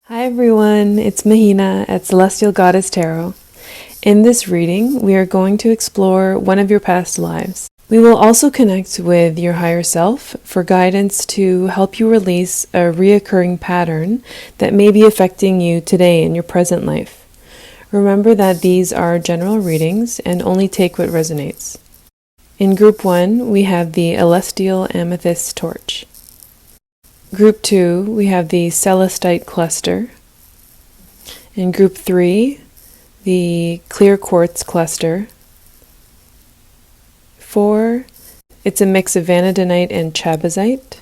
Hi everyone, it's Mahina at Celestial Goddess Tarot. In this reading, we are going to explore one of your past lives. We will also connect with your higher self for guidance to help you release a reoccurring pattern that may be affecting you today in your present life. Remember that these are general readings and only take what resonates. In Group 1, we have the elestial amethyst torch. Group 2, we have the celestite cluster. In Group 3, the clear quartz cluster. 4, it's a mix of vanadinite and chabazite.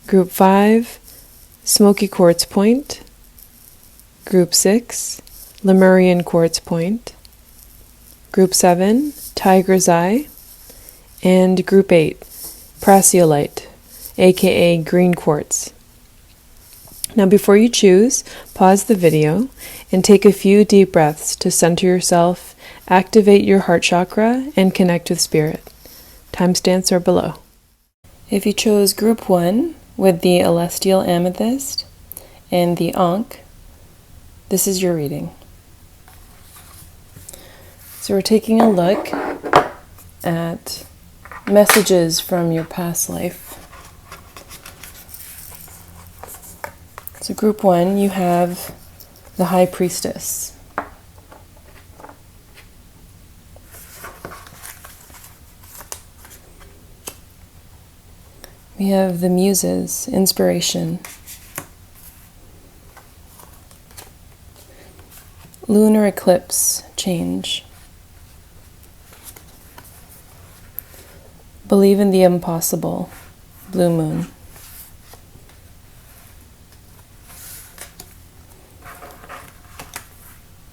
Group 5, smoky quartz point. Group 6, lemurian quartz point. Group 7, tiger's eye. And Group 8, prasiolite, aka green quartz. Now before you choose, pause the video and take a few deep breaths to center yourself, activate your heart chakra, and connect with spirit. Timestamps are below. If you chose Group 1 with the elestial amethyst and the ankh, this is your reading. So we're taking a look at messages from your past life. So Group 1, you have the High Priestess. We have the Muses, inspiration. Lunar eclipse, change. Believe in the impossible, blue moon.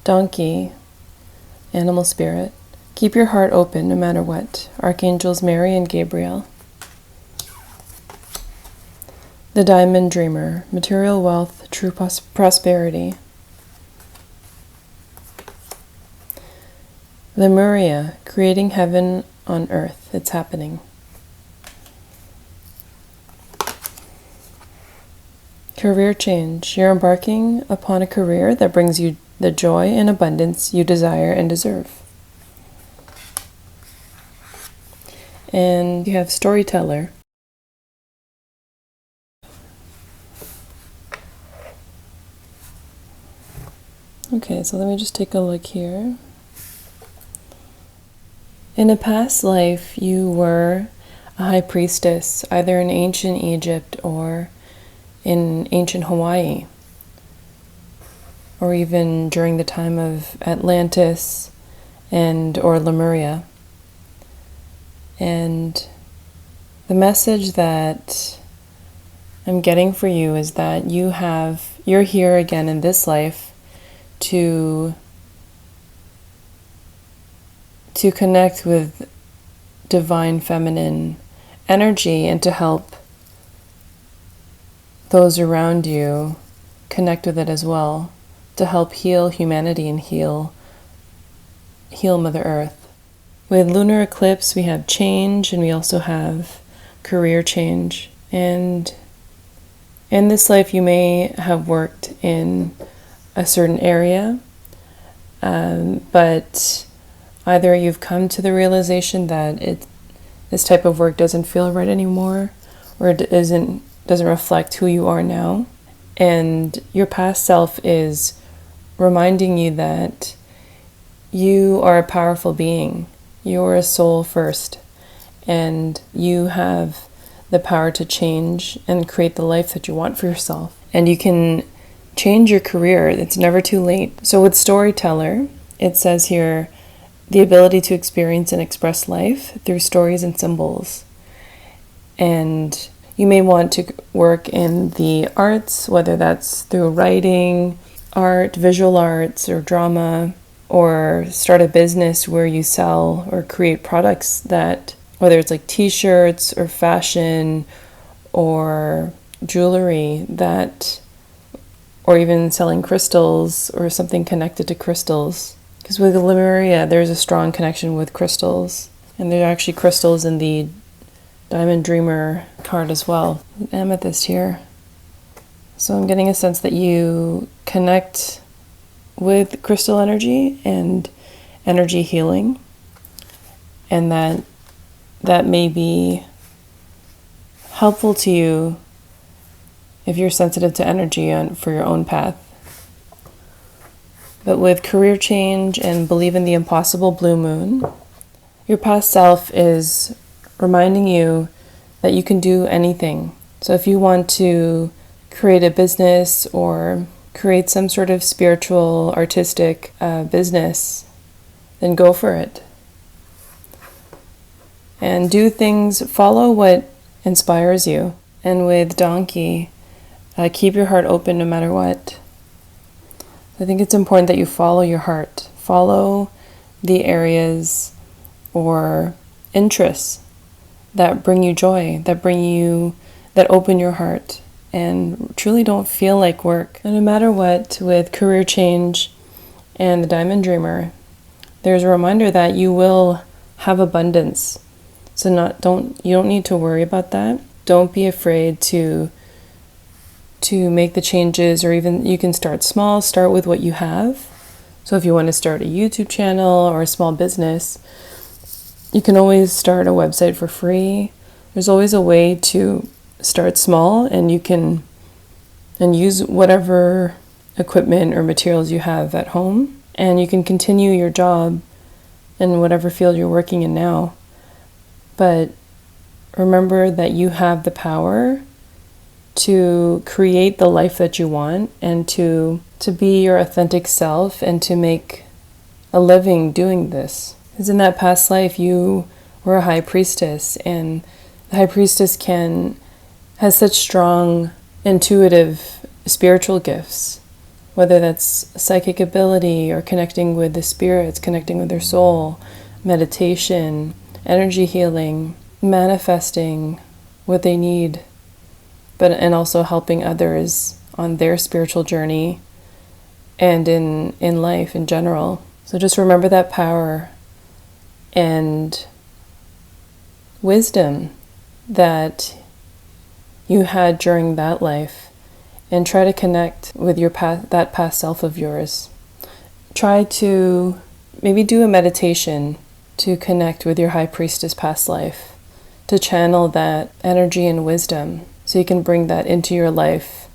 Donkey, animal spirit. Keep your heart open no matter what. Archangels Mary and Gabriel. The diamond dreamer, material wealth, true prosperity. Lemuria, creating heaven on earth. It's happening. Career change. You're embarking upon a career that brings you the joy and abundance you desire and deserve. And you have storyteller. Okay, so let me just take a look here. In a past life, you were a high priestess, either in ancient Egypt or in ancient Hawaii, or even during the time of Atlantis or Lemuria. And the message that I'm getting for you is that you're here again in this life to connect with divine feminine energy and to help those around you connect with it as well, to help heal humanity and heal Mother Earth. With lunar eclipse, we have change, and we also have career change. And in this life, you may have worked in a certain area, but either you've come to the realization that this type of work doesn't feel right anymore, or it doesn't reflect who you are now. And your past self is reminding you that you are a powerful being. You're a soul first, and you have the power to change and create the life that you want for yourself. And you can change your career. It's never too late. So with storyteller, it says here, the ability to experience and express life through stories and symbols. And you may want to work in the arts, whether that's through writing, art, visual arts, or drama, or start a business where you sell or create products that, whether it's like t-shirts or fashion or jewelry or even selling crystals or something connected to crystals. Because with Lemuria, there's a strong connection with crystals. And there are actually crystals in the Diamond Dreamer card as well. Amethyst here. So I'm getting a sense that you connect with crystal energy and energy healing, and that may be helpful to you if you're sensitive to energy for your own path. But with career change and believe in the impossible blue moon, your past self is reminding you that you can do anything. So if you want to create a business or create some sort of spiritual, artistic business, then go for it. And do things, follow what inspires you. And with donkey, keep your heart open no matter what. I think it's important that you follow your heart. Follow the areas or interests that bring you joy, that open your heart and truly don't feel like work. And no matter what, with career change and the Diamond Dreamer, there's a reminder that you will have abundance. So you don't need to worry about that. Don't be afraid to make the changes, or even you can start small, start with what you have. So if you want to start a YouTube channel or a small business, you can always start a website for free. There's always a way to start small, and you can use whatever equipment or materials you have at home, and you can continue your job in whatever field you're working in now. But remember that you have the power to create the life that you want and to be your authentic self and to make a living doing this. Because in that past life, you were a high priestess, and the high priestess has such strong intuitive spiritual gifts, whether that's psychic ability or connecting with the spirits, connecting with their soul, meditation, energy healing, manifesting what they need, and also helping others on their spiritual journey and in life in general. So just remember that power and wisdom that you had during that life, and try to connect with that past self of yours. Try to maybe do a meditation to connect with your high priestess past life, to channel that energy and wisdom so you can bring that into your life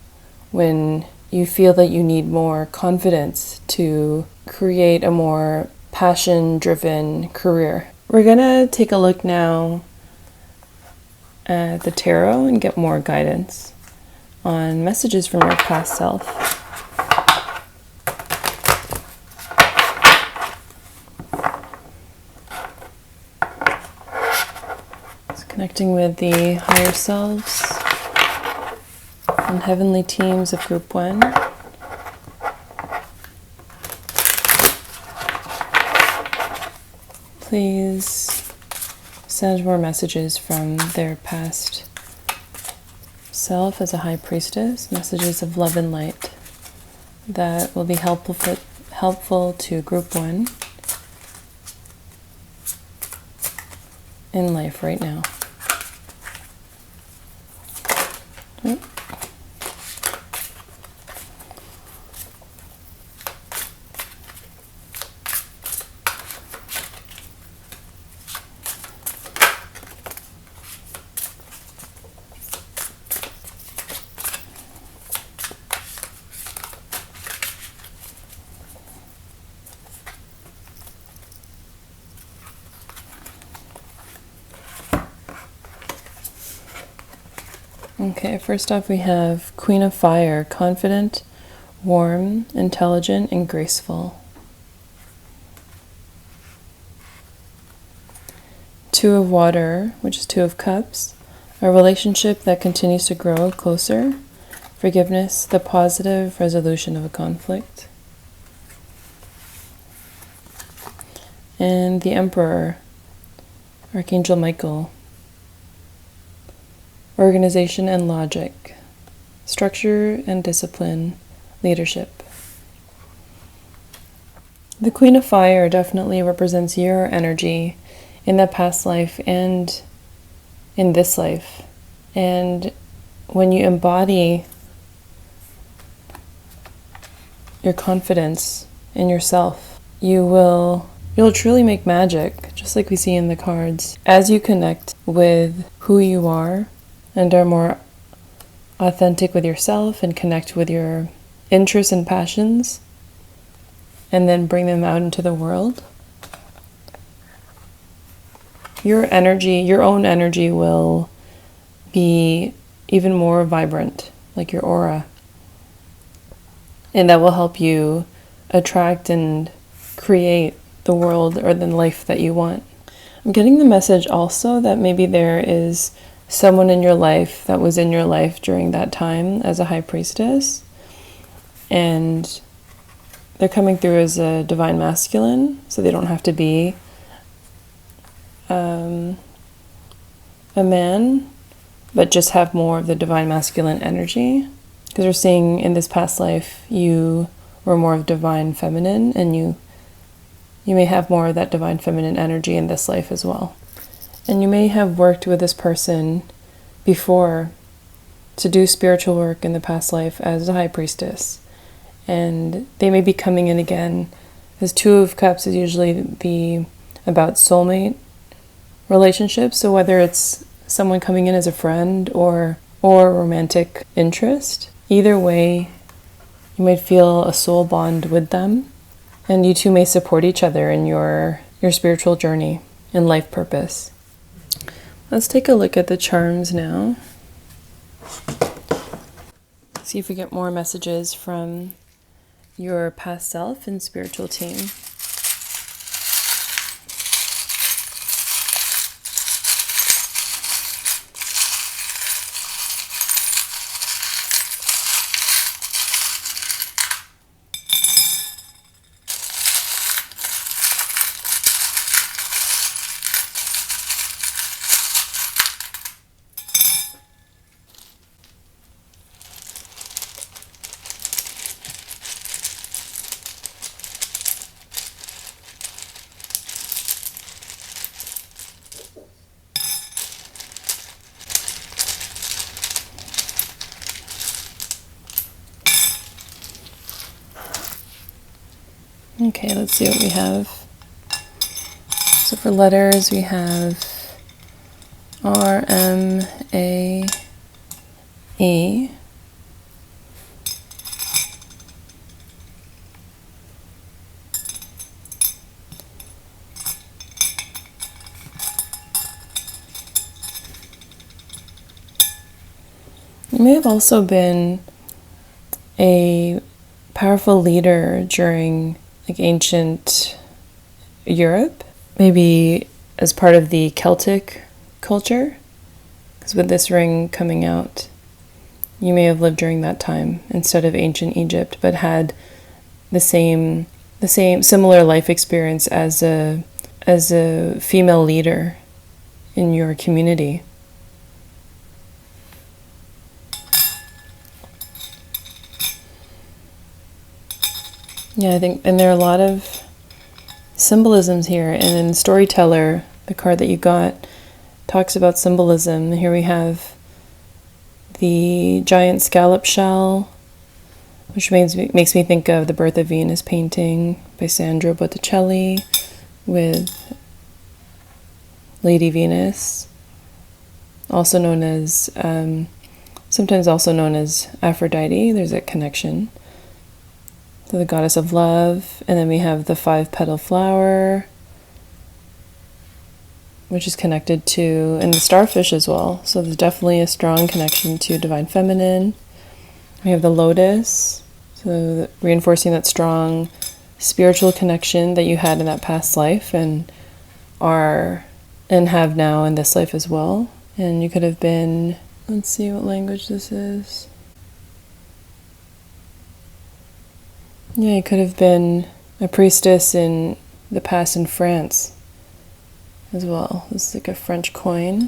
when you feel that you need more confidence to create a more passion-driven career. We're gonna take a look now at the tarot and get more guidance on messages from our past self. It's connecting with the higher selves and heavenly teams of Group 1. Please send more messages from their past self as a high priestess, messages of love and light that will be helpful to Group 1 in life right now. Okay, first off we have Queen of Fire, confident, warm, intelligent, and graceful. Two of Water, which is Two of Cups, a relationship that continues to grow closer, forgiveness, the positive resolution of a conflict. And the Emperor, Archangel Michael, organization and logic, structure and discipline, leadership. The Queen of Fire definitely represents your energy in that past life and in this life. And when you embody your confidence in yourself. You'll truly make magic, just like we see in the cards. As you connect with who you are and are more authentic with yourself and connect with your interests and passions, and then bring them out into the world, your own energy will be even more vibrant, like your aura. And that will help you attract and create the world or the life that you want. I'm getting the message also that maybe there is someone in your life that was in your life during that time as a high priestess, and they're coming through as a divine masculine, so they don't have to be a man, but just have more of the divine masculine energy. Because we're seeing in this past life, you were more of divine feminine, and you may have more of that divine feminine energy in this life as well. And you may have worked with this person before to do spiritual work in the past life as a high priestess. And they may be coming in again, because Two of Cups is usually about soulmate relationships. So whether it's someone coming in as a friend or romantic interest, either way, you might feel a soul bond with them, and you two may support each other in your spiritual journey and life purpose. Let's take a look at the charms now. See if we get more messages from your past self and spiritual team. Okay, let's see what we have. So for letters, we have R, M, A, E. You may have also been a powerful leader during ancient Europe, maybe as part of the Celtic culture, because with this ring coming out, you may have lived during that time instead of ancient Egypt, but had the same similar life experience as a female leader in your community. Yeah, I think, and there are a lot of symbolisms here, and in Storyteller, the card that you got talks about symbolism. Here we have the giant scallop shell, which makes me think of the Birth of Venus painting by Sandro Botticelli with Lady Venus, also known as, sometimes also known as Aphrodite. There's a connection. So the goddess of love, and then we have the 5-petal flower, which is connected to, and the starfish as well. So there's definitely a strong connection to divine feminine. We have the lotus, so reinforcing that strong spiritual connection that you had in that past life and have now in this life as well. And you could have been, let's see what language this is. Yeah, you could have been a priestess in the past in France as well. This is like a French coin.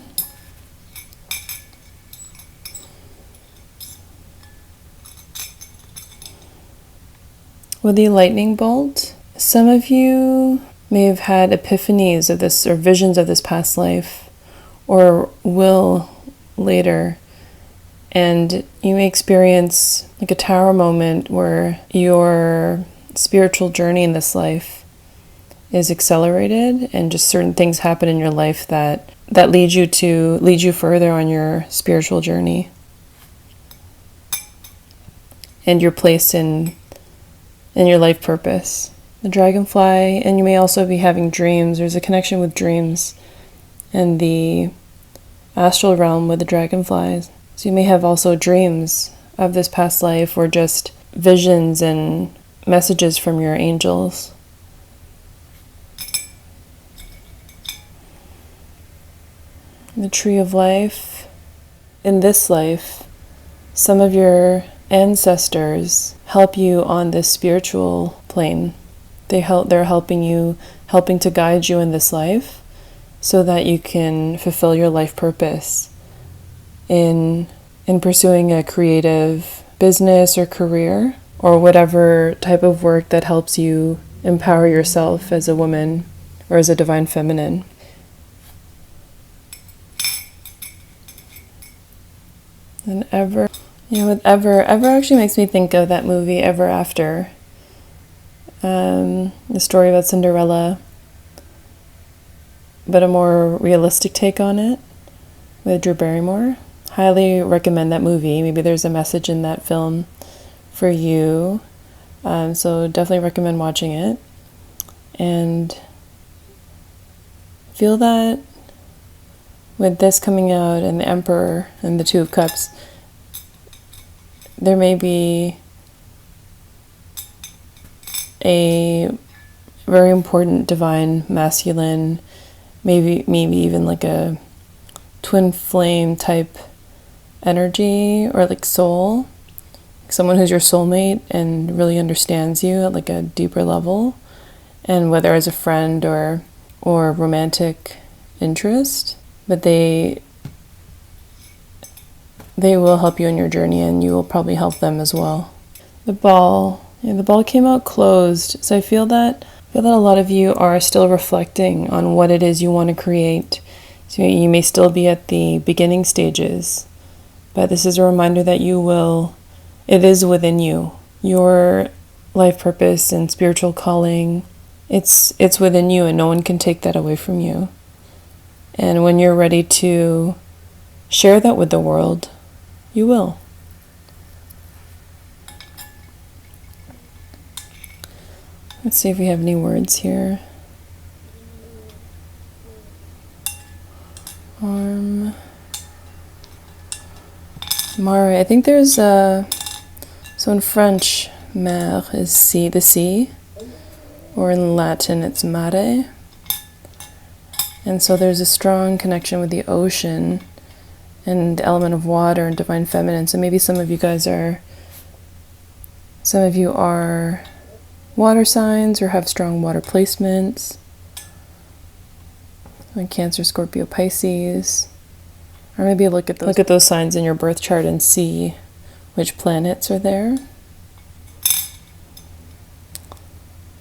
With the lightning bolt, some of you may have had epiphanies of this or visions of this past life, or will later, And you may experience like a tower moment where your spiritual journey in this life is accelerated, and just certain things happen in your life that lead you further on your spiritual journey. And you're placed in your life purpose. The dragonfly, and you may also be having dreams. There's a connection with dreams and the astral realm with the dragonflies. So you may have also dreams of this past life, or just visions and messages from your angels. The tree of life. In this life, some of your ancestors help you on this spiritual plane. They're helping to guide you in this life so that you can fulfill your life purpose in pursuing a creative business or career, or whatever type of work that helps you empower yourself as a woman or as a divine feminine. And ever actually makes me think of that movie Ever After. The story about Cinderella, but a more realistic take on it with Drew Barrymore. Highly recommend that movie. Maybe there's a message in that film for you. So definitely recommend watching it. And feel that with this coming out and the Emperor and the Two of Cups, there may be a very important divine masculine, maybe even like a twin flame type energy, or like soul, someone who's your soulmate and really understands you at like a deeper level, and whether as a friend or romantic interest, but they will help you in your journey, and you will probably help them as well. The ball came out closed, so I feel that a lot of you are still reflecting on what it is you want to create. So you may still be at the beginning stages, but this is a reminder that it is within you. Your life purpose and spiritual calling, it's within you, and no one can take that away from you. And when you're ready to share that with the world, you will. Let's see if we have any words here. Arm. Mare. I think there's so in French, mer is sea, the sea, or in Latin it's mare. And so there's a strong connection with the ocean and the element of water and divine feminine. So maybe some of you are water signs or have strong water placements. Like Cancer, Scorpio, Pisces. Or maybe look at those signs in your birth chart and see which planets are there.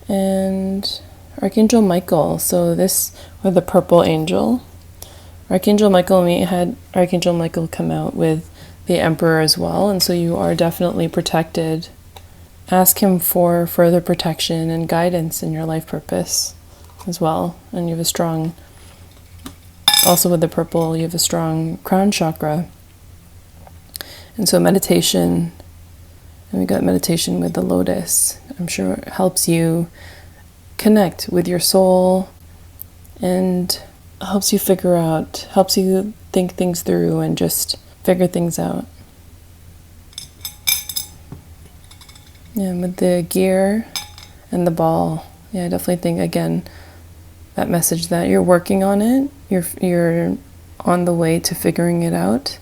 And Archangel Michael, so this, or the purple angel. Archangel Michael, we had Archangel Michael come out with the Emperor as well, and so you are definitely protected. Ask him for further protection and guidance in your life purpose as well. And you have a strong, also with the purple, you have a strong crown chakra. And so meditation, and we got meditation with the lotus, I'm sure it helps you connect with your soul and helps you think things through and just figure things out. Yeah, with the gear and the ball, I definitely think, again, that message that you're working on it, you're on the way to figuring it out.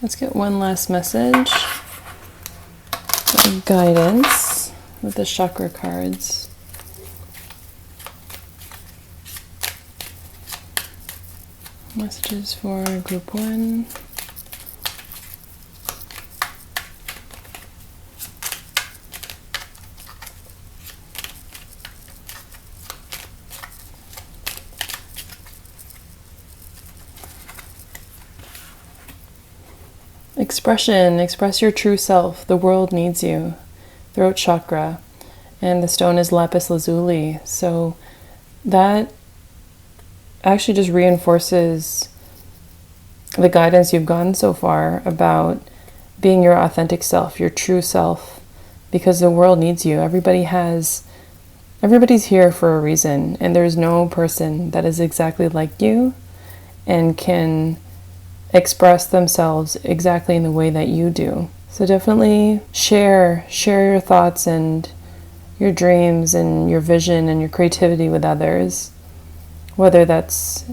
Let's get one last message. Guidance with the chakra cards. Messages for group 1. expression. Express your true self. The world needs you. Throat chakra. And the stone is lapis lazuli. So that actually just reinforces the guidance you've gotten so far about being your authentic self, your true self, because the world needs you. Everybody's here for a reason, and there's no person that is exactly like you and can express themselves exactly in the way that you do. So definitely share your thoughts and your dreams and your vision and your creativity with others. Whether it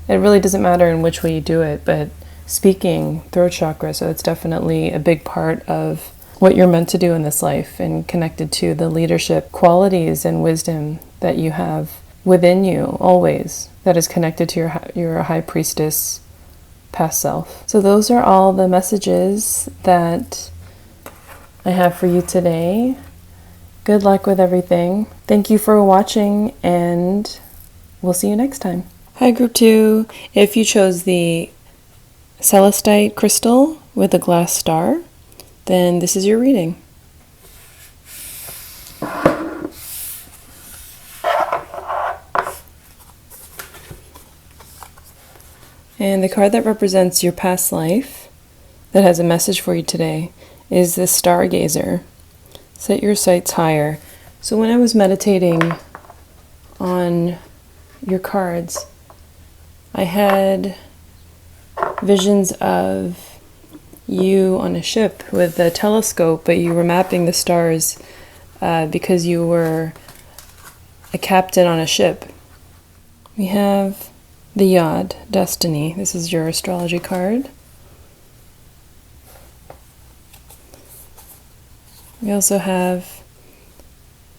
really doesn't matter in which way you do it, but speaking, throat chakra, so it's definitely a big part of what you're meant to do in this life and connected to the leadership qualities and wisdom that you have within you always, that is connected to your high priestess past self. So those are all the messages that I have for you today. Good luck with everything. Thank you for watching, and we'll see you next time. Hi, Group 2. If you chose the celestite crystal with a glass star, then this is your reading. And the card that represents your past life, that has a message for you today, is the stargazer. Set your sights higher. So when I was meditating on your cards, I had visions of you on a ship with a telescope, but you were mapping the stars because you were a captain on a ship. We have the Yod, Destiny. This is your astrology card. We also have,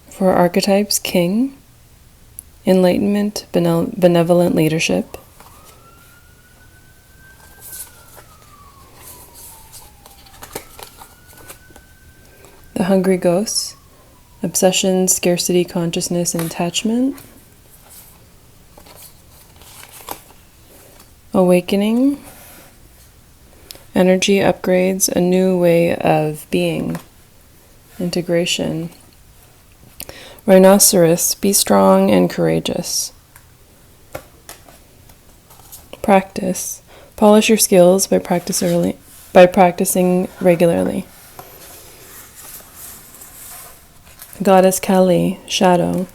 for archetypes, King, Enlightenment, Benevolent Leadership. The Hungry Ghosts, Obsession, Scarcity, Consciousness, and Attachment. Awakening, Energy Upgrades, A New Way of Being. Integration. Rhinoceros, Be Strong and Courageous. Practice, Polish your skills by practicing regularly. Goddess Kali, Shadow.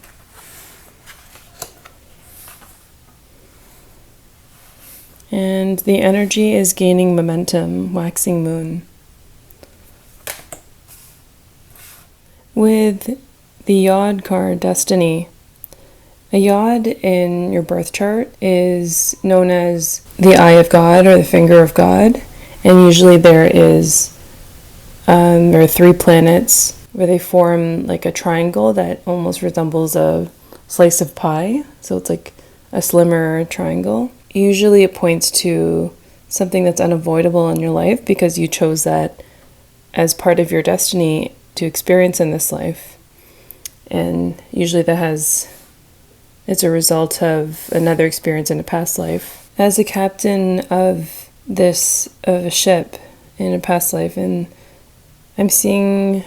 And the energy is gaining momentum, Waxing Moon. With the Yod card, Destiny. A Yod in your birth chart is known as the eye of God or the finger of God. And usually there are 3 planets where they form like a triangle that almost resembles a slice of pie. So it's like a slimmer triangle. Usually it points to something that's unavoidable in your life because you chose that as part of your destiny to experience in this life. And usually it's a result of another experience in a past life. As a captain of a ship in a past life, and I'm seeing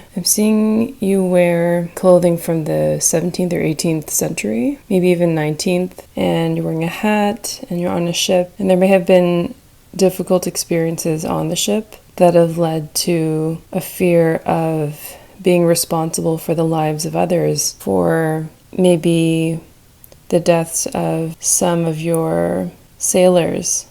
you wear clothing from the 17th or 18th century, maybe even 19th, and you're wearing a hat and you're on a ship, and there may have been difficult experiences on the ship that have led to a fear of being responsible for the lives of others, for maybe the deaths of some of your sailors.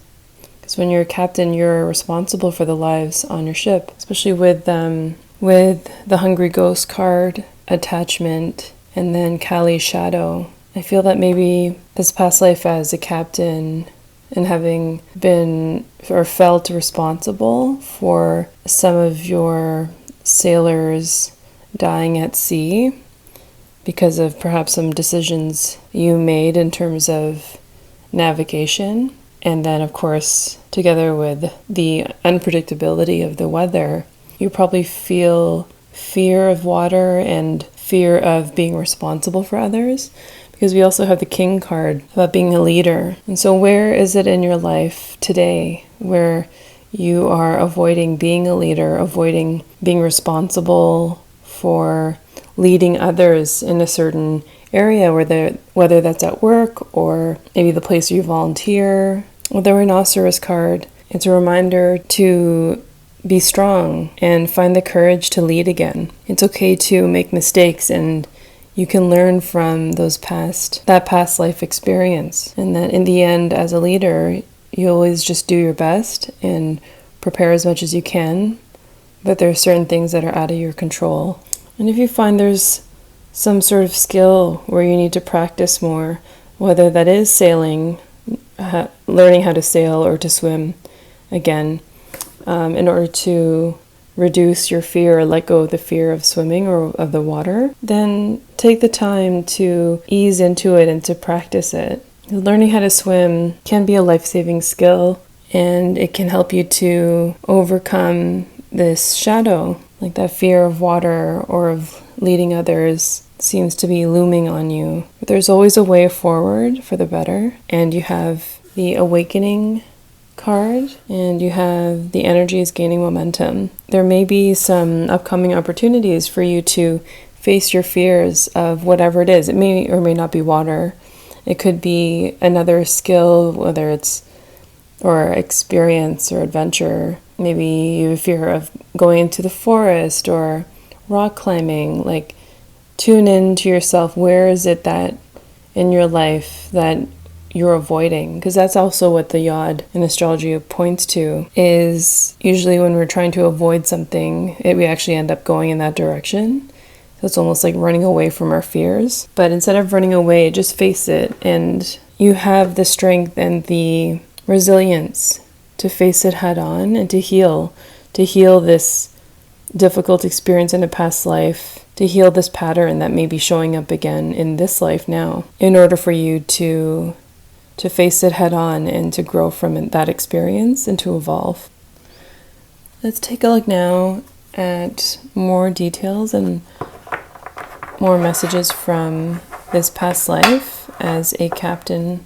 Because when you're a captain, you're responsible for the lives on your ship, especially with the Hungry Ghost card, Attachment, and then Kali, Shadow. I feel that maybe this past life as a captain and having been or felt responsible for some of your sailors dying at sea because of perhaps some decisions you made in terms of navigation. And then, of course, together with the unpredictability of the weather, you probably feel fear of water and fear of being responsible for others, because we also have the King card about being a leader. And so where is it in your life today where you are avoiding being a leader, avoiding being responsible for leading others in a certain area, whether that's at work or maybe the place you volunteer. With the rhinoceros card, it's a reminder to be strong and find the courage to lead again. It's okay to make mistakes, and you can learn from that past life experience. And that in the end, as a leader, you always just do your best and prepare as much as you can, but there are certain things that are out of your control. And if you find there's some sort of skill where you need to practice more, whether that is sailing, learning how to sail or to swim again, in order to reduce your fear or let go of the fear of swimming or of the water, then take the time to ease into it and to practice it. Learning how to swim can be a life-saving skill, and it can help you to overcome this shadow, like that fear of water or of leading others seems to be looming on you. But there's always a way forward for the better, and you have the awakening card, and you have the energies gaining momentum. There may be some upcoming opportunities for you to face your fears of whatever it is. It may or may not be water. It could be another skill, whether it's or experience or adventure. Maybe you have fear of going into the forest or rock climbing. Like, tune in to yourself. Where is it that in your life that you're avoiding? Because that's also what the yod in astrology points to, is usually when we're trying to avoid something, we actually end up going in that direction. So it's almost like running away from our fears. But instead of running away, just face it, and you have the strength and the resilience to face it head on and to heal this difficult experience in a past life, to heal this pattern that may be showing up again in this life now, in order for you to face it head on and to grow from that experience and to evolve. Let's take a look now at more details and more messages from this past life as a captain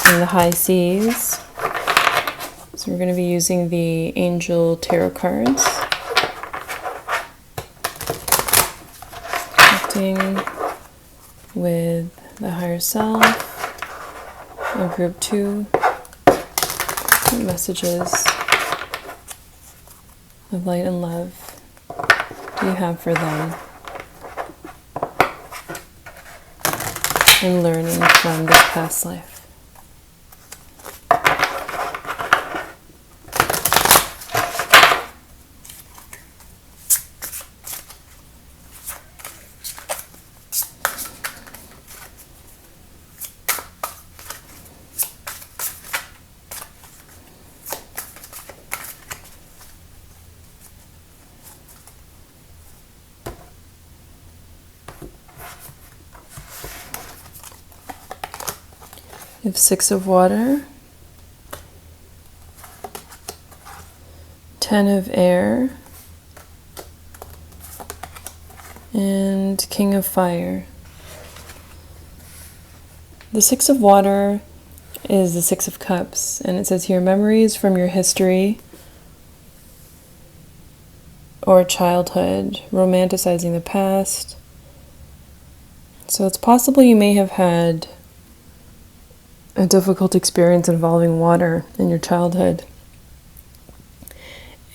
in the high seas. So we're going to be using the angel tarot cards, connecting with the higher self in group 2. What messages of light and love do you have for them in learning from this past life? You have 6 of water, 10 of air, and king of fire. The 6 of water is the 6 of cups, and it says here, memories from your history or childhood, romanticizing the past. So it's possible you may have had a difficult experience involving water in your childhood,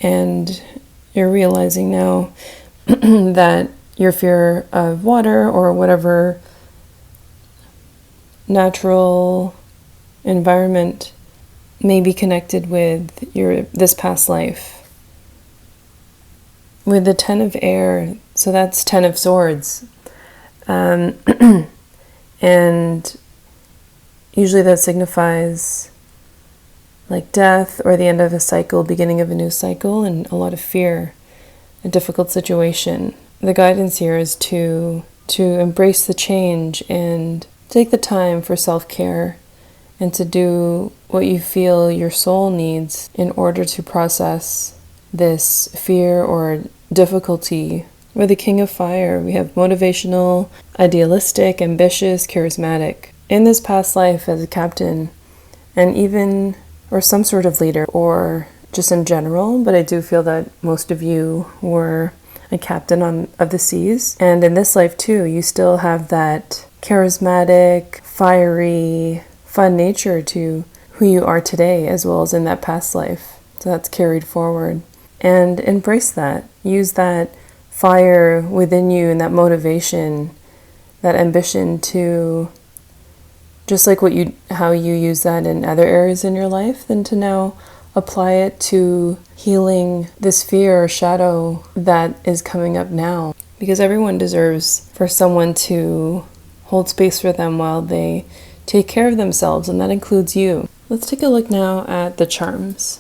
and you're realizing now that your fear of water or whatever natural environment may be connected with this past life. With the 10 of air, so that's 10 of swords, and usually that signifies like death or the end of a cycle, beginning of a new cycle, and a lot of fear, a difficult situation. The guidance here is to embrace the change and take the time for self-care and to do what you feel your soul needs in order to process this fear or difficulty. With the King of Fire, we have motivational, idealistic, ambitious, charismatic. In this past life as a captain, and even or some sort of leader, or just in general, but I do feel that most of you were a captain of the seas. And in this life too, you still have that charismatic, fiery, fun nature to who you are today, as well as in that past life. So that's carried forward. And embrace that. Use that fire within you and that motivation, that ambition to, just like how you use that in other areas in your life, then to now apply it to healing this fear or shadow that is coming up now. Because everyone deserves for someone to hold space for them while they take care of themselves, and that includes you. Let's take a look now at the charms.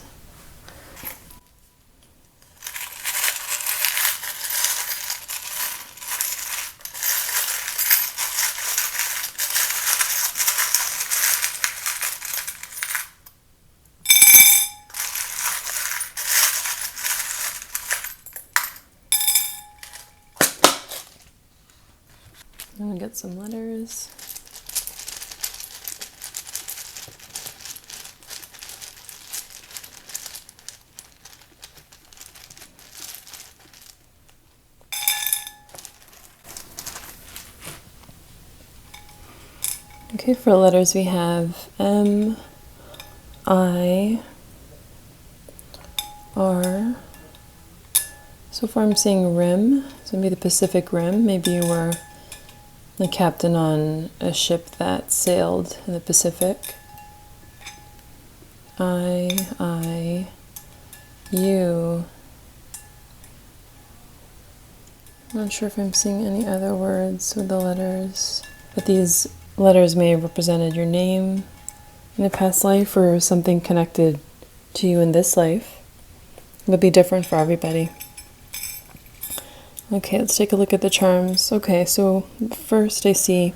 I'm going to get some letters. Okay, for letters we have M, I, R. So far I'm seeing Rim. So maybe the Pacific Rim. Maybe you were the captain on a ship that sailed in the Pacific. I, U. I'm not sure if I'm seeing any other words with the letters, but these letters may have represented your name in a past life or something connected to you in this life. It'll be different for everybody. Okay, let's take a look at the charms. Okay, so first I see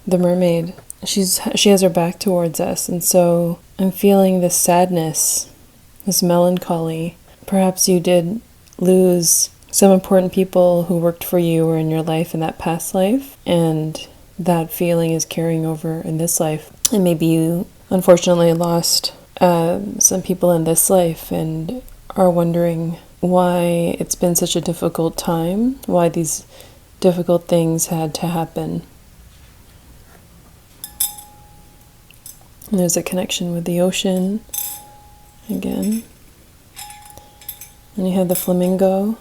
the mermaid. She has her back towards us, and so I'm feeling this sadness, this melancholy. Perhaps you did lose some important people who worked for you or in your life in that past life, and that feeling is carrying over in this life. And maybe you unfortunately lost some people in this life and are wondering why it's been such a difficult time, why these difficult things had to happen. And there's a connection with the ocean again. And you have the flamingo.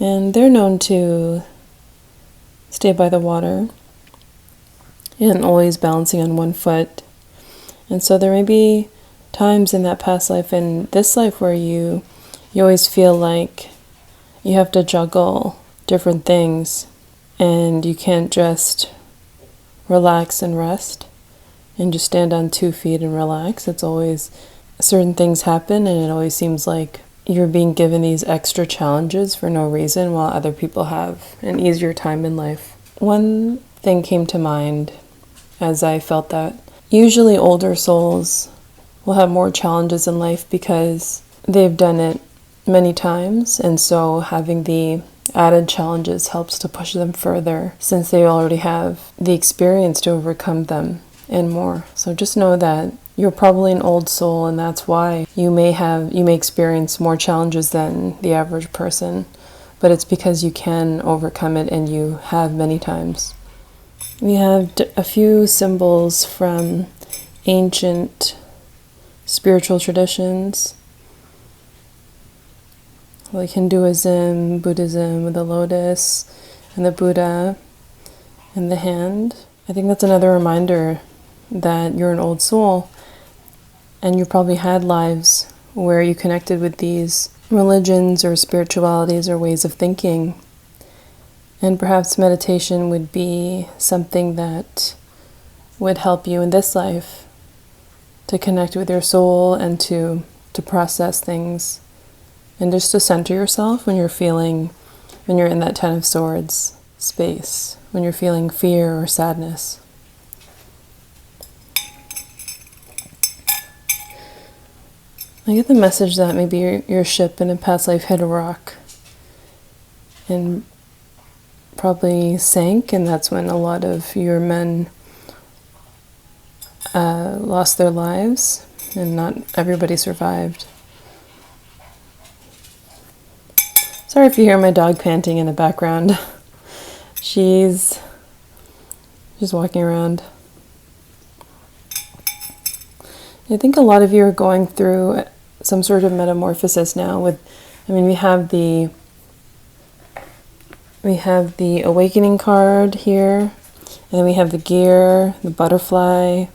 And they're known to stay by the water and always balancing on one foot. And so there may be times in that past life and this life where you always feel like you have to juggle different things and you can't just relax and rest and just stand on 2 feet and relax. It's always certain things happen, and it always seems like you're being given these extra challenges for no reason while other people have an easier time in life. One thing came to mind as I felt that usually older souls will have more challenges in life because they've done it many times, and so having the added challenges helps to push them further since they already have the experience to overcome them and more. So just know that you're probably an old soul, and that's why you may experience more challenges than the average person, but it's because you can overcome it and you have many times. We have a few symbols from ancient spiritual traditions, like Hinduism, Buddhism, with the lotus and the Buddha and the hand. I think that's another reminder that you're an old soul, and you probably had lives where you connected with these religions or spiritualities or ways of thinking. And perhaps meditation would be something that would help you in this life to connect with your soul and to process things, and just to center yourself when you're in that Ten of Swords space, when you're feeling fear or sadness. I get the message that maybe your ship in a past life hit a rock and probably sank, and that's when a lot of your men lost their lives, and not everybody survived. Sorry if you hear my dog panting in the background. She's just walking around. I think a lot of you are going through some sort of metamorphosis now we have the awakening card here, and then we have the gear, the butterfly,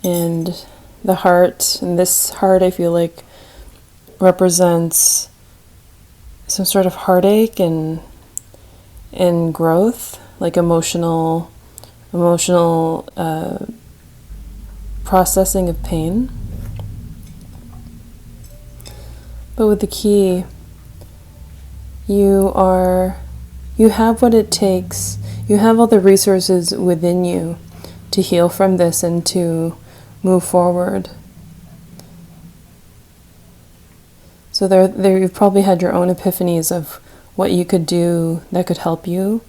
and the heart. And this heart, I feel like, represents some sort of heartache and growth, like emotional processing of pain. But with the key, you have what it takes. You have all the resources within you to heal from this and to move forward. So there you've probably had your own epiphanies of what you could do that could help you,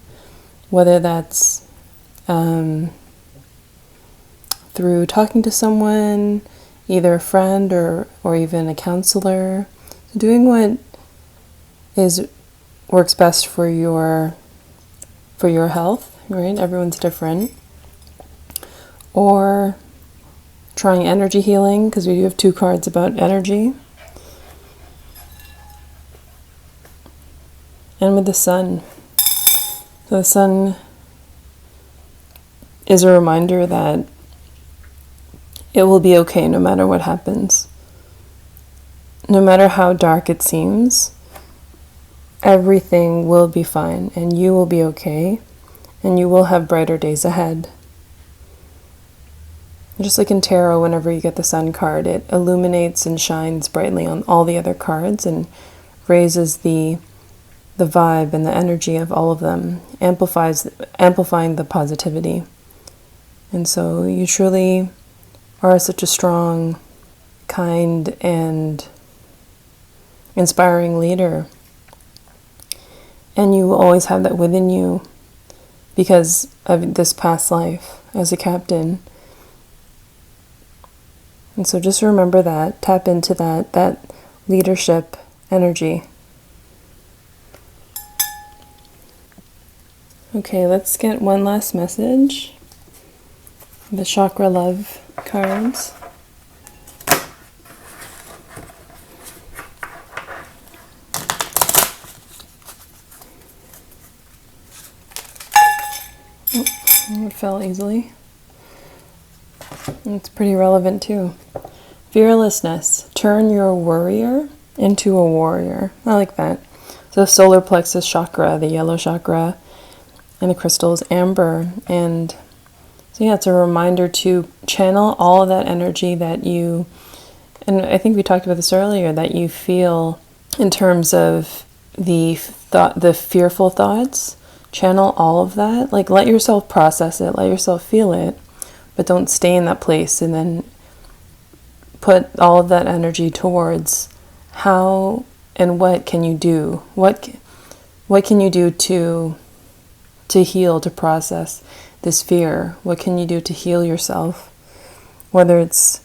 whether that's through talking to someone, either a friend or even a counselor, doing what works best for your health, right? Everyone's different. Or trying energy healing, because we do have 2 cards about energy. And with the sun. So the sun is a reminder that it will be okay no matter what happens. No matter how dark it seems, everything will be fine, and you will be okay, and you will have brighter days ahead. Just like in tarot, whenever you get the sun card, it illuminates and shines brightly on all the other cards and raises the vibe and the energy of all of them, amplifying the positivity. And so you truly are such a strong, kind, and inspiring leader. And you will always have that within you because of this past life as a captain. And so just remember that, tap into that leadership energy. Okay, let's get one last message. The chakra love cards. Oh, it fell easily. It's pretty relevant too. Fearlessness. Turn your worrier into a warrior. I like that. So solar plexus chakra, the yellow chakra, and the crystal is amber. And so yeah, it's a reminder to channel all of that energy that you, and I think we talked about this earlier, that you feel in terms of the fearful thoughts. Channel all of that. Like, let yourself process it, let yourself feel it, but don't stay in that place, and then put all of that energy towards how and what can you do? What can you do to heal, to process this fear? What can you do to heal yourself? Whether it's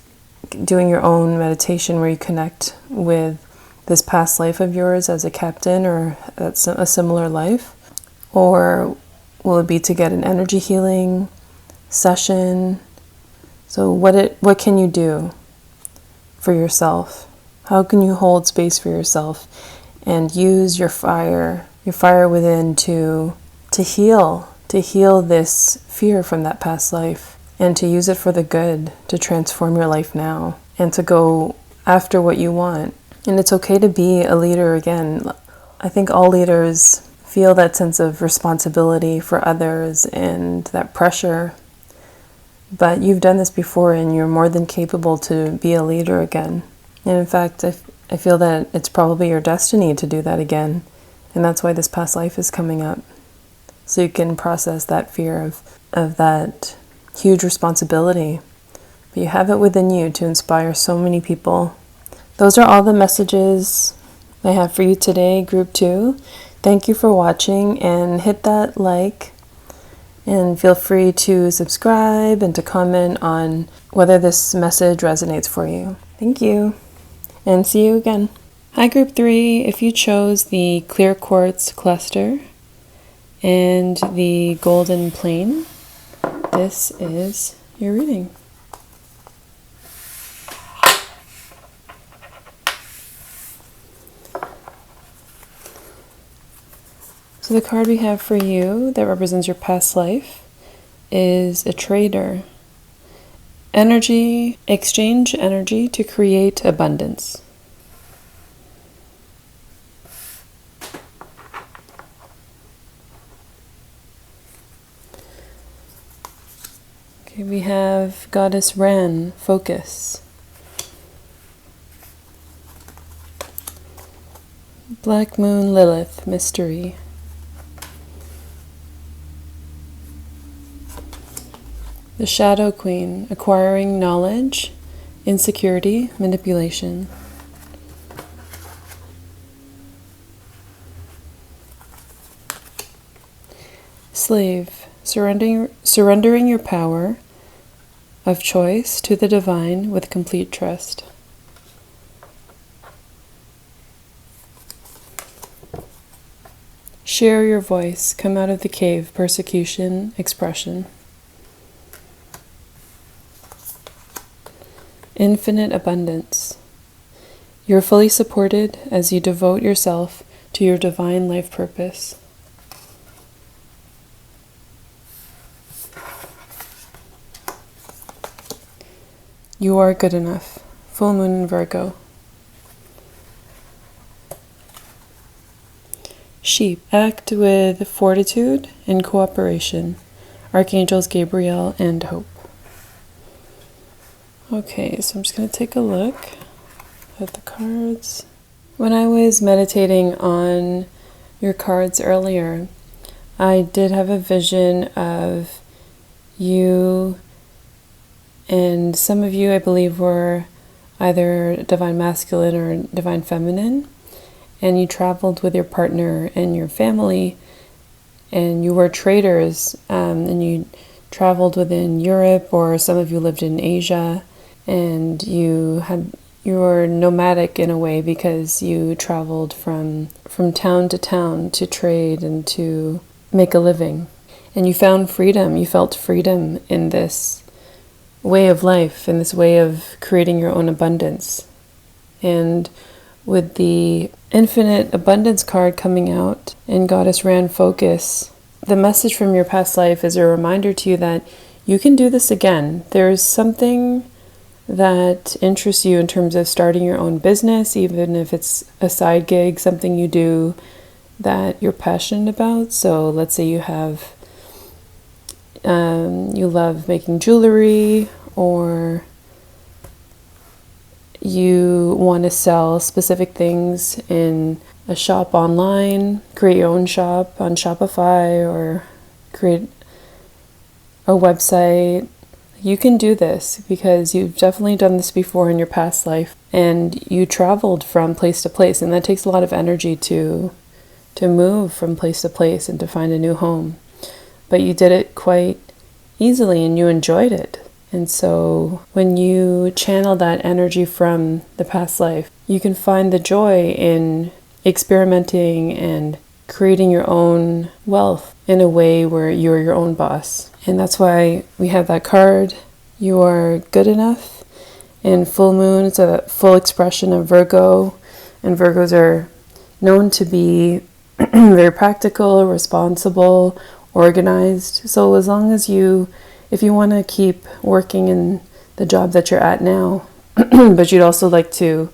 doing your own meditation where you connect with this past life of yours as a captain or that's a similar life, or will it be to get an energy healing session? So what can you do for yourself? How can you hold space for yourself and use your fire within to heal this fear from that past life, and to use it for the good, to transform your life now, and to go after what you want. And it's okay to be a leader again. I think all leaders feel that sense of responsibility for others and that pressure. But you've done this before, and you're more than capable to be a leader again. And in fact, I feel that it's probably your destiny to do that again. And that's why this past life is coming up. So you can process that fear of that huge responsibility. But you have it within you to inspire so many people. Those are all the messages I have for you today, Group 2. Thank you for watching, and hit that like And feel free to subscribe and to comment on whether this message resonates for you. Thank you, and see you again. Hi, Group 3. If you chose the clear quartz cluster and the golden plane, this is your reading. So the card we have for you that represents your past life is a trader. Energy, exchange energy to create abundance. Okay, we have Goddess Ran, focus. Black Moon Lilith, mystery. The Shadow Queen, acquiring knowledge, insecurity, manipulation. Slave, surrendering your power of choice to the divine with complete trust. Share your voice, come out of the cave, persecution, expression. Infinite abundance. You're fully supported as you devote yourself to your divine life purpose. You are good enough. Full moon in Virgo. Sheep. Act with fortitude and cooperation. Archangels Gabriel and Hope. Okay, so I'm just going to take a look at the cards. When I was meditating on your cards earlier, I did have a vision of you, and some of you I believe were either divine masculine or divine feminine, and you traveled with your partner and your family, and you were traders, and you traveled within Europe, or some of you lived in Asia. And you were nomadic in a way because you traveled from town to trade and to make a living. And you found freedom. You felt freedom in this way of life, in this way of creating your own abundance. And with the infinite abundance card coming out and Goddess Ran focus, the message from your past life is a reminder to you that you can do this again. There's something that interests you in terms of starting your own business, even if it's a side gig, something you do that you're passionate about. So let's say you have, you love making jewelry, or you want to sell specific things in a shop online, create your own shop on Shopify, or create a website. You can do this because you've definitely done this before in your past life, and you traveled from place to place, and that takes a lot of energy to move from place to place and to find a new home. But you did it quite easily and you enjoyed it. And so when you channel that energy from the past life, you can find the joy in experimenting and creating your own wealth in a way where you're your own boss. And that's why we have that card. You are good enough. And full moon is a full expression of Virgo. And Virgos are known to be very practical, responsible, organized. So as long as if you want to keep working in the job that you're at now, but you'd also like to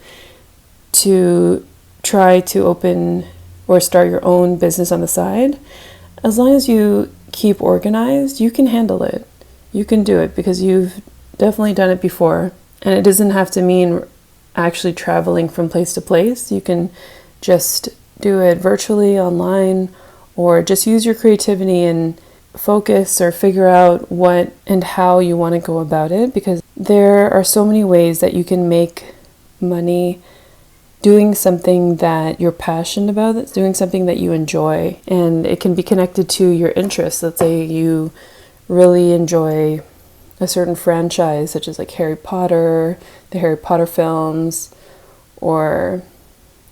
try to open or start your own business on the side, as long as you keep organized, you can handle it. You can do it because you've definitely done it before. And it doesn't have to mean actually traveling from place to place. You can just do it virtually, online, or just use your creativity and focus or figure out what and how you want to go about it, because there are so many ways that you can make money doing something that you're passionate about, that's doing something that you enjoy, and it can be connected to your interests. Let's say you really enjoy a certain franchise, such as like Harry Potter, the Harry Potter films, or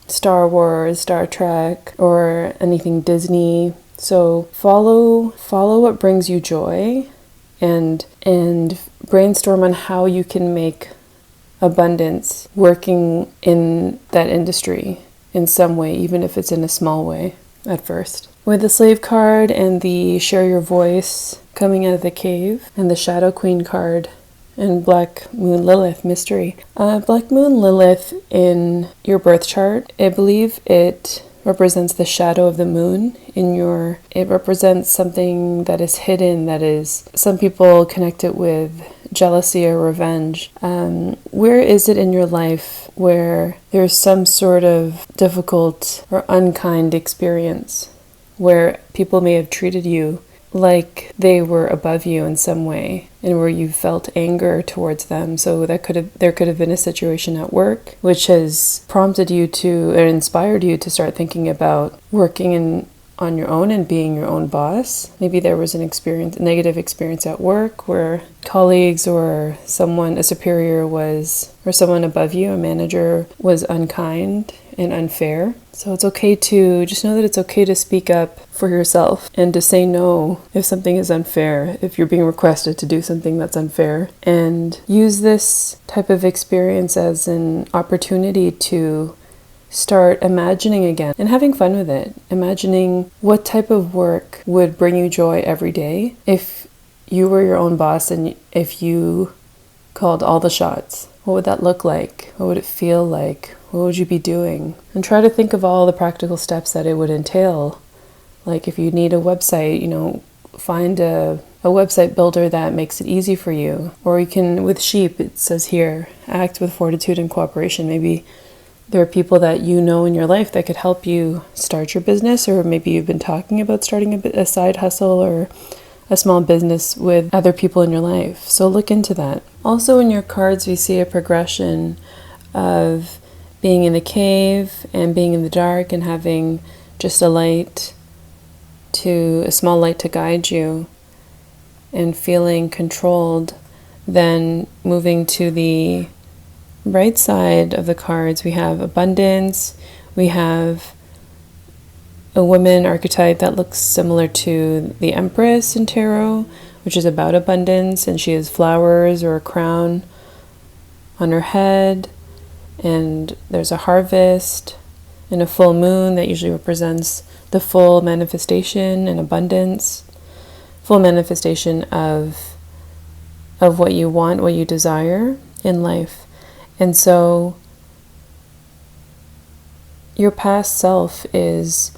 Star Wars, Star Trek, or anything Disney. So follow what brings you joy, and brainstorm on how you can make abundance working in that industry in some way, even if it's in a small way at first. With the Slave card and the Share Your Voice coming out of the cave, and the Shadow Queen card and Black Moon Lilith mystery. Black Moon Lilith in your birth chart, I believe it represents the shadow of the moon it represents something that is hidden, that is, some people connect it with jealousy or revenge. Where is it in your life where there's some sort of difficult or unkind experience where people may have treated you like they were above you in some way, and where you felt anger towards them? So there could have been a situation at work which has prompted you to, or inspired you to start thinking about working on your own and being your own boss. Maybe there was a negative experience at work where colleagues or someone, a superior or someone above you, a manager, was unkind and unfair. So it's okay to just know that it's okay to speak up for yourself and to say no if something is unfair, if you're being requested to do something that's unfair, and use this type of experience as an opportunity to start imagining again and having fun with it. Imagining what type of work would bring you joy every day if you were your own boss and if you called all the shots. What would that look like? What would it feel like? What would you be doing? And try to think of all the practical steps that it would entail. Like if you need a website, find a website builder that makes it easy for you. Or you can, with sheep, it says here, act with fortitude and cooperation. Maybe there are people that you know in your life that could help you start your business, or maybe you've been talking about starting a side hustle or a small business with other people in your life. So look into that. Also in your cards, we see a progression of being in the cave and being in the dark and having just a small light to guide you and feeling controlled. Then moving to the right side of the cards, we have abundance. We have a woman archetype that looks similar to the Empress in tarot, which is about abundance, and she has flowers or a crown on her head, and there's a harvest and a full moon that usually represents the full manifestation and abundance, full manifestation of what you want, what you desire in life. And so your past self is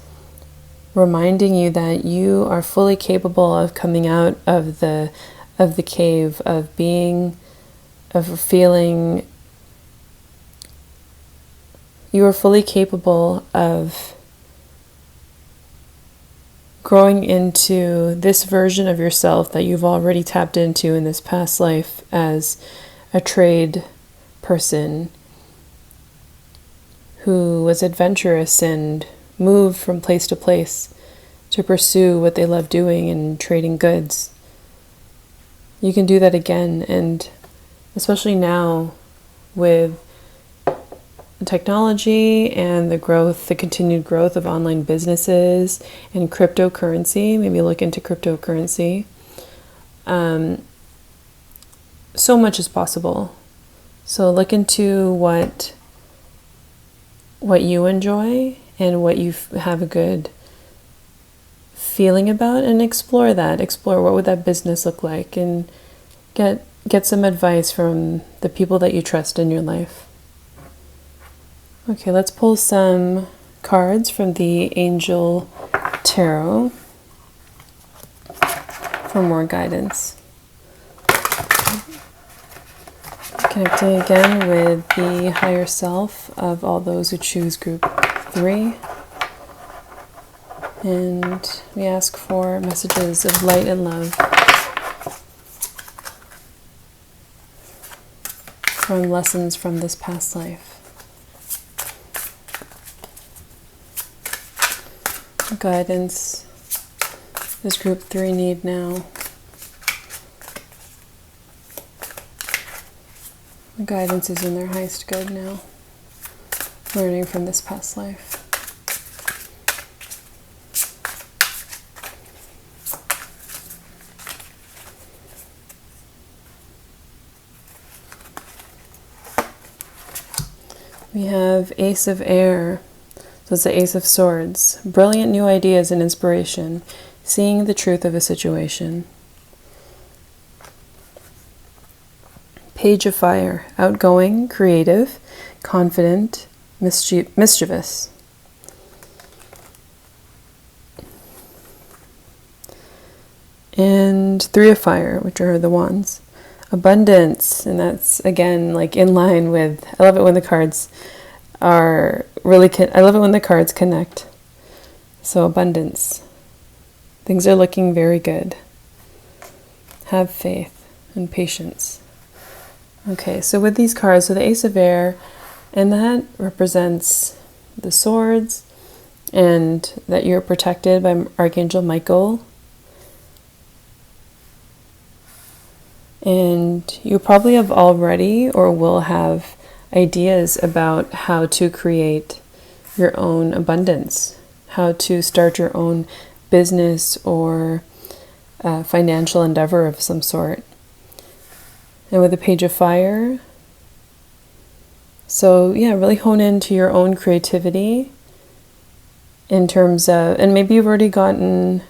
reminding you that you are fully capable of coming out of the cave, of feeling. You are fully capable of growing into this version of yourself that you've already tapped into in this past life as a trade person who was adventurous and moved from place to place to pursue what they love doing and trading goods. You can do that again, and especially now with technology and the continued growth of online businesses and cryptocurrency. Maybe look into cryptocurrency. So much is possible. So look into what you enjoy and what you have a good feeling about, and explore that. Explore what would that business look like, and get some advice from the people that you trust in your life. Okay, let's pull some cards from the Angel Tarot for more guidance. Connecting again with the higher self of all those who choose group 3. And we ask for messages of light and love from lessons from this past life. guidance does group 3 need now? The guidance is in their highest good now, learning from this past life. We have Ace of Air, so it's the Ace of Swords. Brilliant new ideas and inspiration, seeing the truth of a situation. Page of Fire, outgoing, creative, confident, mischievous. And Three of Fire, which are the wands. Abundance, and that's again like in line with, I love it when the cards are really, I love it when the cards connect. So abundance. Things are looking very good. Have faith and patience. Okay, so with these cards, so the Ace of Air, and that represents the swords, and that you're protected by Archangel Michael. And you probably have already or will have ideas about how to create your own abundance, how to start your own business or financial endeavor of some sort. And with the Page of Fire, so yeah, really hone into your own creativity in terms of, and maybe you've already gotten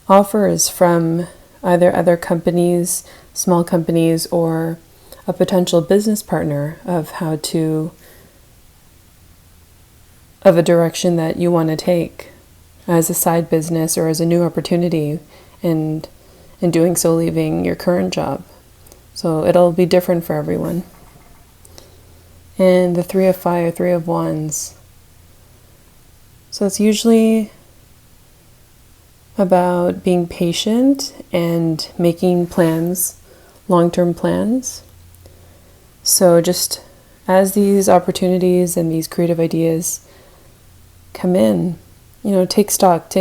offers from either other companies, small companies, or a potential business partner of how to, of a direction that you want to take as a side business or as a new opportunity, and in doing so leaving your current job. So it'll be different for everyone. And the Three of Fire, Three of Wands. So it's usually about being patient and making plans, long-term plans. So just as these opportunities and these creative ideas come in, take stock,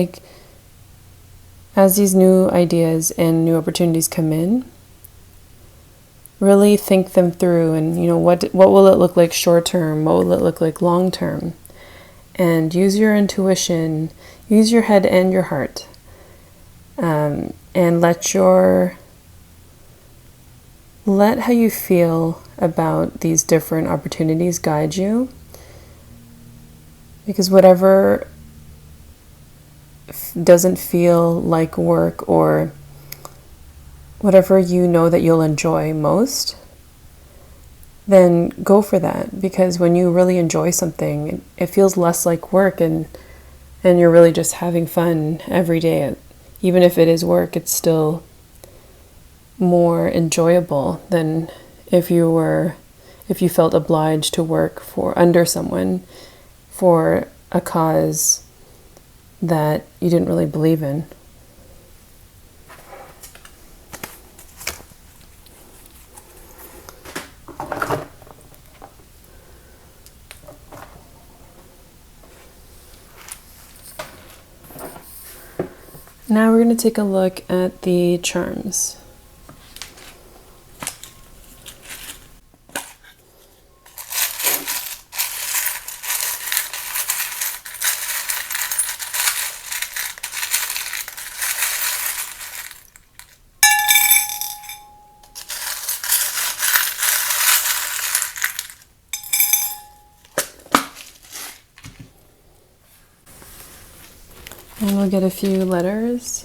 as these new ideas and new opportunities come in, really think them through, and what will it look like short term, what will it look like long term, and use your intuition, use your head and your heart. And let how you feel about these different opportunities guide you, because whatever doesn't feel like work, or whatever that you'll enjoy most, then go for that. Because when you really enjoy something, it feels less like work, and you're really just having fun every day. Even if it is work, it's still more enjoyable than if you felt obliged to work under someone for a cause that you didn't really believe in. Now we're going to take a look at the charms. And we'll get a few letters.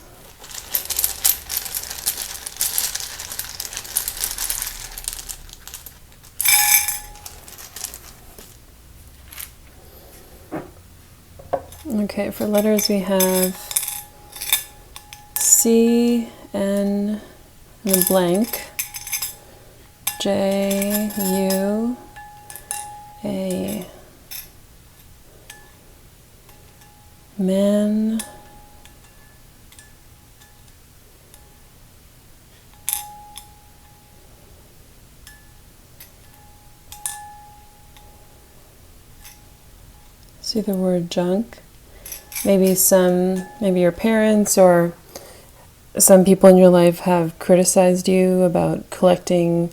Okay, for letters we have C, N, and a blank, J, U, A, man, see the word junk, maybe your parents or some people in your life have criticized you about collecting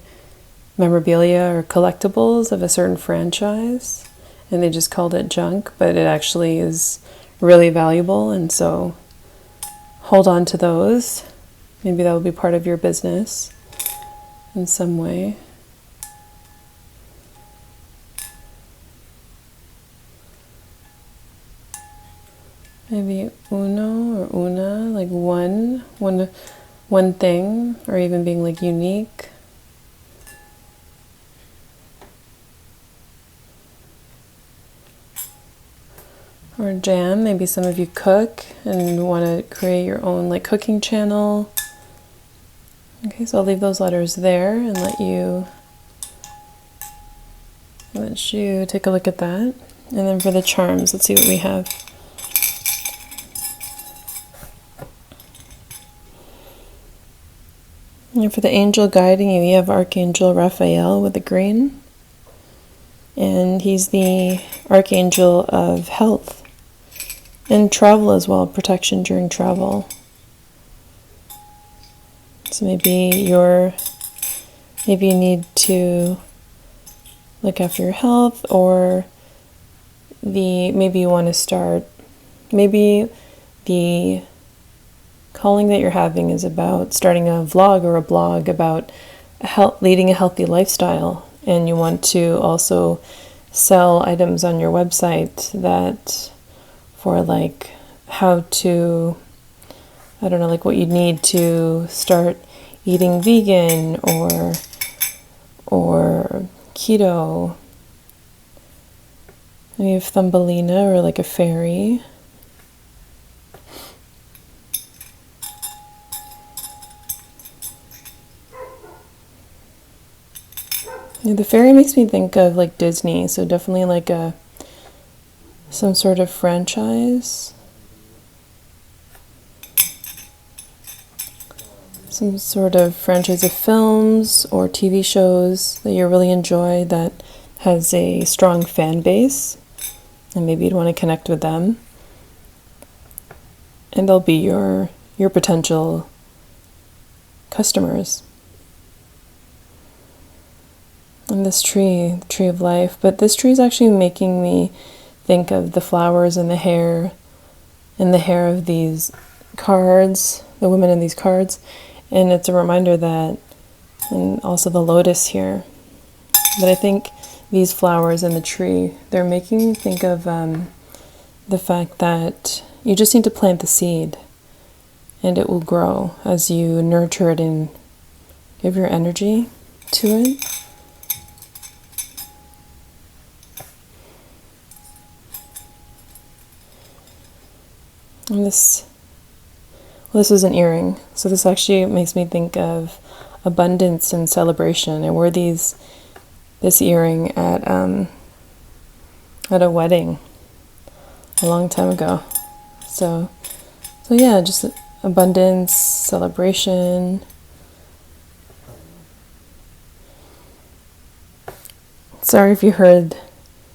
memorabilia or collectibles of a certain franchise, and they just called it junk, but it actually is really valuable, and so hold on to those. Maybe that will be part of your business in some way. Maybe uno or una, like one thing, or even being like unique. Or jam, maybe some of you cook and want to create your own like cooking channel. Okay, so I'll leave those letters there and let you take a look at that. And then for the charms, let's see what we have. And for the angel guiding you, you have Archangel Raphael with the green. And he's the archangel of health and travel as well, protection during travel. So maybe you need to look after your health, or maybe you want to start, maybe the calling that you're having is about starting a vlog or a blog about leading a healthy lifestyle, and you want to also sell items on your website that for like how to, I don't know, like what you need to start eating vegan or keto. And you have Thumbelina, or like a fairy. Yeah, the fairy makes me think of like Disney, so definitely like some sort of franchise. Some sort of franchise of films or TV shows that you really enjoy that has a strong fan base, and maybe you'd want to connect with them. And they'll be your potential customers. And this tree, the tree of life, but this tree is actually making me think of the flowers and the hair of these cards, the women in these cards. And it's a reminder that, and also the lotus here, but I think these flowers and the tree, they're making me think of the fact that you just need to plant the seed and it will grow as you nurture it and give your energy to it. And this is an earring, so this actually makes me think of abundance and celebration. I wore this earring at a wedding a long time ago. So yeah, just abundance, celebration. Sorry if you heard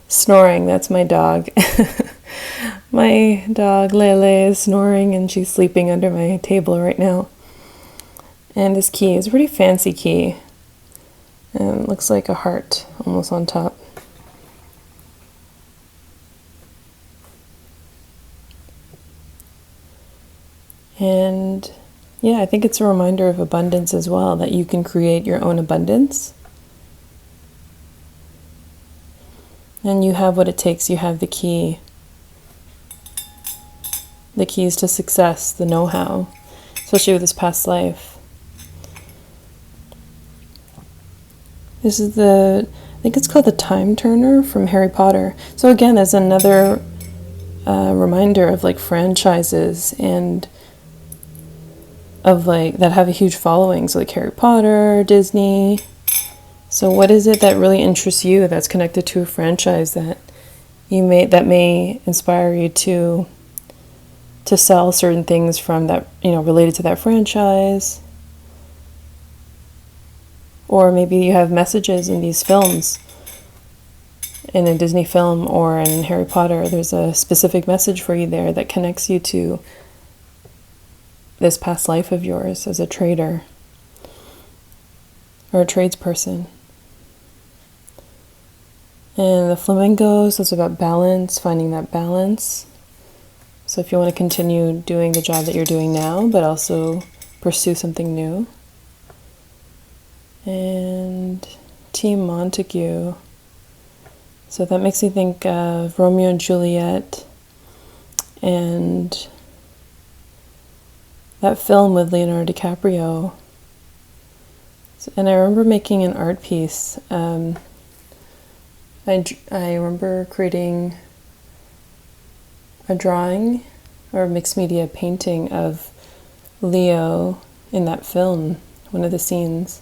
snoring, that's my dog. My dog Lele is snoring and she's sleeping under my table right now. And this key is a pretty fancy key. And it looks like a heart almost on top. And yeah, I think it's a reminder of abundance as well, that you can create your own abundance. And you have what it takes. You have the key. The keys to success, the know-how, especially with this past life. This is I think it's called the Time Turner from Harry Potter. So again, there's another reminder of like franchises and of like that have a huge following. So like Harry Potter, Disney. So what is it that really interests you that's connected to a franchise that may inspire you to sell certain things from that, related to that franchise? Or maybe you have messages in these films in a Disney film or in Harry Potter, there's a specific message for you there that connects you to this past life of yours as a trader or a tradesperson. And the flamingos is about balance, finding that balance. So if you want to continue doing the job that you're doing now, but also pursue something new. And Team Montague. So that makes me think of Romeo and Juliet and that film with Leonardo DiCaprio. And I remember making an art piece. I remember creating a drawing or a mixed media painting of Leo in that film, one of the scenes.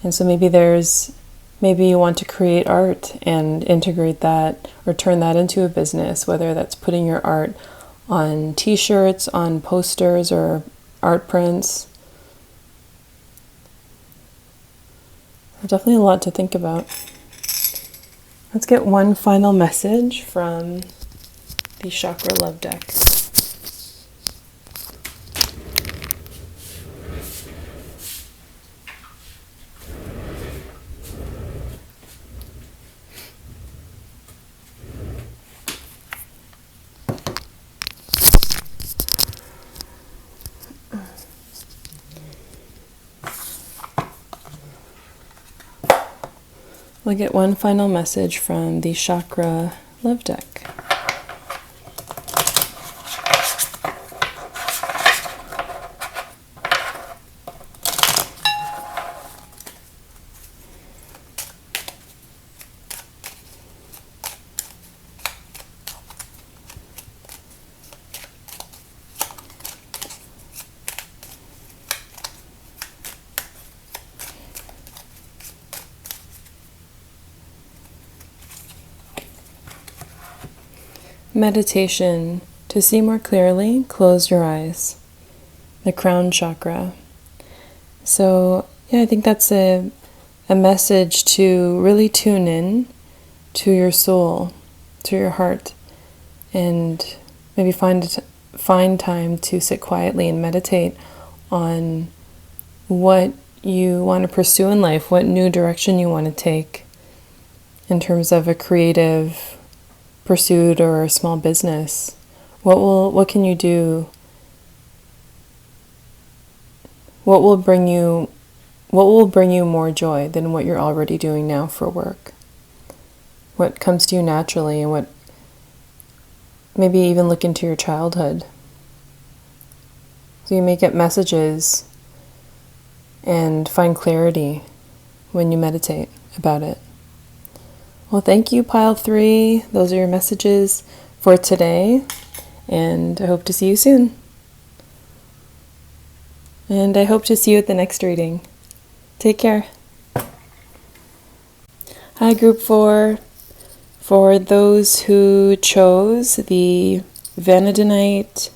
And so maybe you want to create art and integrate that or turn that into a business, whether that's putting your art on t-shirts, on posters, or art prints. Definitely a lot to think about. Let's get one final message from the Chakra Love deck. We'll get one final message from the Chakra Love deck. Meditation. To see more clearly, close your eyes. The crown chakra. So, I think that's a message to really tune in to your soul, to your heart, and maybe find time to sit quietly and meditate on what you want to pursue in life, what new direction you want to take in terms of a creative pursuit or a small business. What can you do? What will bring you more joy than what you're already doing now for work? What comes to you naturally, and what maybe even look into your childhood. So you may get messages and find clarity when you meditate about it. Well, thank you, Pile 3. Those are your messages for today, and I hope to see you soon. And I hope to see you at the next reading. Take care. Hi, Group 4. For those who chose the vanadinite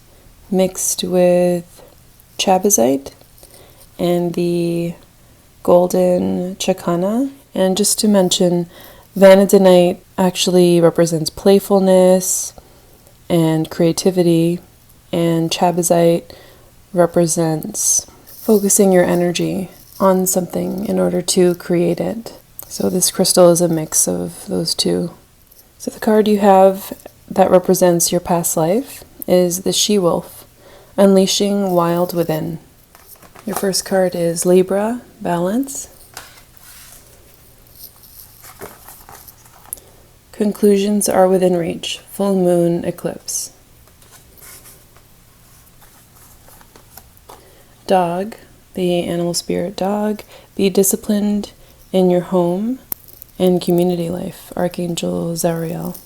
mixed with chabazite and the golden chakana, and just to mention, vanadinite actually represents playfulness and creativity, and chabazite represents focusing your energy on something in order to create it. So this crystal is a mix of those two. So the card you have that represents your past life is the She-Wolf, Unleashing Wild Within. Your first card is Libra, Balance. Conclusions are within reach. Full moon eclipse. Dog, the animal spirit dog. Be disciplined in your home and community life. Archangel Zariel.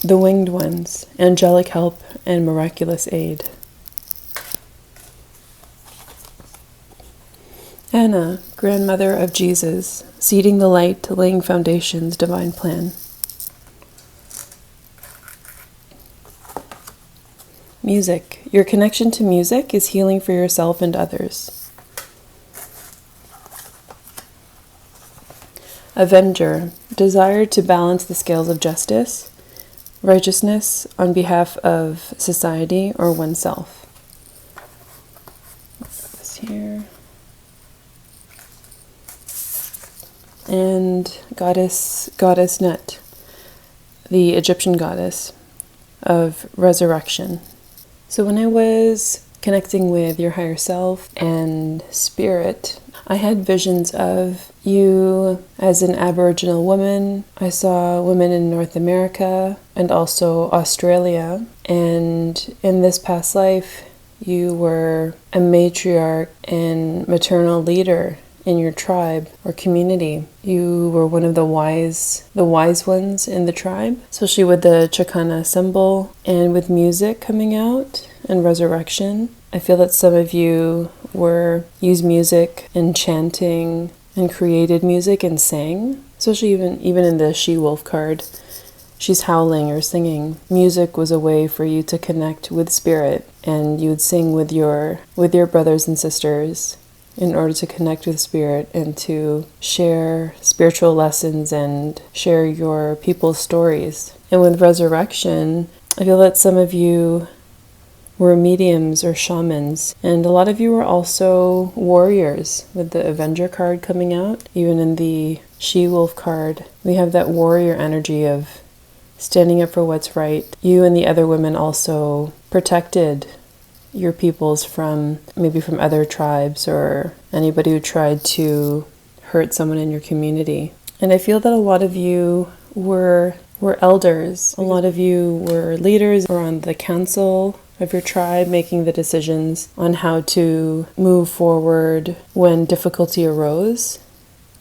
The winged ones. Angelic help and miraculous aid. Anna, grandmother of Jesus, seeding the light, laying foundations, divine plan. Music. Your connection to music is healing for yourself and others. Avenger, desire to balance the scales of justice, righteousness on behalf of society or oneself. This here. And goddess Nut, the Egyptian goddess of resurrection. So when I was connecting with your higher self and spirit, I had visions of you as an Aboriginal woman. I saw women in North America and also Australia. And in this past life, you were a matriarch and maternal leader in your tribe or community. You were one of the wise ones in the tribe, especially with the chakana symbol and with music coming out and resurrection. I feel that some of you used music and chanting and created music and sang, especially even in the she-wolf card. She's howling or singing. Music was a way for you to connect with spirit, and you would sing with your brothers and sisters in order to connect with spirit and to share spiritual lessons and share your people's stories. And with resurrection, I feel that some of you were mediums or shamans, and a lot of you were also warriors with the Avenger card coming out. Even in the She-Wolf card, we have that warrior energy of standing up for what's right. You and the other women also protected your peoples from other tribes or anybody who tried to hurt someone in your community. And I feel that a lot of you were elders. A lot of you were leaders or on the council of your tribe, making the decisions on how to move forward when difficulty arose.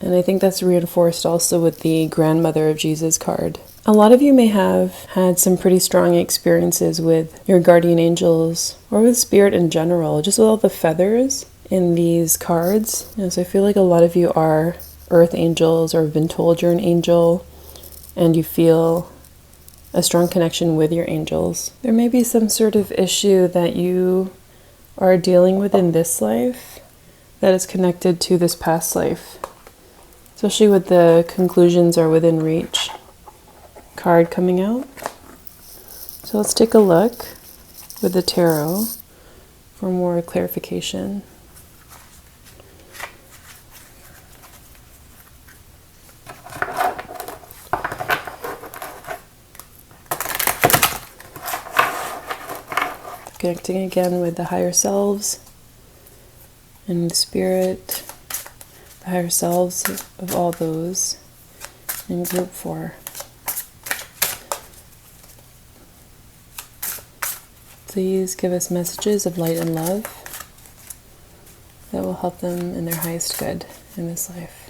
And I think that's reinforced also with the Grandmother of Jesus card. A lot of you may have had some pretty strong experiences with your guardian angels or with spirit in general, just with all the feathers in these cards. So I feel like a lot of you are earth angels or have been told you're an angel and you feel a strong connection with your angels. There may be some sort of issue that you are dealing with in this life that is connected to this past life, especially with the conclusions are within reach card coming out. So let's take a look with the tarot for more clarification. Connecting again with the higher selves and the spirit, the higher selves of all those in group 4. Please give us messages of light and love that will help them in their highest good in this life.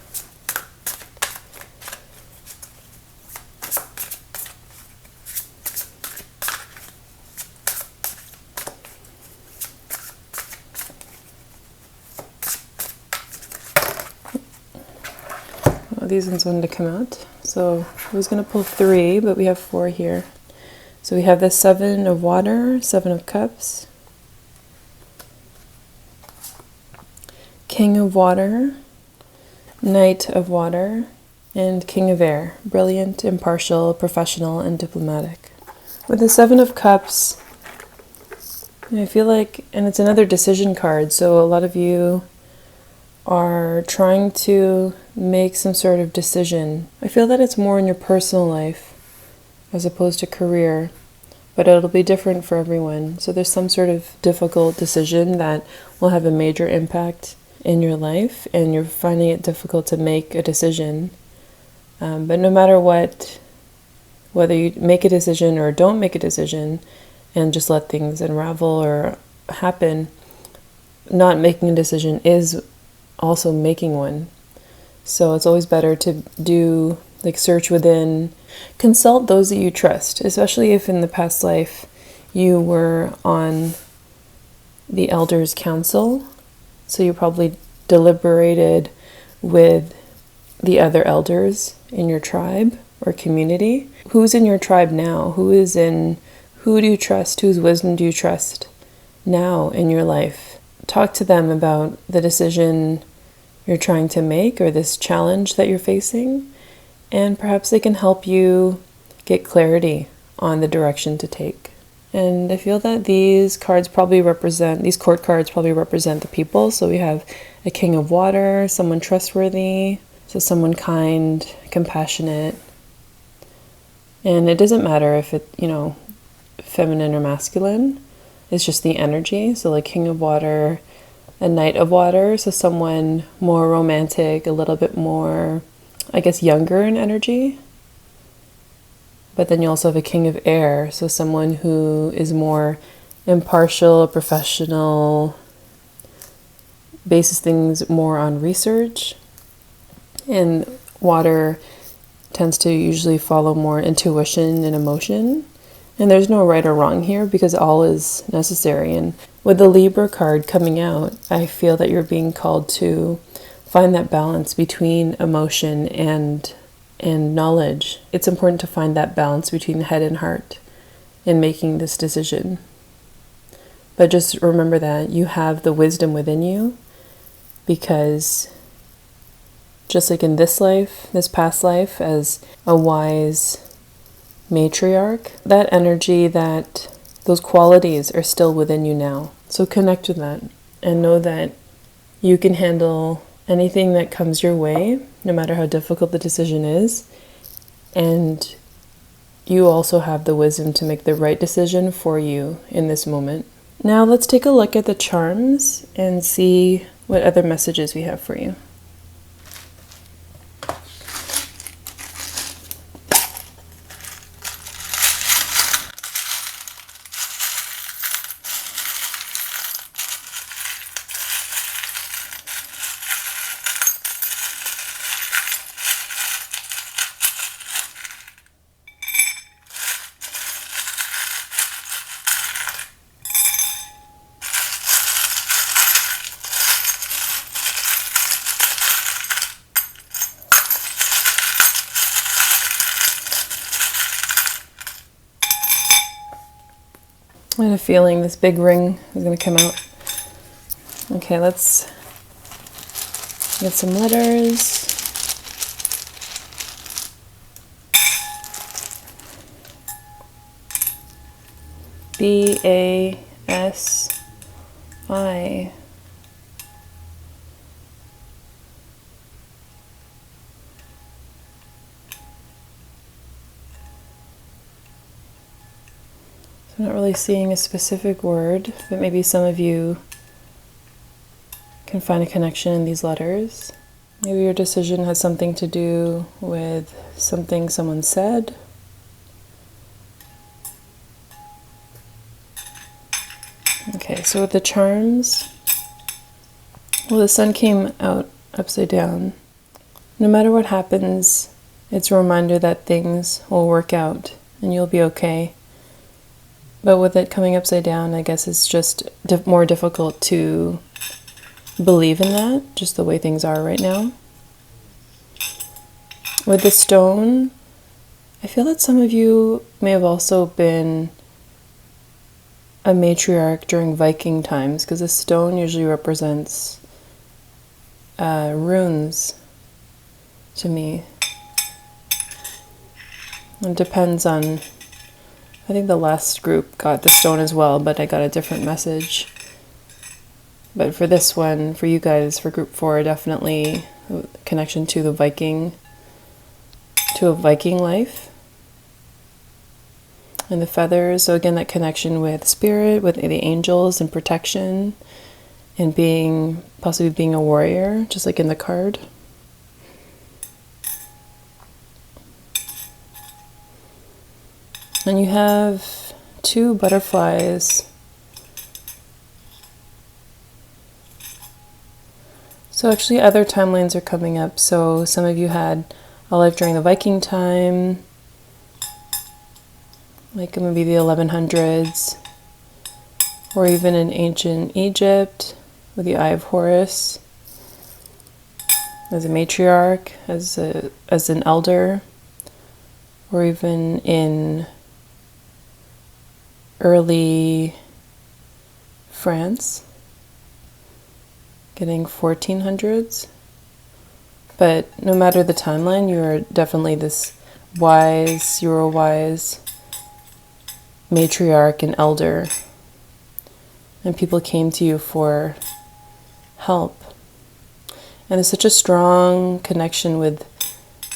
These ones wanted to come out. So I was going to pull 3, but we have 4 here. So we have the 7 of water, 7 of cups, King of water, Knight of water, and King of air. Brilliant, impartial, professional, and diplomatic. With the 7 of cups, I feel like, and it's another decision card, so a lot of you are trying to make some sort of decision. I feel that it's more in your personal life as opposed to career, but it'll be different for everyone. So there's some sort of difficult decision that will have a major impact in your life, and you're finding it difficult to make a decision. But no matter what, whether you make a decision or don't make a decision and just let things unravel or happen, not making a decision is also making one. So it's always better to do, search within, consult those that you trust, especially if in the past life you were on the elders' council. So you probably deliberated with the other elders in your tribe or community. Who's in your tribe now? Who do you trust? Whose wisdom do you trust now in your life? Talk to them about the decision you're trying to make or this challenge that you're facing, And perhaps they can help you get clarity on the direction to take. And I feel that these court cards probably represent the people. So we have a king of water, someone trustworthy, so someone kind, compassionate. And it doesn't matter if it, feminine or masculine. It's just the energy. So like king of water, a knight of water, so someone more romantic, a little bit more, I guess, younger in energy. But then you also have a king of air, so someone who is more impartial, professional, bases things more on research. And water tends to usually follow more intuition and emotion. And there's no right or wrong here because all is necessary. And with the Libra card coming out, I feel that you're being called to find that balance between emotion and knowledge. It's important to find that balance between head and heart in making this decision. But just remember that you have the wisdom within you, because just like in this life, this past life, as a wise matriarch, that energy, those qualities are still within you now. So connect with that and know that you can handle anything that comes your way, no matter how difficult the decision is. And you also have the wisdom to make the right decision for you in this moment. Now let's take a look at the charms and see what other messages we have for you. I had a feeling this big ring was going to come out. Okay, let's get some letters. B-A-S-I. I'm not really seeing a specific word, but maybe some of you can find a connection in these letters. Maybe your decision has something to do with something someone said. Okay, so with the charms, well, the sun came out upside down. No matter what happens, it's a reminder that things will work out and you'll be okay. But with it coming upside down, I guess it's just more difficult to believe in that, just the way things are right now. With the stone, I feel that some of you may have also been a matriarch during Viking times, because the stone usually represents runes to me. It depends on, I think the last group got the stone as well, but I got a different message. But for this one, for you guys, for group 4, definitely a connection to a Viking life. And the feathers, so again, that connection with spirit, with the angels and protection, and possibly being a warrior, just like in the card. And you have 2 butterflies. So actually other timelines are coming up. So some of you had a life during the Viking time, like maybe the 1100s, or even in ancient Egypt with the Eye of Horus as a matriarch, as an elder, or even in early France, getting 1400s. But no matter the timeline, you're definitely you're a wise matriarch and elder. And people came to you for help. And it's such a strong connection with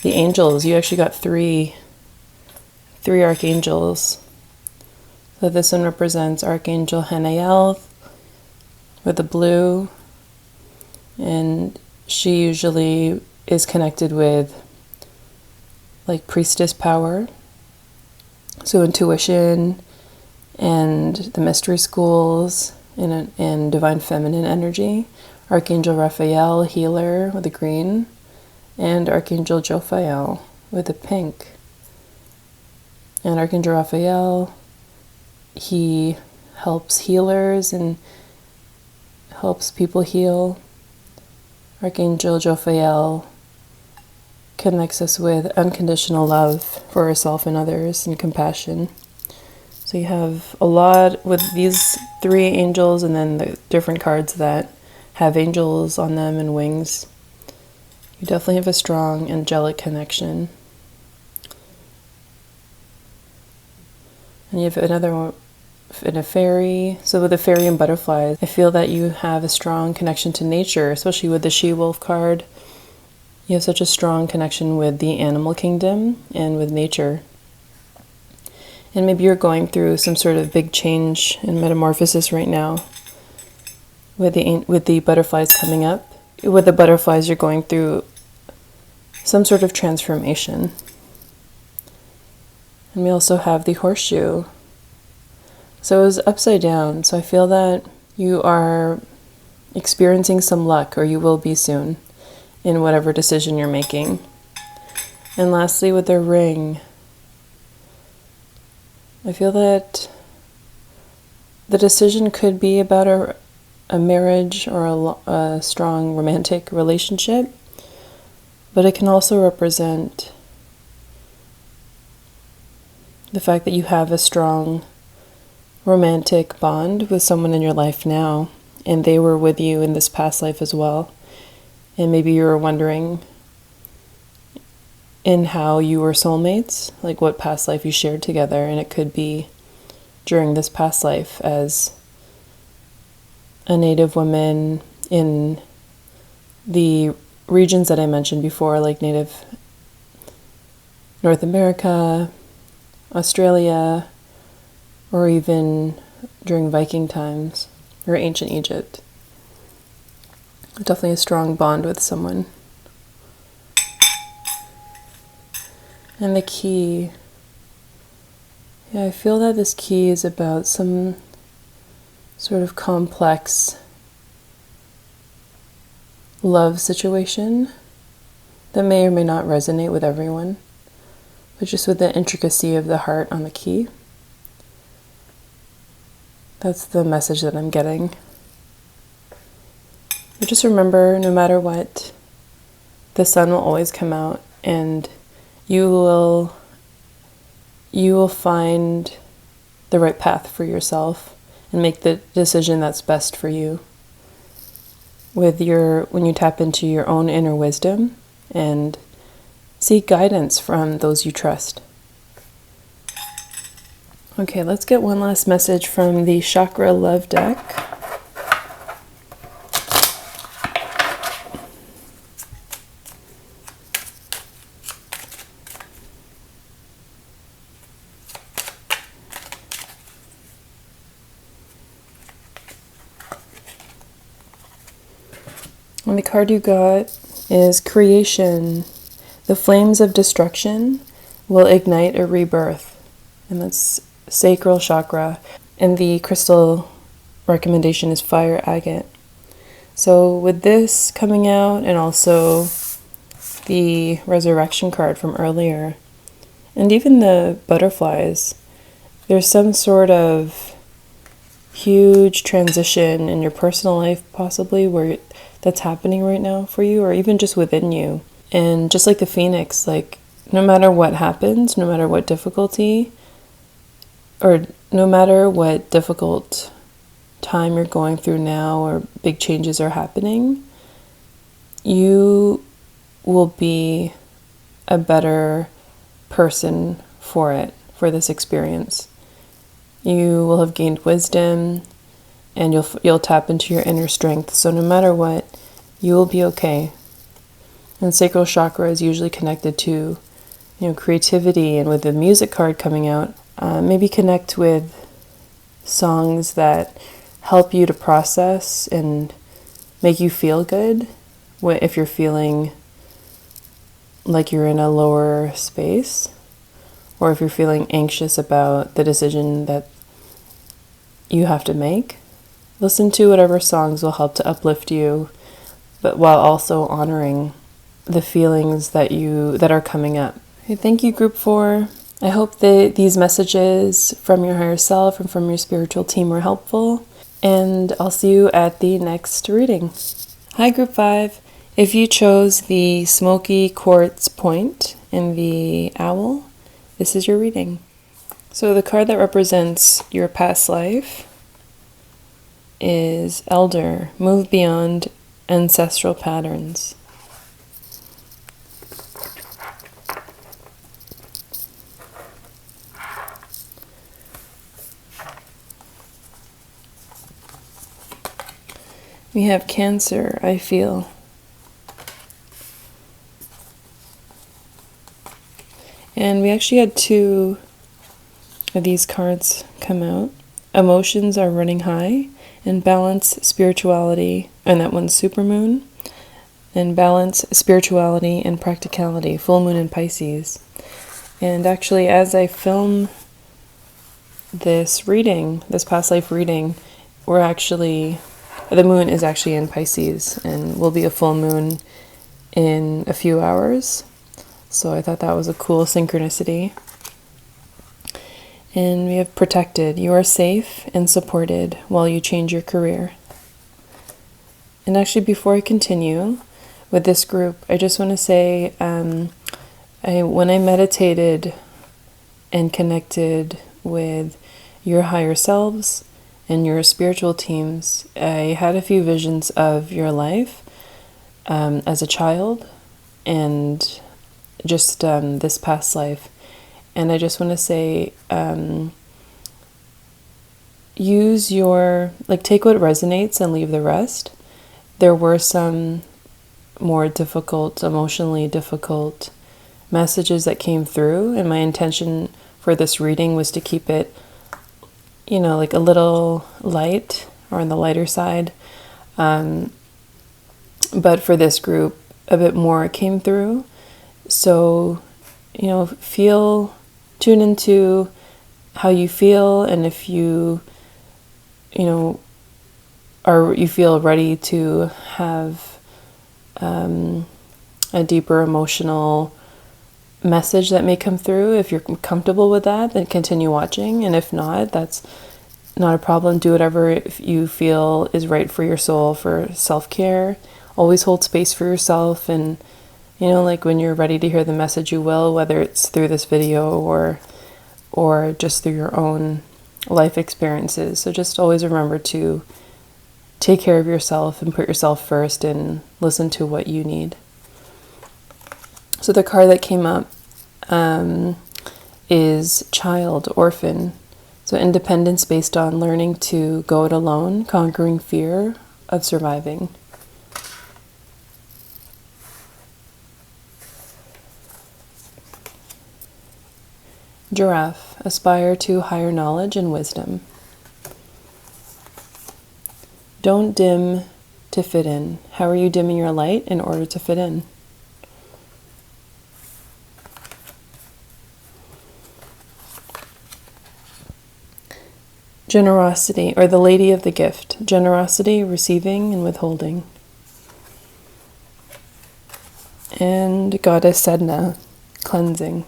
the angels. You actually got three archangels. So this one represents Archangel Hanael with the blue, and she usually is connected with like priestess power, so intuition and the mystery schools and divine feminine energy. Archangel Raphael, healer, with the green, and Archangel Jophiel with the pink. And Archangel Raphael, he helps healers and helps people heal. Archangel Jophiel connects us with unconditional love for ourselves and others and compassion. So you have a lot with these three angels, and then the different cards that have angels on them and wings. You definitely have a strong angelic connection. And you have another one in a fairy. So with the fairy and butterflies, I feel that you have a strong connection to nature, especially with the she-wolf card. You have such a strong connection with the animal kingdom and with nature. And maybe you're going through some sort of big change and metamorphosis right now with the butterflies coming up. With the butterflies, you're going through some sort of transformation. And we also have the horseshoe. So it was upside down. So I feel that you are experiencing some luck, or you will be soon, in whatever decision you're making. And lastly, with the ring, I feel that the decision could be about a marriage or a strong romantic relationship, but it can also represent the fact that you have a strong romantic bond with someone in your life now, and they were with you in this past life as well. And maybe you were wondering in how you were soulmates, like what past life you shared together, and it could be during this past life as a native woman in the regions that I mentioned before, like native North America, Australia, or even during Viking times or ancient Egypt. Definitely a strong bond with someone. And the key, I feel that this key is about some sort of complex love situation that may or may not resonate with everyone, but just with the intricacy of the heart on the key. That's the message that I'm getting. But just remember, no matter what, the sun will always come out, and you will find the right path for yourself and make the decision that's best for you when you tap into your own inner wisdom and seek guidance from those you trust. Okay, let's get one last message from the Chakra Love deck. And the card you got is Creation. The flames of destruction will ignite a rebirth. And that's sacral chakra. And the crystal recommendation is fire agate. So with this coming out, and also the resurrection card from earlier, and even the butterflies, there's some sort of huge transition in your personal life possibly where that's happening right now for you, or even just within you. And just like the phoenix, like no matter what happens, no matter what difficulty, or no matter what difficult time you're going through now or big changes are happening, you will be a better person for this experience. You will have gained wisdom, and you'll tap into your inner strength. So no matter what, you will be okay. And sacral chakra is usually connected to, creativity, and with the music card coming out, maybe connect with songs that help you to process and make you feel good if you're feeling like you're in a lower space, or if you're feeling anxious about the decision that you have to make. Listen to whatever songs will help to uplift you, but while also honoring the feelings that are coming up. Okay, thank you, Group 4. I hope that these messages from your higher self and from your spiritual team were helpful, and I'll see you at the next reading. Hi, Group 5. If you chose the smoky quartz point and the owl, this is your reading. So the card that represents your past life is Elder, move beyond ancestral patterns. We have Cancer, I feel. And we actually had 2 of these cards come out. Emotions are running high, and balance, spirituality, and that one's supermoon. And balance, spirituality, and practicality, full moon in Pisces. And actually, as I film this reading, this past life reading, the moon is actually in Pisces, and will be a full moon in a few hours. So I thought that was a cool synchronicity. And we have protected. You are safe and supported while you change your career. And actually, before I continue with this group, I just want to say, when I meditated and connected with your higher selves and your spiritual teams, I had a few visions of your life as a child, and just this past life. And I just want to say, take what resonates and leave the rest. There were some more difficult, emotionally difficult messages that came through, and my intention for this reading was to keep it, like a little light, or on the lighter side. But for this group, a bit more came through. So, tune into how you feel, and if you feel ready to have a deeper emotional message that may come through. If you're comfortable with that, then continue watching, and if not, that's not a problem. Do whatever you feel is right for your soul, for self-care. Always hold space for yourself, and when you're ready to hear the message, you will, whether it's through this video or just through your own life experiences. So just always remember to take care of yourself and put yourself first, and listen to what you need. So the card that came up is Child, Orphan. So independence based on learning to go it alone, conquering fear of surviving. Giraffe, aspire to higher knowledge and wisdom. Don't dim to fit in. How are you dimming your light in order to fit in? Generosity, or the Lady of the Gift. Generosity, receiving and withholding. And Goddess Sedna, cleansing.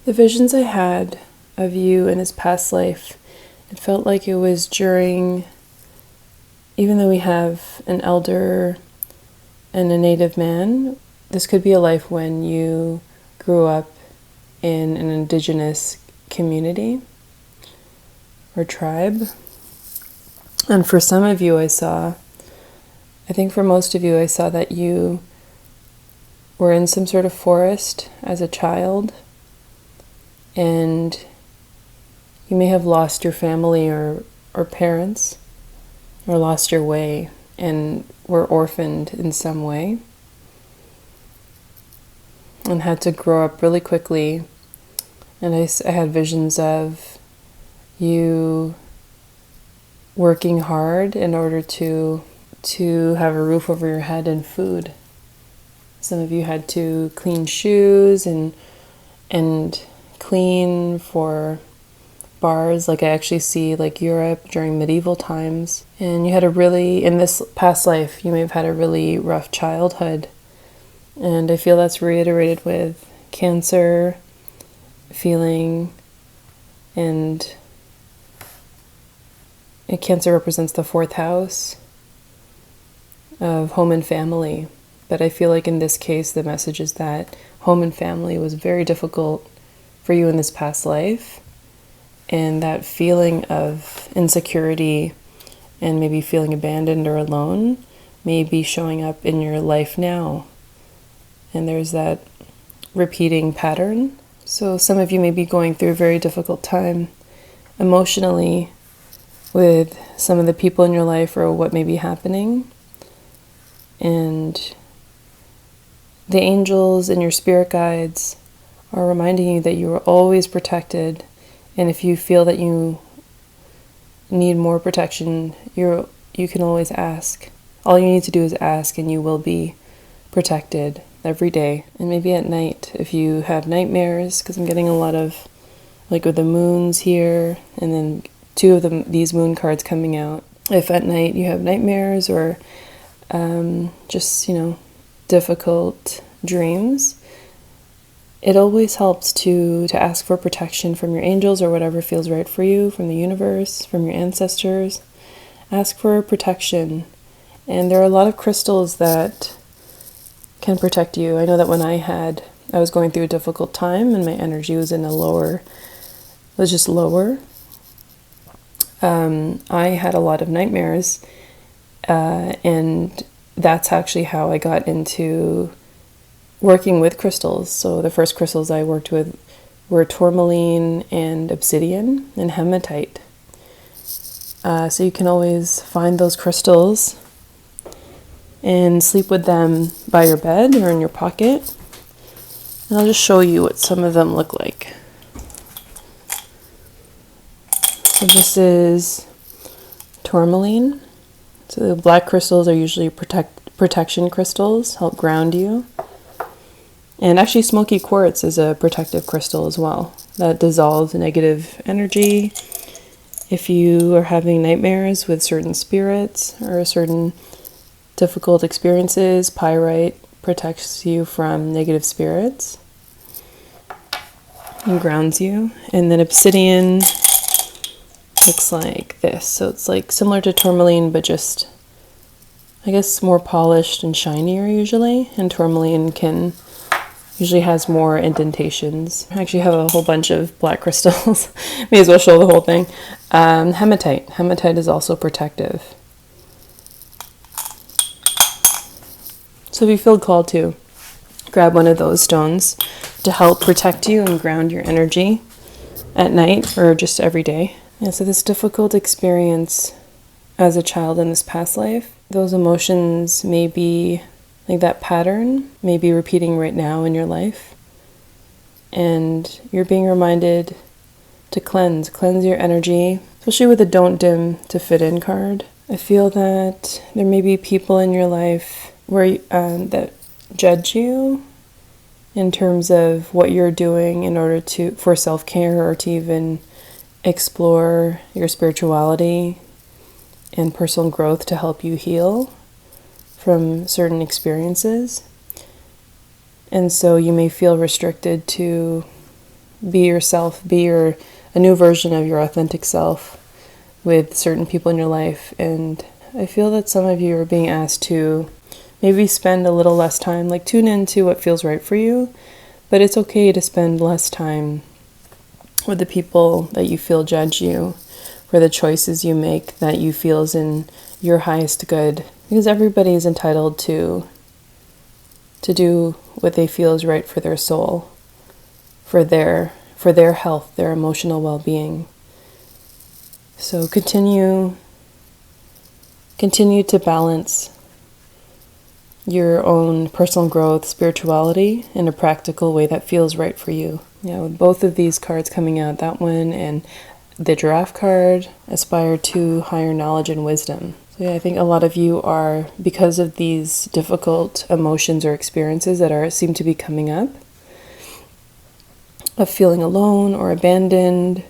The visions I had of you in his past life, it felt like it was during, even though we have an elder and a native man, this could be a life when you grew up in an indigenous community or tribe. And for some of you, I think for most of you, I saw that you were in some sort of forest as a child, and you may have lost your family or parents, or lost your way, and were orphaned in some way, and had to grow up really quickly. And I had visions of you working hard in order to have a roof over your head and food. Some of you had to clean shoes and clean for bars, like I actually see like Europe during medieval times. And you had in this past life, you may have had a really rough childhood. And I feel that's reiterated with Cancer feeling, and Cancer represents the 4th house of home and family. But I feel like in this case, the message is that home and family was very difficult for you in this past life. And that feeling of insecurity and maybe feeling abandoned or alone may be showing up in your life now. And there's that repeating pattern. So some of you may be going through a very difficult time emotionally with some of the people in your life or what may be happening. And the angels and your spirit guides are reminding you that you are always protected. And if you feel that you need more protection, you can always ask. All you need to do is ask, and you will be protected every day. And maybe at night, if you have nightmares, because I'm getting a lot of, like with the moons here, and then 2 of these moon cards coming out. If at night you have nightmares or just, difficult dreams, it always helps to ask for protection from your angels or whatever feels right for you, from the universe, from your ancestors. Ask for protection. And there are a lot of crystals that can protect you. I know that when I was going through a difficult time and my energy was just lower. I had a lot of nightmares, and that's actually how I got into working with crystals. So the first crystals I worked with were tourmaline and obsidian and hematite. So you can always find those crystals and sleep with them by your bed or in your pocket. And I'll just show you what some of them look like. So this is tourmaline. So the black crystals are usually protection crystals, help ground you. And actually smoky quartz is a protective crystal as well that dissolves negative energy. If you are having nightmares with certain spirits or certain difficult experiences, pyrite protects you from negative spirits and grounds you. And then obsidian looks like this. So it's like similar to tourmaline, but just, I guess, more polished and shinier usually. And tourmaline usually has more indentations. I actually have a whole bunch of black crystals. May as well show the whole thing. Hematite. Hematite is also protective. So if you feel called to, grab one of those stones to help protect you and ground your energy at night or just every day. Yeah, so this difficult experience as a child in this past life, those emotions may be, like that pattern may be repeating right now in your life. And you're being reminded to cleanse your energy, especially with the Don't Dim to Fit In card. I feel that there may be people in your life where that judge you in terms of what you're doing in order for self-care or to even explore your spirituality and personal growth to help you heal from certain experiences. And so you may feel restricted to be yourself, a new version of your authentic self with certain people in your life. And I feel that some of you are being asked to maybe spend a little less time, like tune into what feels right for you, but it's okay to spend less time with the people that you feel judge you for the choices you make that you feel is in your highest good. Because everybody is entitled to do what they feel is right for their soul, for their health, their emotional well-being. So continue to balance your own personal growth, spirituality in a practical way that feels right for you. Yeah, with both of these cards coming out, that one and the giraffe card, aspire to higher knowledge and wisdom. So yeah, I think a lot of you are, because of these difficult emotions or experiences that seem to be coming up, of feeling alone or abandoned,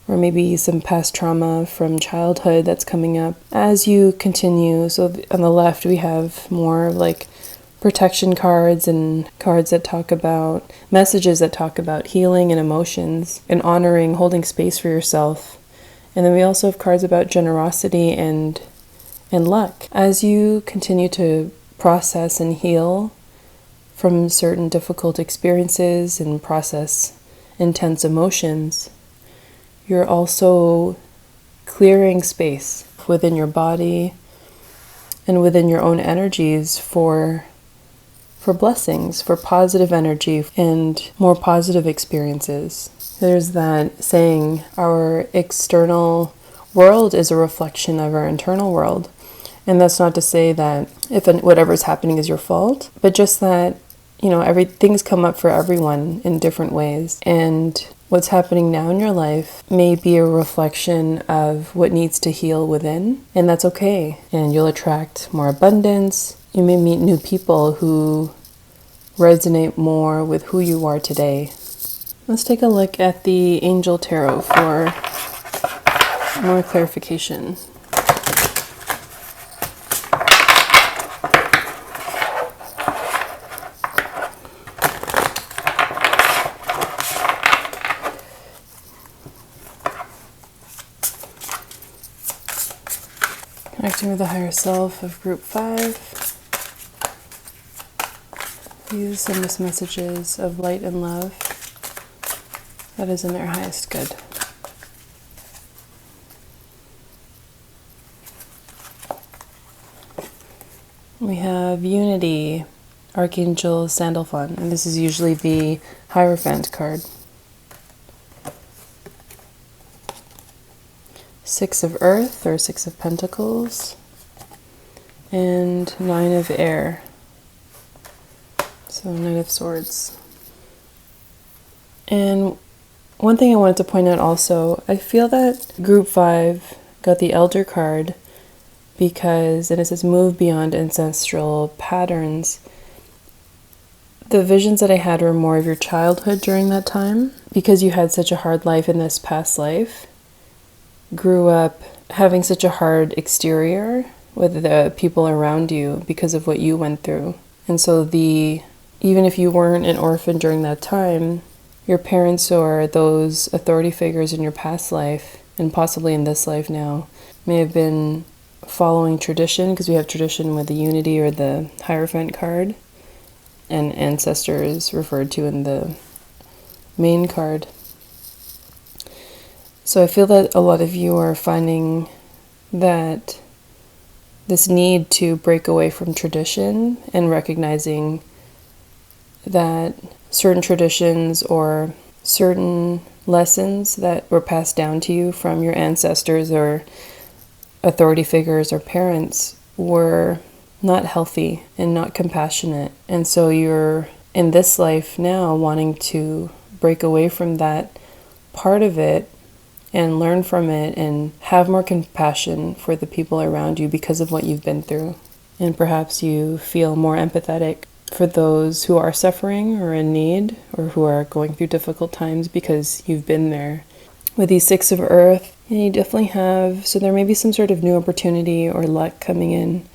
or maybe some past trauma from childhood that's coming up. As you continue, so on the left we have more like protection cards and cards that talk about, messages that talk about healing and emotions and honoring, holding space for yourself. And then we also have cards about generosity and luck. As you continue to process and heal from certain difficult experiences and process intense emotions, you're also clearing space within your body and within your own energies for blessings, for positive energy and more positive experiences. There's that saying, our external world is a reflection of our internal world. And that's not to say that if whatever's happening is your fault, but just that, things come up for everyone in different ways. And what's happening now in your life may be a reflection of what needs to heal within, and that's okay. And you'll attract more abundance. You may meet new people who resonate more with who you are today. Let's take a look at the Angel Tarot for more clarification. Connecting with the higher self of group 5. Please send us messages of light and love that is in their highest good. We have Unity, Archangel Sandalphon, and this is usually the Hierophant card. Six of Earth, or Six of Pentacles, and Nine of Air, so Knight of Swords. And one thing I wanted to point out also, I feel that Group 5 got the Elder card because, and it says move beyond ancestral patterns. The visions that I had were more of your childhood during that time, because you had such a hard life in this past life. Grew up having such a hard exterior with the people around you because of what you went through. And so even if you weren't an orphan during that time, your parents or those authority figures in your past life, and possibly in this life now, may have been following tradition, because we have tradition with the Unity or the Hierophant card, and ancestors referred to in the main card. So I feel that a lot of you are finding that this need to break away from tradition and recognizing that certain traditions or certain lessons that were passed down to you from your ancestors or authority figures or parents were not healthy and not compassionate. And so you're in this life now wanting to break away from that part of it and learn from it and have more compassion for the people around you because of what you've been through. And perhaps you feel more empathetic for those who are suffering or in need or who are going through difficult times because you've been there. With these Six of Earth, you definitely have, so there may be some sort of new opportunity or luck coming in,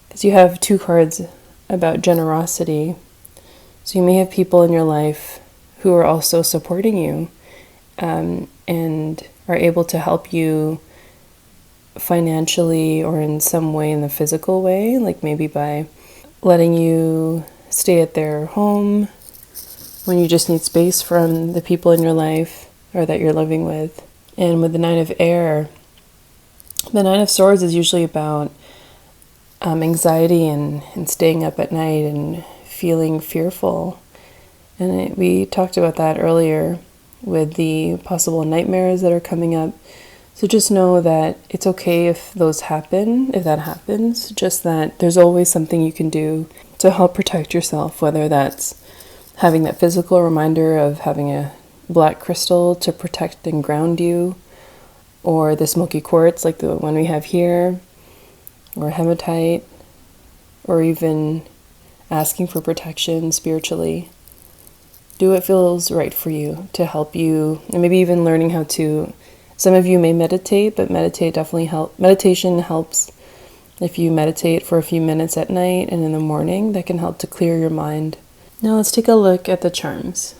because you have two cards about generosity. So you may have people in your life who are also supporting you and are able to help you financially or in some way in the physical way, like maybe by letting you stay at their home when you just need space from the people in your life or that you're living with. And with the Nine of Air, the Nine of Swords is usually about anxiety and staying up at night and feeling fearful. And we talked about that earlier with the possible nightmares that are coming up. So just know that it's okay if those happen, if that happens, just that there's always something you can do to help protect yourself, whether that's having that physical reminder of having a black crystal to protect and ground you, or the smoky quartz like the one we have here, or hematite, or even asking for protection spiritually. Do what feels right for you to help you, and maybe even learning how to. Some of you may meditate, but meditation helps. If you meditate for a few minutes at night and in the morning, that can help to clear your mind. Now let's take a look at the charms.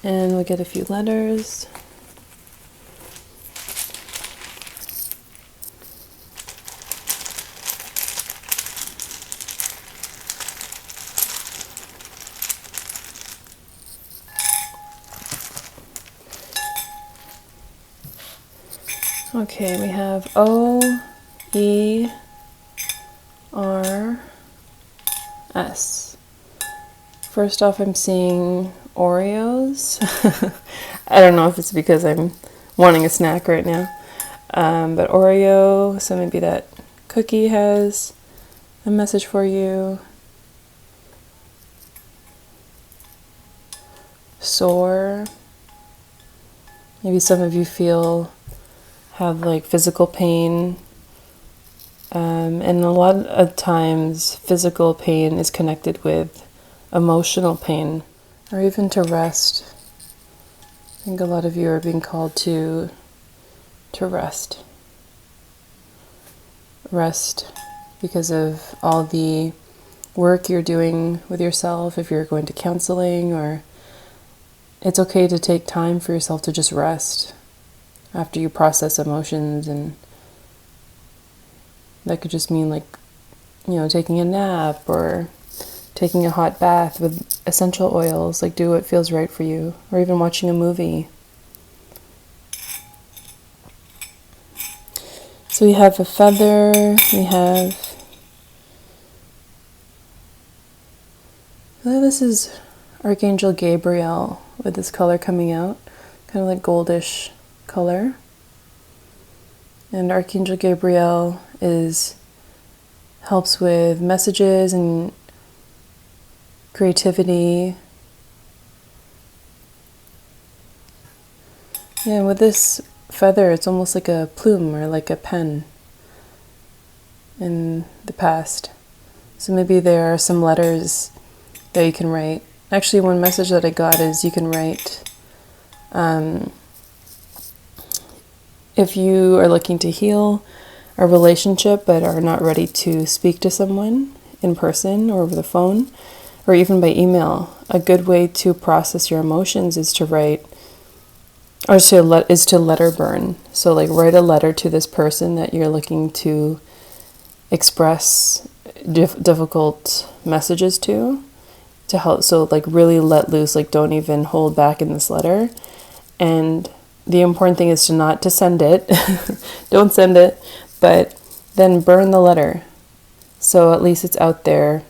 And we'll get a few letters. Okay, we have O-E-R-S. First off, I'm seeing Oreos. I don't know if it's because I'm wanting a snack right now. But Oreo, so maybe that cookie has a message for you. Sore. Maybe some of you have like physical pain. And a lot of times physical pain is connected with emotional pain, or even to rest. I think a lot of you are being called to rest. Rest because of all the work you're doing with yourself, if you're going to counseling, or it's okay to take time for yourself to just rest after you process emotions. And that could just mean taking a nap or taking a hot bath with essential oils. Do what feels right for you, or even watching a movie. So we have a feather, this is Archangel Gabriel with this color coming out, kind of like goldish color. And Archangel Gabriel helps with messages and creativity. Yeah, with this feather, it's almost like a plume or like a pen in the past. So maybe there are some letters that you can write. Actually, one message that I got is you can write, if you are looking to heal a relationship but are not ready to speak to someone in person or over the phone, or even by email, a good way to process your emotions is to write, or to letter burn. So write a letter to this person that you're looking to express difficult messages to help. So really let loose, don't even hold back in this letter. And the important thing is to send it. Don't send it, but then burn the letter. So at least it's out there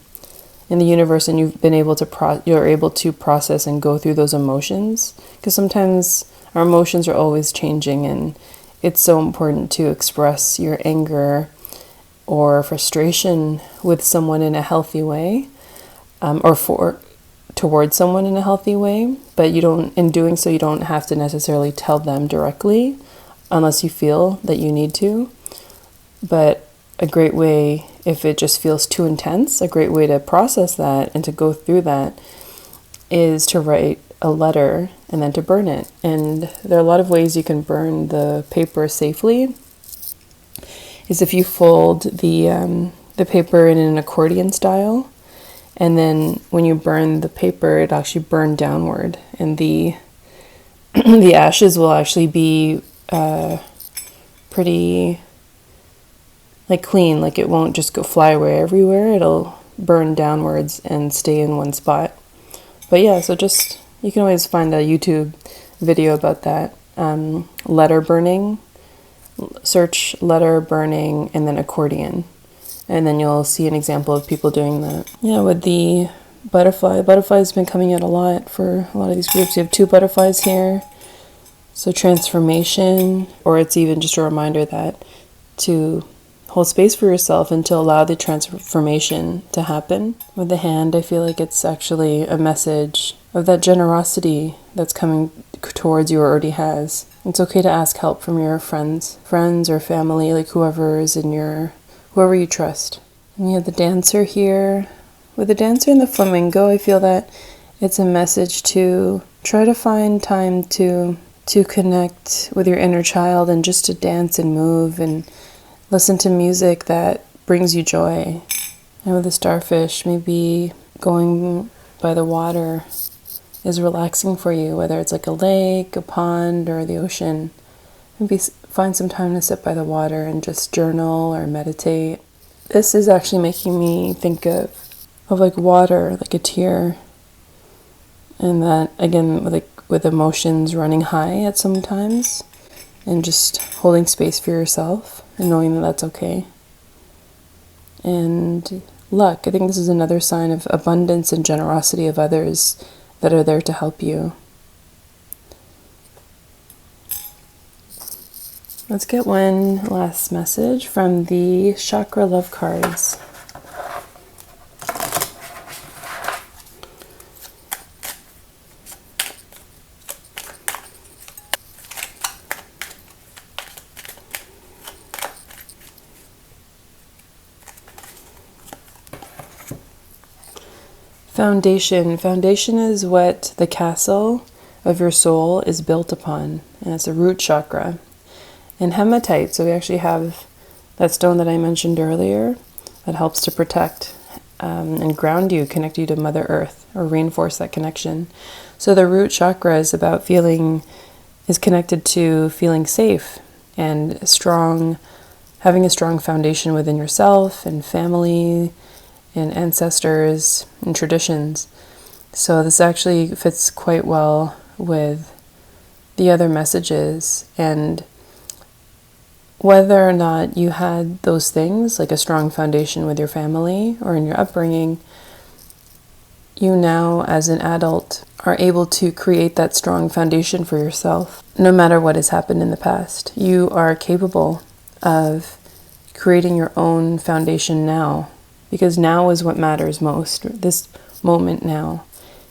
in the universe, and you've been able to you're able to process and go through those emotions, because sometimes our emotions are always changing, and it's so important to express your anger or frustration with someone in a healthy way, or towards someone in a healthy way. But in doing so, you don't have to necessarily tell them directly unless you feel that you need to. But a great way, if it just feels too intense, a great way to process that and to go through that is to write a letter and then to burn it. And there are a lot of ways you can burn the paper safely. is if you fold the paper in an accordion style, and then when you burn the paper, it actually burn downward, and the the ashes will actually be pretty like clean, like it won't just go fly away everywhere. It'll burn downwards and stay in one spot. But yeah, so just, you can always find a YouTube video about that. Letter burning, search letter burning and then accordion, and then you'll see an example of people doing that. Yeah, with the butterfly's been coming out a lot for a lot of these groups. You have 2 butterflies here, so transformation, or it's even just a reminder that to hold space for yourself and to allow the transformation to happen. With the hand, I feel like it's actually a message of that generosity that's coming towards you or already has. It's okay to ask help from your friends or family, like whoever you trust. And you have the dancer here. With the dancer and the flamingo, I feel that it's a message to try to find time to connect with your inner child and just to dance and move and listen to music that brings you joy. And with the starfish, maybe going by the water is relaxing for you, whether it's like a lake, a pond, or the ocean. Maybe find some time to sit by the water and just journal or meditate. This is actually making me think of like water, like a tear. And that, again, with emotions running high at some times, and just holding space for yourself and knowing that that's okay. And luck, I think this is another sign of abundance and generosity of others that are there to help you. Let's get one last message from the chakra love cards. Foundation. Foundation is what the castle of your soul is built upon, and it's a root chakra. And hematite, so we actually have that stone that I mentioned earlier that helps to protect and ground you, connect you to Mother Earth, or reinforce that connection. So the root chakra is connected to feeling safe and strong, having a strong foundation within yourself and family and ancestors and traditions. So this actually fits quite well with the other messages. And whether or not you had those things, like a strong foundation with your family or in your upbringing, you now as an adult are able to create that strong foundation for yourself. No matter what has happened in the past, you are capable of creating your own foundation now, because now is what matters most, this moment now,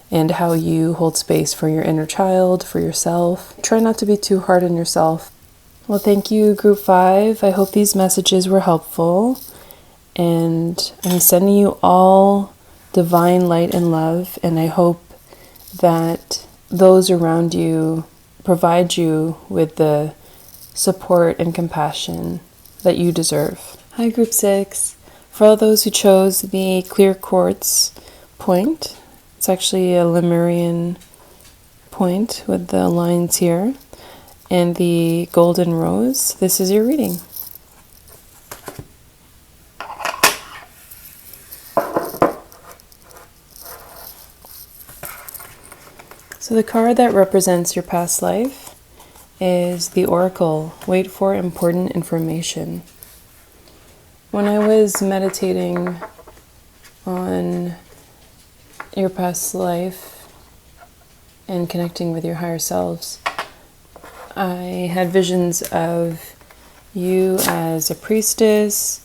and how you hold space for your inner child, for yourself. Try not to be too hard on yourself. Well, thank you, Group 5. I hope these messages were helpful, and I'm sending you all divine light and love, and I hope that those around you provide you with the support and compassion that you deserve. Hi, Group 6. For all those who chose the clear quartz point, it's actually a lemurian point with the lines here, and the golden rose, this is your reading. So the card that represents your past life is the Oracle. Wait for important information. When I was meditating on your past life and connecting with your higher selves, I had visions of you as a priestess,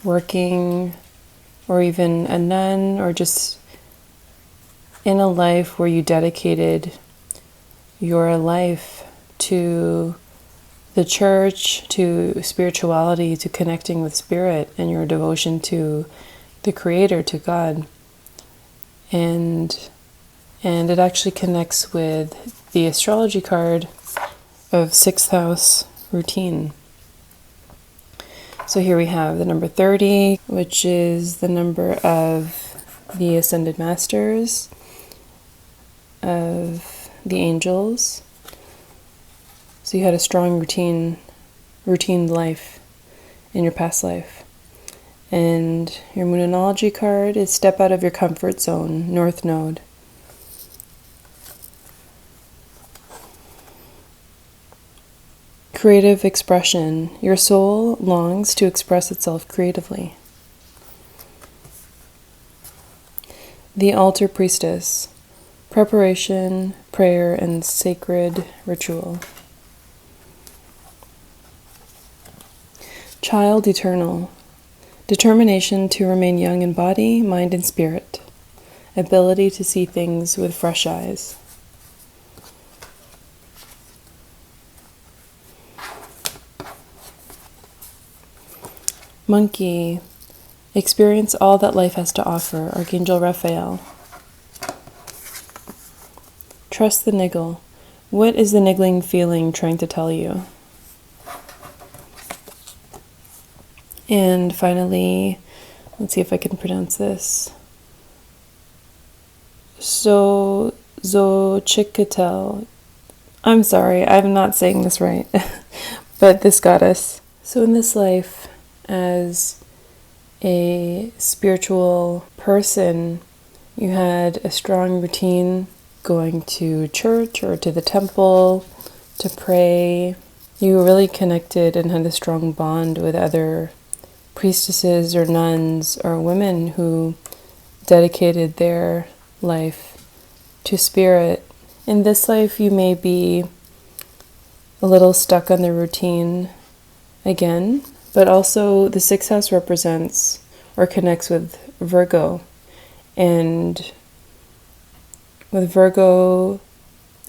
working, or even a nun, or just in a life where you dedicated your life to the church, to spirituality, to connecting with spirit, and your devotion to the Creator, to God. And it actually connects with the astrology card of 6th house routine. So here we have the number 30, which is the number of the ascended masters, of the angels. So you had a strong routine life in your past life. And your moonology card is step out of your comfort zone, North Node. Creative expression. Your soul longs to express itself creatively. The altar priestess. Preparation, prayer, and sacred ritual. Child eternal. Determination to remain young in body, mind, and spirit. Ability to see things with fresh eyes. Monkey. Experience all that life has to offer. Archangel Raphael. Trust the niggle. What is the niggling feeling trying to tell you? And finally, let's see if I can pronounce this. Xochitl. I'm sorry, I'm not saying this right. But this goddess. So in this life, as a spiritual person, you had a strong routine going to church or to the temple to pray. You were really connected and had a strong bond with other priestesses or nuns or women who dedicated their life to spirit. In this life, you may be a little stuck on the routine again, but also the sixth house represents or connects with Virgo. And with Virgo,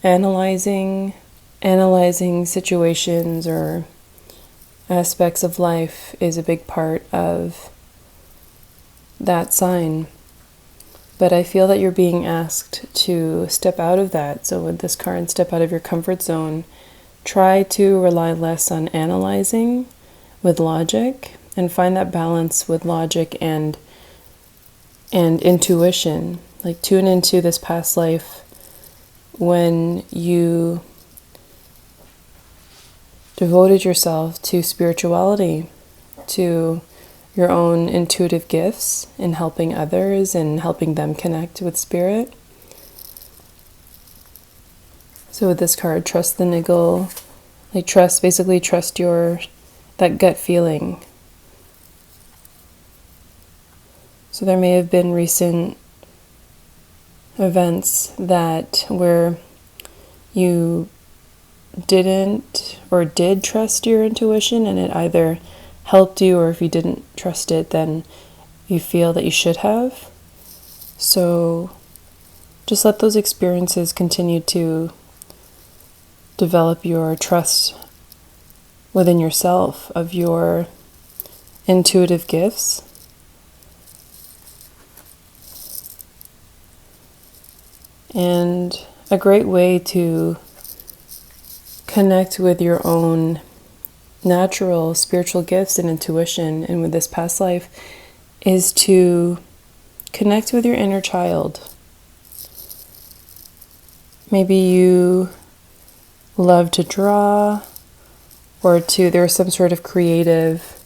analyzing situations or aspects of life is a big part of that sign. But I feel that you're being asked to step out of that. So with this card, step out of your comfort zone. Try to rely less on analyzing with logic and find that balance with logic and intuition. Like tune into this past life when you devoted yourself to spirituality, to your own intuitive gifts in helping others and helping them connect with spirit. So with this card, trust the niggle, trust that gut feeling. So there may have been recent events that where you didn't or did trust your intuition and it either helped you, or if you didn't trust it, then you feel that you should have. So just let those experiences continue to develop your trust within yourself of your intuitive gifts. And a great way to connect with your own natural spiritual gifts and intuition and with this past life is to connect with your inner child. Maybe you love to draw, or there's some sort of creative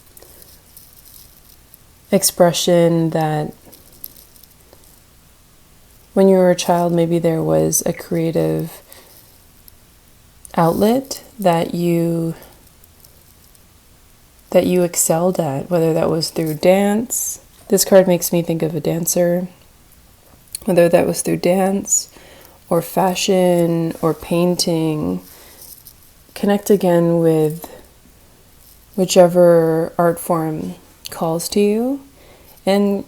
expression that when you were a child, maybe there was a creative outlet that you excelled at, whether that was through dance. This card makes me think of a dancer, whether that was through dance or fashion or painting. Connect again with whichever art form calls to you, and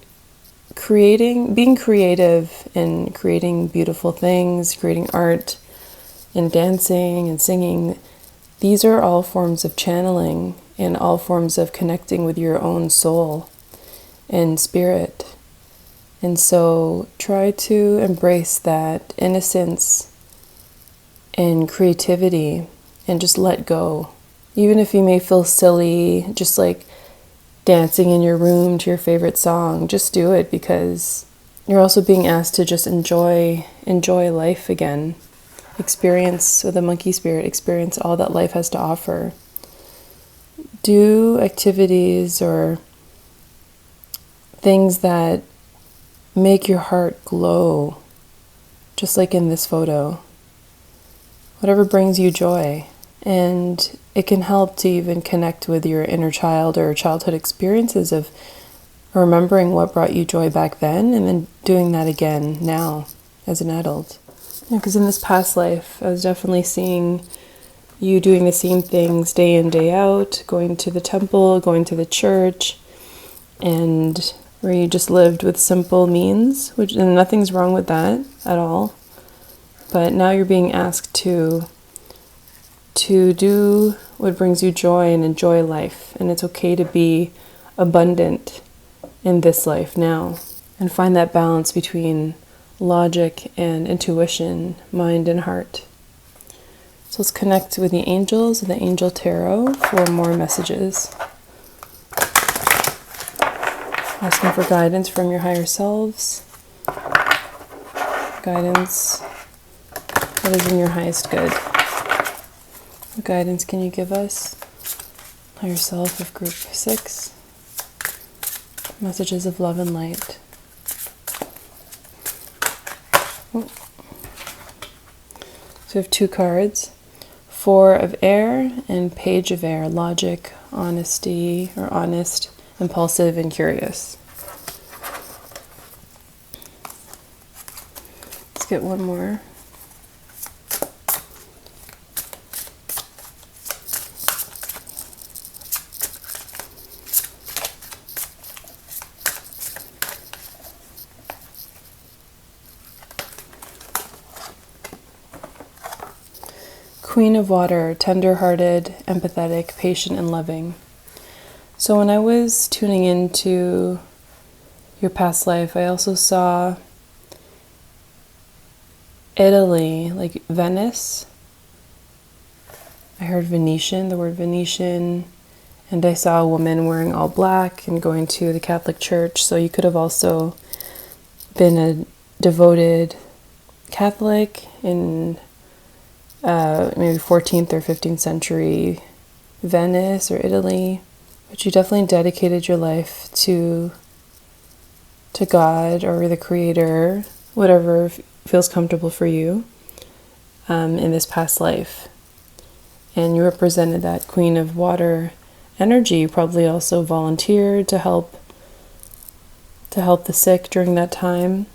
being creative and creating beautiful things, creating art and dancing and singing. These are all forms of channeling and all forms of connecting with your own soul and spirit. And so try to embrace that innocence and creativity and just let go. Even if you may feel silly, just dancing in your room to your favorite song, just do it, because you're also being asked to just enjoy life again. Experience, with the monkey spirit, experience all that life has to offer. Do activities or things that make your heart glow, just like in this photo. Whatever brings you joy. And it can help to even connect with your inner child or childhood experiences of remembering what brought you joy back then and then doing that again now as an adult. Because in this past life, I was definitely seeing you doing the same things day in, day out, going to the temple, going to the church, and where you just lived with simple means, and nothing's wrong with that at all. But now you're being asked to do what brings you joy and enjoy life. And it's okay to be abundant in this life now, and find that balance between logic and intuition, mind and heart. So let's connect with the angels and the angel tarot for more messages. Asking for guidance from your higher selves. Guidance that is in your highest good. What guidance can you give us? Higher self of group 6. Messages of love and light. So we have 2 cards. 4 of air and page of air. Logic, honesty, or honest, impulsive, and curious. Let's get one more. Queen of Water, tender-hearted, empathetic, patient, and loving. So when I was tuning into your past life, I also saw Italy, like Venice. I heard Venetian, the word Venetian, and I saw a woman wearing all black and going to the Catholic Church. So you could have also been a devoted Catholic in maybe 14th or 15th century Venice or Italy, but you definitely dedicated your life to God or the Creator, whatever feels comfortable for you, in this past life. And you represented that Queen of Water energy. You probably also volunteered to help the sick during that time,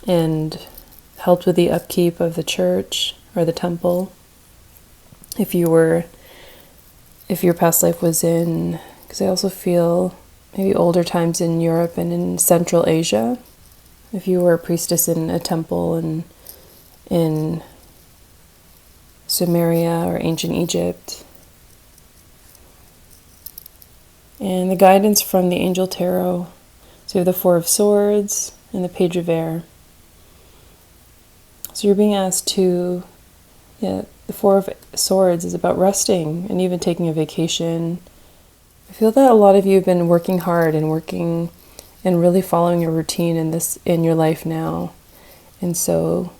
and helped with the upkeep of the church or the temple. If your past life was in, because I also feel maybe older times in Europe and in Central Asia, if you were a priestess in a temple in Sumeria or ancient Egypt. And the guidance from the Angel Tarot. So you have the 4 of Swords and the Page of Air. So you're being asked to, the 4 of Swords is about resting and even taking a vacation. I feel that a lot of you have been working hard and working and really following your routine in your life now. And so,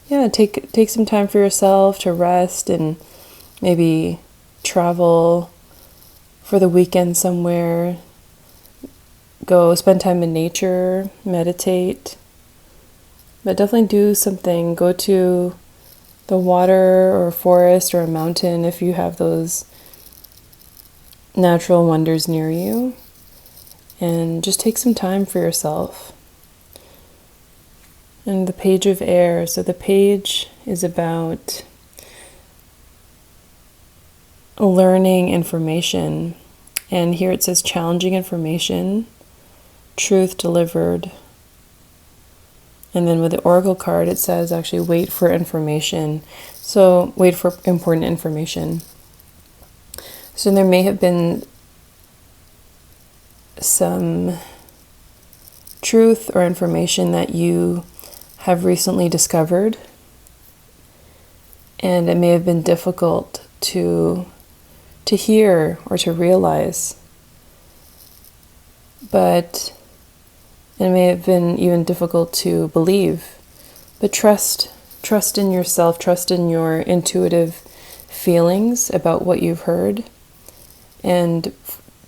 take some time for yourself to rest and maybe travel for the weekend somewhere. Go spend time in nature, meditate. But definitely do something. Go to the water or forest or a mountain if you have those natural wonders near you. And just take some time for yourself. And the Page of Air. So the page is about learning information. And here it says challenging information, truth delivered. And then with the Oracle card, it says actually wait for information. So wait for important information. So there may have been some truth or information that you have recently discovered, and it may have been difficult to hear or to realize. but it may have been even difficult to believe. But trust in yourself, trust in your intuitive feelings about what you've heard, and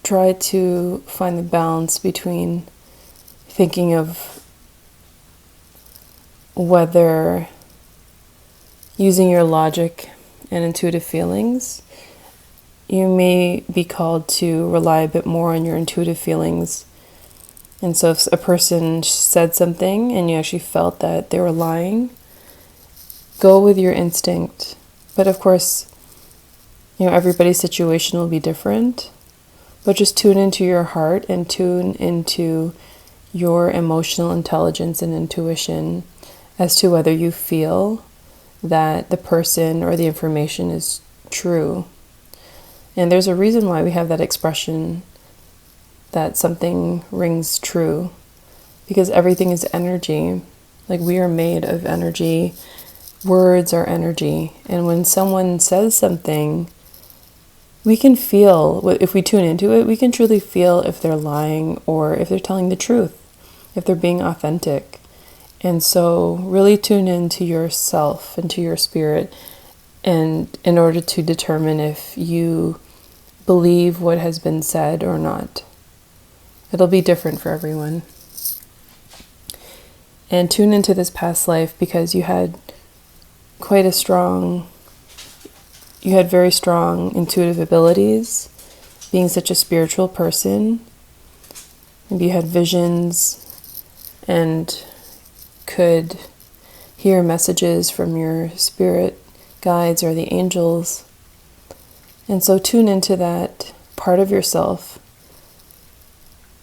try to find the balance between thinking of whether using your logic and intuitive feelings, you may be called to rely a bit more on your intuitive feelings. And so if a person said something and you actually felt that they were lying, go with your instinct. But of course, everybody's situation will be different. But just tune into your heart and tune into your emotional intelligence and intuition as to whether you feel that the person or the information is true. And there's a reason why we have that expression that something rings true, because everything is energy. Like, we are made of energy. Words are energy. And when someone says something, we can feel, if we tune into it, we can truly feel if they're lying or if they're telling the truth, if they're being authentic. And so really tune into yourself and to your spirit, and in order to determine if you believe what has been said or not. It'll be different for everyone. And tune into this past life, because you had very strong intuitive abilities, being such a spiritual person. Maybe you had visions and could hear messages from your spirit guides or the angels. And so tune into that part of yourself,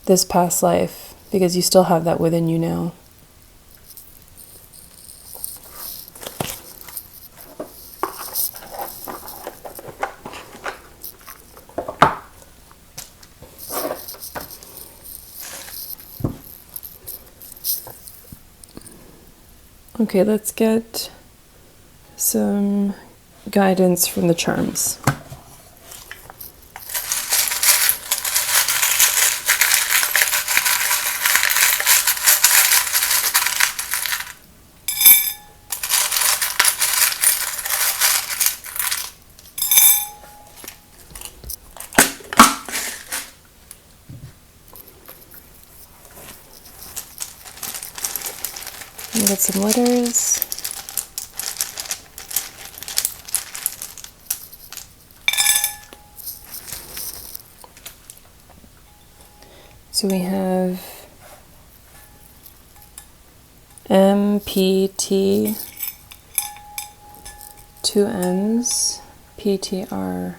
this past life, because you still have that within you now. Okay, let's get some guidance from the charms. And get some letters. So we have MPT, 2 M's, PTR.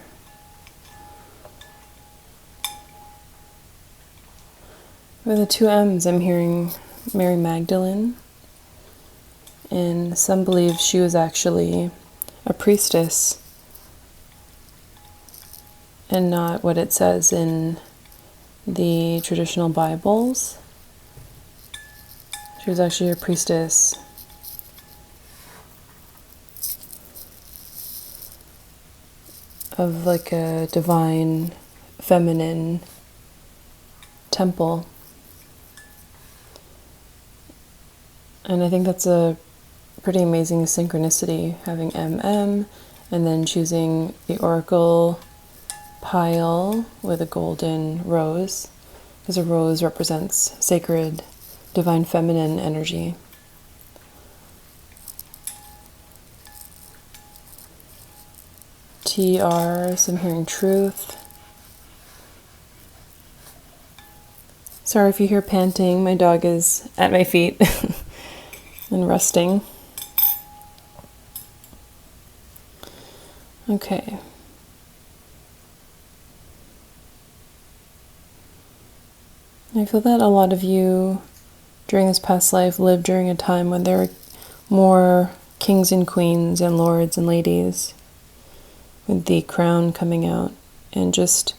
With the 2 M's, I'm hearing Mary Magdalene. And some believe she was actually a priestess and not what it says in the traditional Bibles. She was actually a priestess. Of like a divine feminine temple. And I think that's a pretty amazing synchronicity, having MM and then choosing the oracle pile with a golden rose, because a rose represents sacred, divine feminine energy. TR, so I'm hearing truth. Sorry if you hear panting, my dog is at my feet and resting. Okay. I feel that a lot of you during this past life lived during a time when there were more kings and queens and lords and ladies, with the crown coming out, and just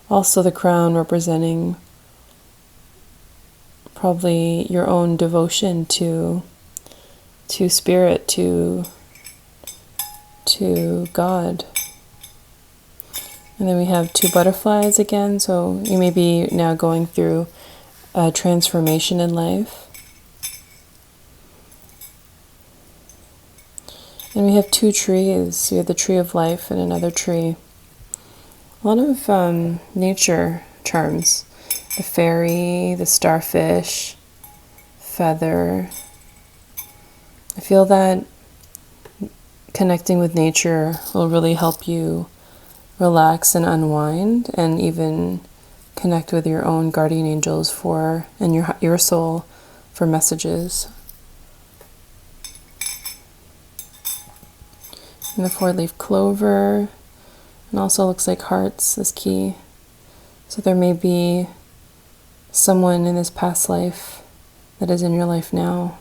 also the crown representing probably your own devotion to spirit, to God. And then we have 2 butterflies again, so you may be now going through transformation in life. And we have two trees. We have the tree of life and another tree. A lot of nature charms. The fairy, the starfish, feather. I feel that connecting with nature will really help you relax and unwind, and even connect with your own guardian angels and your soul for messages. And the 4-leaf clover, and also looks like hearts is key. So there may be someone in this past life that is in your life now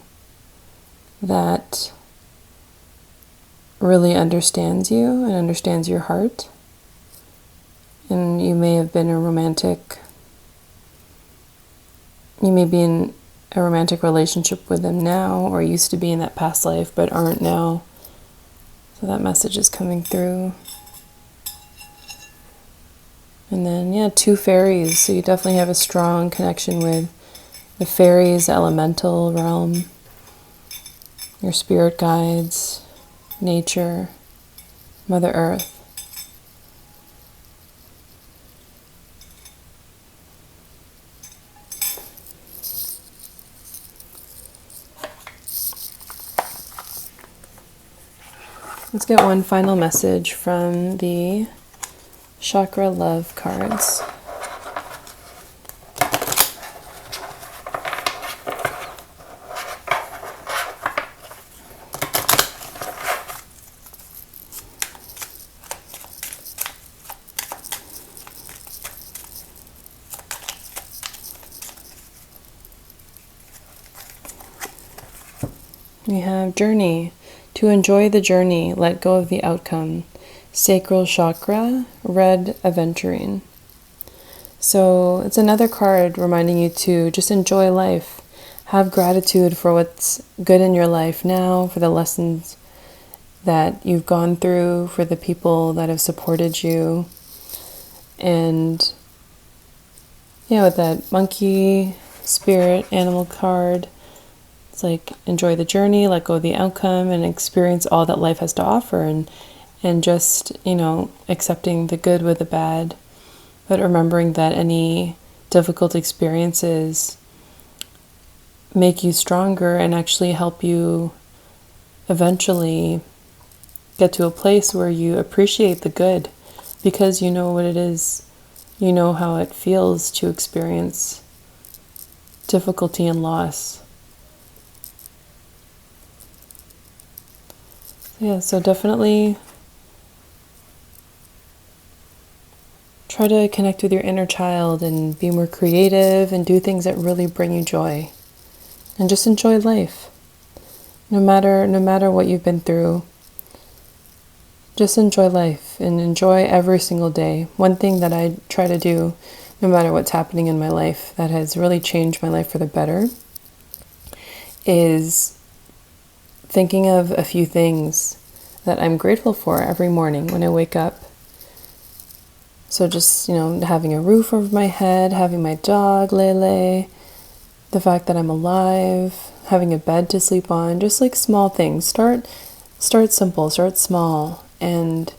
that really understands you and understands your heart. And you may be in a romantic relationship with them now, or used to be in that past life but aren't now. So that message is coming through. And then, two fairies. So you definitely have a strong connection with the fairies, the elemental realm, your spirit guides, nature, Mother Earth. Let's get one final message from the Chakra Love cards. We have journey. To enjoy the journey, let go of the outcome. Sacral chakra, red aventurine. So it's another card reminding you to just enjoy life. Have gratitude for what's good in your life now, for the lessons that you've gone through, for the people that have supported you. And with that monkey spirit animal card, it's like enjoy the journey, let go of the outcome, and experience all that life has to offer, and just, accepting the good with the bad, but remembering that any difficult experiences make you stronger and actually help you eventually get to a place where you appreciate the good, because you know what it is, you know how it feels to experience difficulty and loss. So definitely try to connect with your inner child and be more creative and do things that really bring you joy. And just enjoy life. No matter what you've been through, just enjoy life and enjoy every single day. One thing that I try to do, no matter what's happening in my life, that has really changed my life for the better, is thinking of a few things that I'm grateful for every morning when I wake up. So just, having a roof over my head, having my dog, Lele, the fact that I'm alive, having a bed to sleep on, just like small things. Start simple, start small, and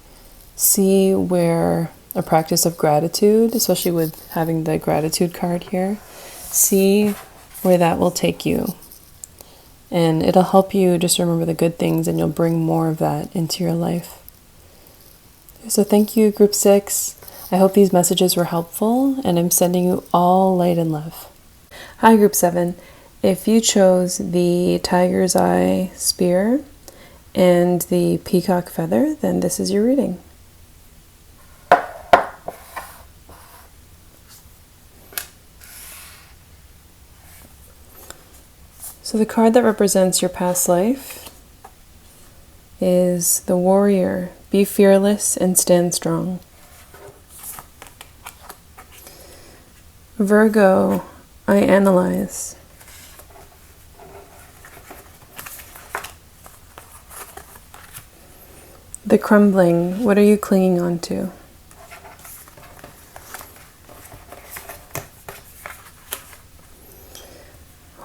see where a practice of gratitude, especially with having the gratitude card here, see where that will take you. And it'll help you just remember the good things, and you'll bring more of that into your life. So thank you, Group 6. I hope these messages were helpful, and I'm sending you all light and love. Hi, Group 7. If you chose the tiger's eye spear and the peacock feather, then this is your reading. So the card that represents your past life is the warrior. Be fearless and stand strong. Virgo, I analyze. The crumbling, what are you clinging on to?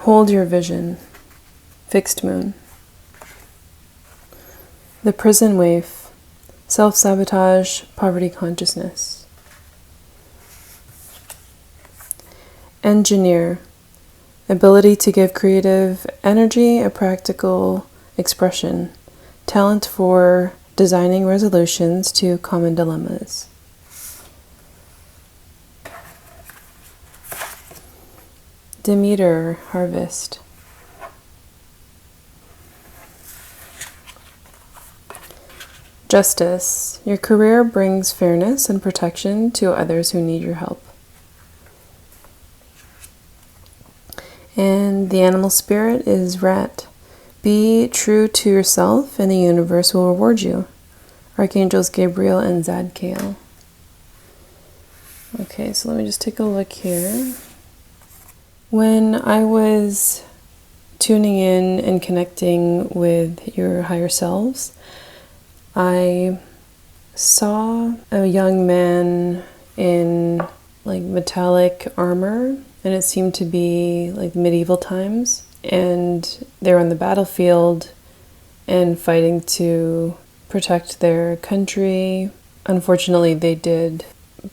Hold your vision. Fixed moon. The prison waif. Self-sabotage, poverty consciousness. Engineer. Ability to give creative energy a practical expression. Talent for designing resolutions to common dilemmas. Demeter, harvest. Justice. Your career brings fairness and protection to others who need your help. And the animal spirit is rat. Be true to yourself and the universe will reward you. Archangels Gabriel and Zadkiel. Okay, so let me just take a look here. When I was tuning in and connecting with your higher selves, I saw a young man in like metallic armor, and it seemed to be like medieval times, and they're on the battlefield and fighting to protect their country. Unfortunately, they did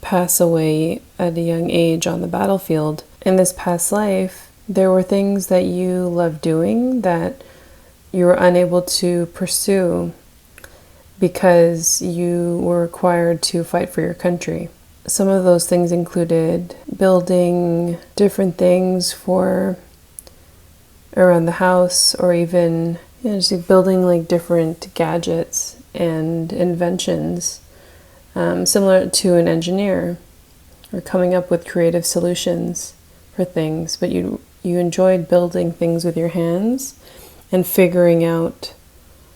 pass away at a young age on the battlefield. In this past life, there were things that you loved doing that you were unable to pursue because you were required to fight for your country. Some of those things included building different things for around the house, or even just building like different gadgets and inventions, similar to an engineer, or coming up with creative solutions for things. But you enjoyed building things with your hands and figuring out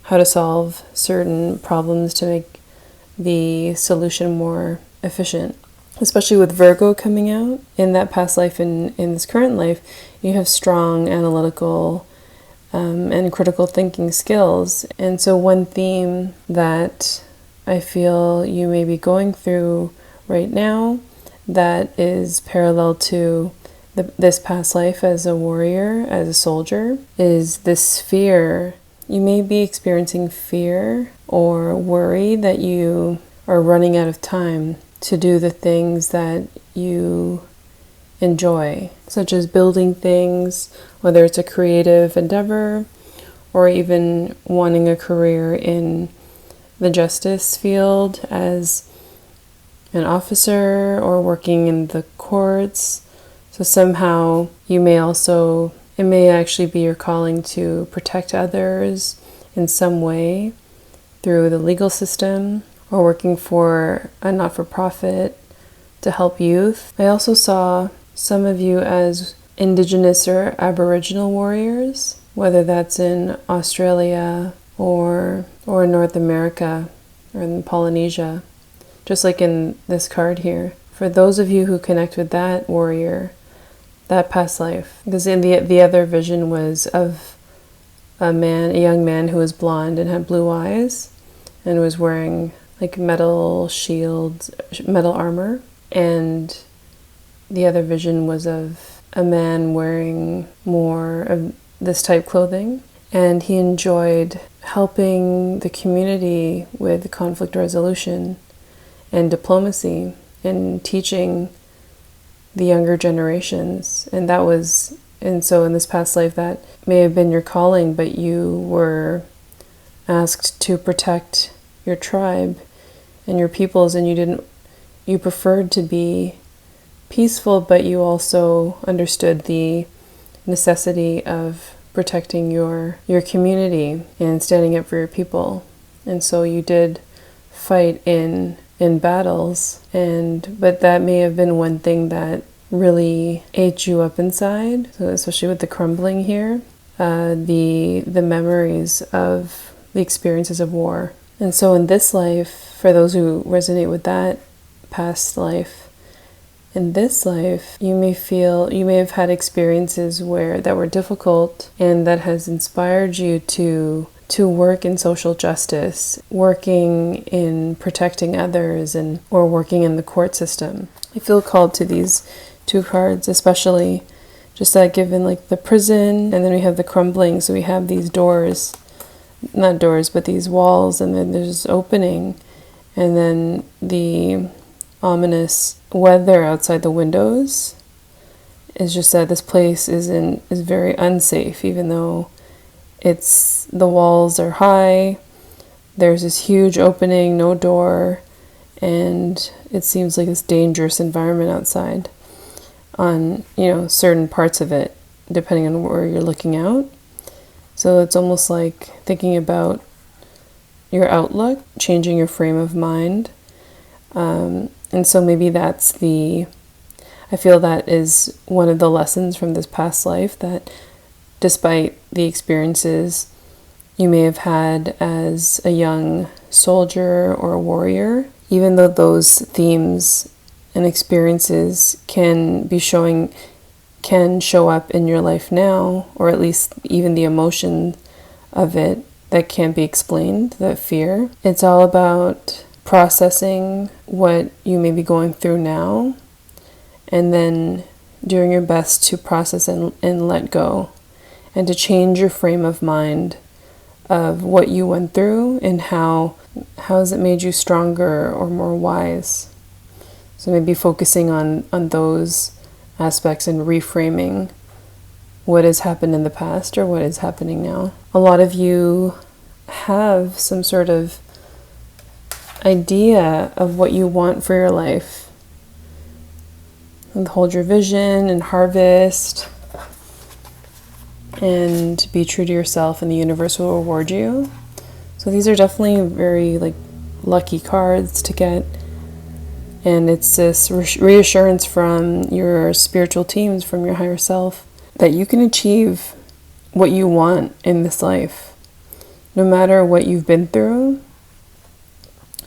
how to solve certain problems to make the solution more efficient. Especially with Virgo coming out in that past life and in this current life, you have strong analytical and critical thinking skills. And so one theme that I feel you may be going through right now that is parallel to this past life as a warrior, as a soldier, is this fear. You may be experiencing fear or worry that you are running out of time to do the things that you enjoy, such as building things, whether it's a creative endeavor or even wanting a career in the justice field as an officer or working in the courts. So somehow you may also, it may actually be your calling to protect others in some way through the legal system or working for a not-for-profit to help youth. I also saw some of you as Indigenous or Aboriginal warriors, whether that's in Australia or North America or in Polynesia, just like in this card here. For those of you who connect with that warrior, that past life, because in the other vision was of a young man who was blonde and had blue eyes and was wearing like metal shields, metal armor, and the other vision was of a man wearing more of this type clothing, and he enjoyed helping the community with conflict resolution and diplomacy and teaching the younger generations. And so in this past life that may have been your calling, but you were asked to protect your tribe and your peoples, and you preferred to be peaceful, but you also understood the necessity of protecting your community and standing up for your people. And so you did fight in battles, but that may have been one thing that really ate you up inside. So especially with the crumbling here, the memories of the experiences of war. And so in this life, for those who resonate with that past life, in this life, you may have had experiences that were difficult, and that has inspired you to work in social justice, working in protecting others, or working in the court system. I feel called to these two cards, especially Just that given like the prison, and then we have the crumbling, so we have these doors, not doors, but these walls, and then there's this opening, and then the ominous weather outside the windows is just that this place is very unsafe, even though the walls are high, there's this huge opening, no door, and it seems like this dangerous environment outside on, certain parts of it, depending on where you're looking out. So it's almost like thinking about your outlook, changing your frame of mind. And so maybe I feel that is one of the lessons from this past life, that despite the experiences you may have had as a young soldier or a warrior, even though those themes and experiences can show up in your life now, or at least even the emotion of it that can't be explained, that fear. It's all about processing what you may be going through now, and then doing your best to process and let go, and to change your frame of mind of what you went through and how has it made you stronger or more wise. So maybe focusing on those aspects and reframing what has happened in the past or what is happening now. A lot of you have some sort of idea of what you want for your life. And hold your vision and harvest and be true to yourself, and the universe will reward you. So these are definitely very lucky cards to get. And it's this reassurance from your spiritual teams, from your higher self, that you can achieve what you want in this life. No matter what you've been through,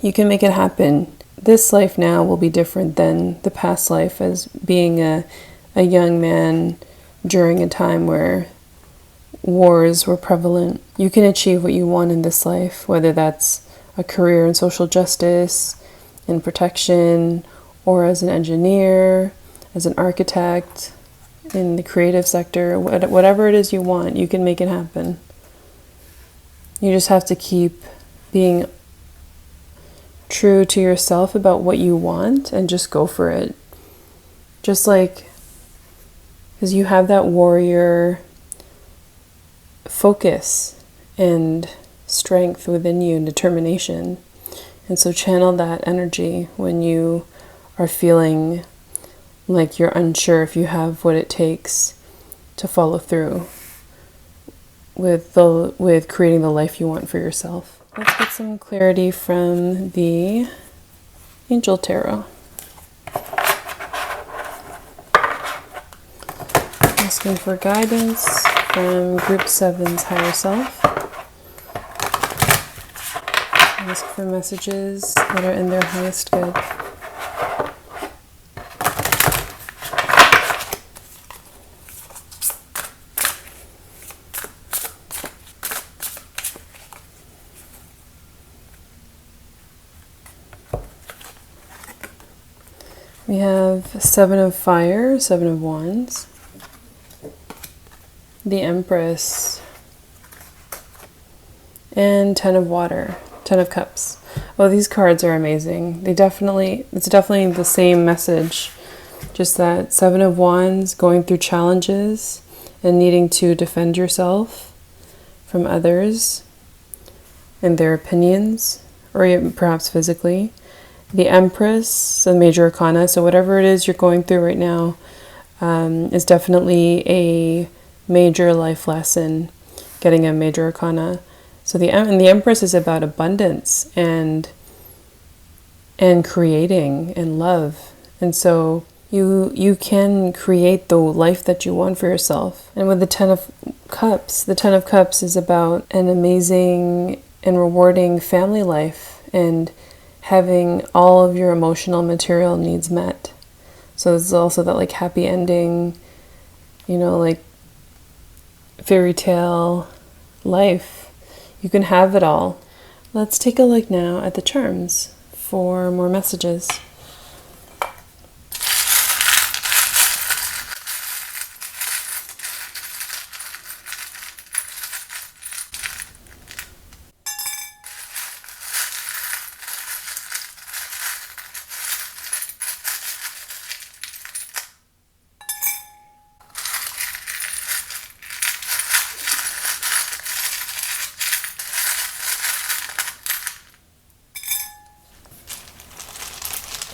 you can make it happen. This life now will be different than the past life, as being a young man during a time where wars were prevalent. You can achieve what you want in this life, whether that's a career in social justice, in protection, or as an engineer, as an architect, in the creative sector. Whatever it is you want, you can make it happen. You just have to keep being true to yourself about what you want and just go for it. Just because you have that warrior focus and strength within you and determination. And so channel that energy when you are feeling like you're unsure if you have what it takes to follow through with creating the life you want for yourself. Let's get some clarity from the Angel Tarot. Asking for guidance from Group 7's higher self. Ask for messages that are in their highest good. We have 7 of Fire, 7 of Wands, the Empress, and 10 of Water. 10 of Cups. Oh, these cards are amazing. It's definitely the same message. Just that 7 of Wands, going through challenges and needing to defend yourself from others and their opinions, or even perhaps physically. The Empress, the major arcana. So whatever it is you're going through right now is definitely a major life lesson, getting a major arcana. So the Empress is about abundance and creating and love. And so you can create the life that you want for yourself. And with the 10 of Cups is about an amazing and rewarding family life and having all of your emotional material needs met. So it's also that happy ending, fairy tale life. You can have it all. Let's take a look now at the charms for more messages.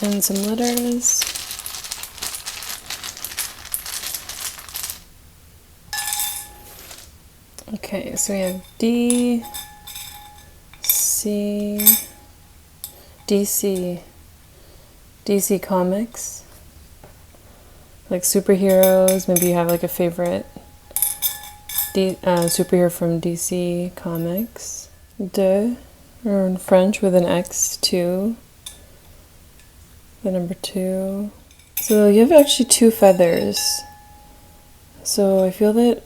And some letters. Okay, so we have D, C, DC, DC Comics, like superheroes. Maybe you have like a favorite superhero from DC Comics. De, or in French with an X, 2, the number 2. So you have actually 2 feathers. So I feel that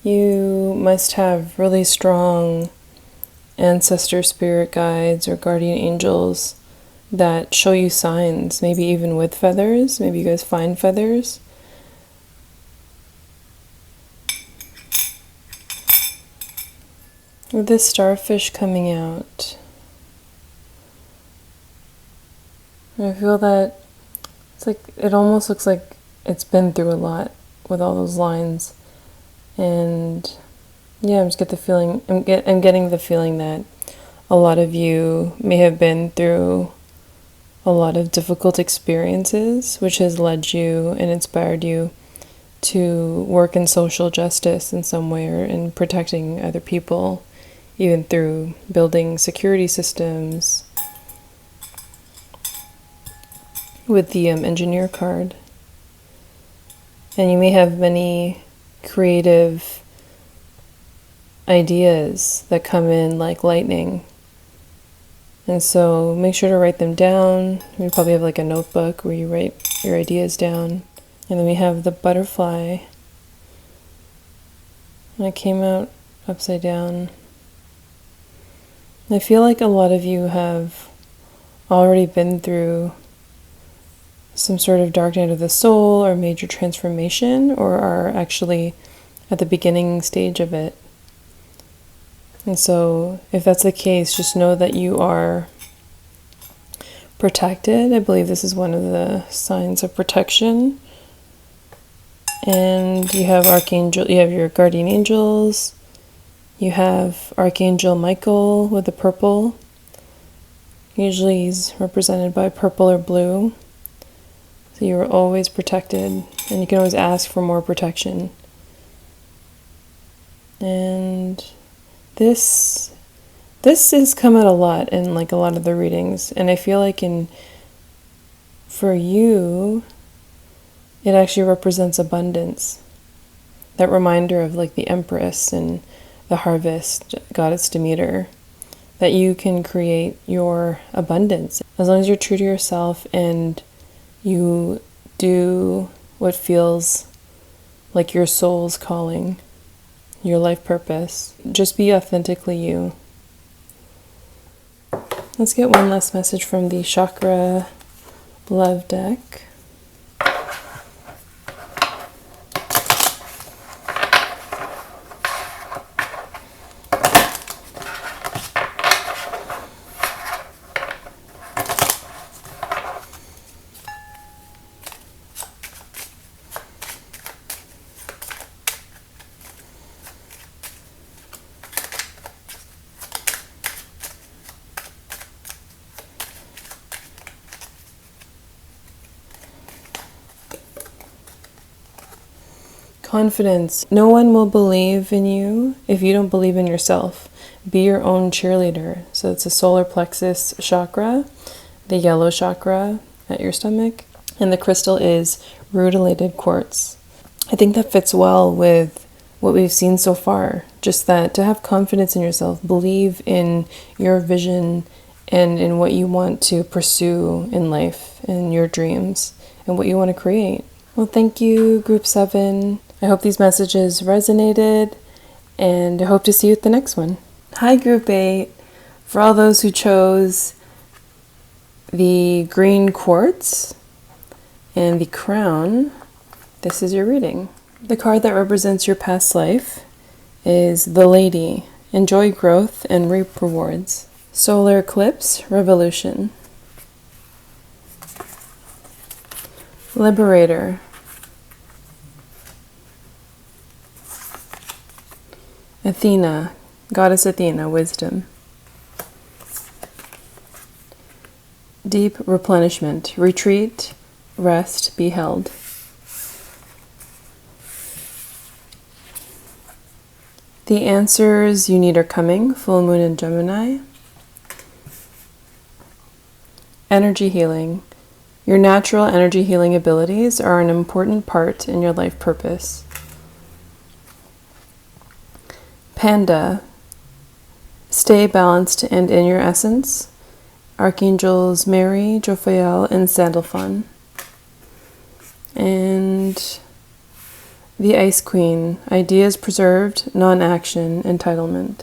you must have really strong ancestor spirit guides or guardian angels that show you signs, maybe even with feathers. Maybe you guys find feathers. With this starfish coming out, I feel that it's like, it almost looks like it's been through a lot with all those lines. And yeah, I'm just get the feeling, I'm getting the feeling that a lot of you may have been through a lot of difficult experiences, which has led you and inspired you to work in social justice in some way, or in protecting other people, even through building security systems with the engineer card. And you may have many creative ideas that come in like lightning. And so make sure to write them down. You probably have like a notebook where you write your ideas down. And then we have the butterfly. And it came out upside down. I feel like a lot of you have already been through some sort of dark night of the soul or major transformation, or are actually at the beginning stage of it. And so if that's the case, just know that you are protected. I believe this is one of the signs of protection. And you have archangel, you have your guardian angels. You have Archangel Michael with the purple. Usually he's represented by purple or blue. So you are always protected, and you can always ask for more protection. And this has come out a lot in like a lot of the readings, and I feel like for you, it actually represents abundance. That reminder of like the Empress and the harvest, goddess Demeter, that you can create your abundance as long as you're true to yourself and you do what feels like your soul's calling, your life purpose. Just be authentically you. Let's get one last message from the Chakra Love deck. Confidence. No one will believe in you if you don't believe in yourself. Be your own cheerleader. So it's a solar plexus chakra, the yellow chakra at your stomach, and the crystal is rutilated quartz. I think that fits well with what we've seen so far. Just that to have confidence in yourself, believe in your vision and in what you want to pursue in life, in your dreams, and what you want to create. Well, thank you, Group 7. I hope these messages resonated, and I hope to see you at the next one. Hi, Group 8. For all those who chose the green quartz and the crown, this is your reading. The card that represents your past life is the Lady. Enjoy growth and reap rewards. Solar eclipse, revolution. Liberator. Athena, goddess Athena, wisdom. Deep replenishment. Retreat, rest, be held. The answers you need are coming. Full moon in Gemini. Energy healing. Your natural energy healing abilities are an important part in your life purpose. Panda. Stay balanced and in your essence. Archangels Mary, Jophiel, and Sandalphon. And the Ice Queen. Ideas preserved, non-action, entitlement.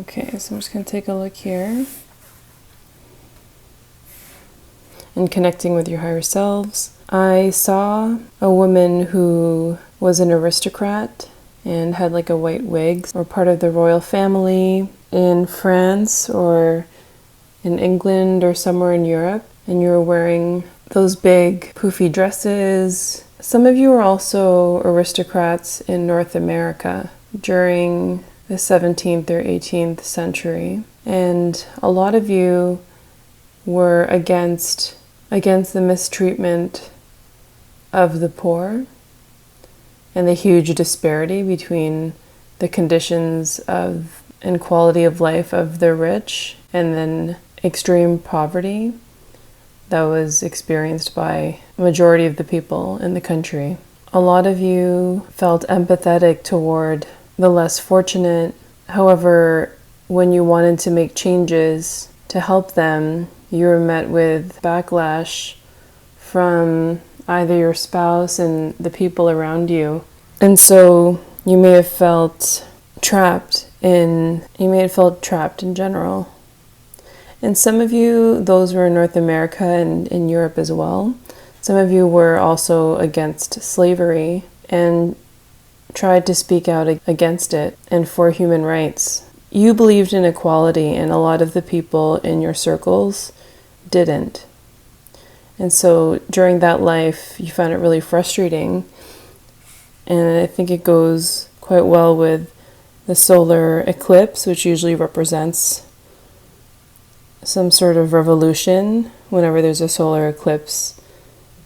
Okay, so I'm just going to take a look here. And connecting with your higher selves. I saw a woman who was an aristocrat and had like a white wig, or part of the royal family in France or in England or somewhere in Europe, and you were wearing those big poofy dresses. Some of you are also aristocrats in North America during the 17th or 18th century, and a lot of you were against the mistreatment of the poor and the huge disparity between the conditions of and quality of life of the rich and then extreme poverty that was experienced by a majority of the people in the country. A lot of you felt empathetic toward the less fortunate. However, when you wanted to make changes to help them, you were met with backlash from either your spouse and the people around you. And so you may have felt trapped in general. And some of you, those were in North America and in Europe as well. Some of you were also against slavery and tried to speak out against it and for human rights. You believed in equality, and a lot of the people in your circles didn't. And so during that life, you found it really frustrating. And I think it goes quite well with the solar eclipse, which usually represents some sort of revolution. Whenever there's a solar eclipse,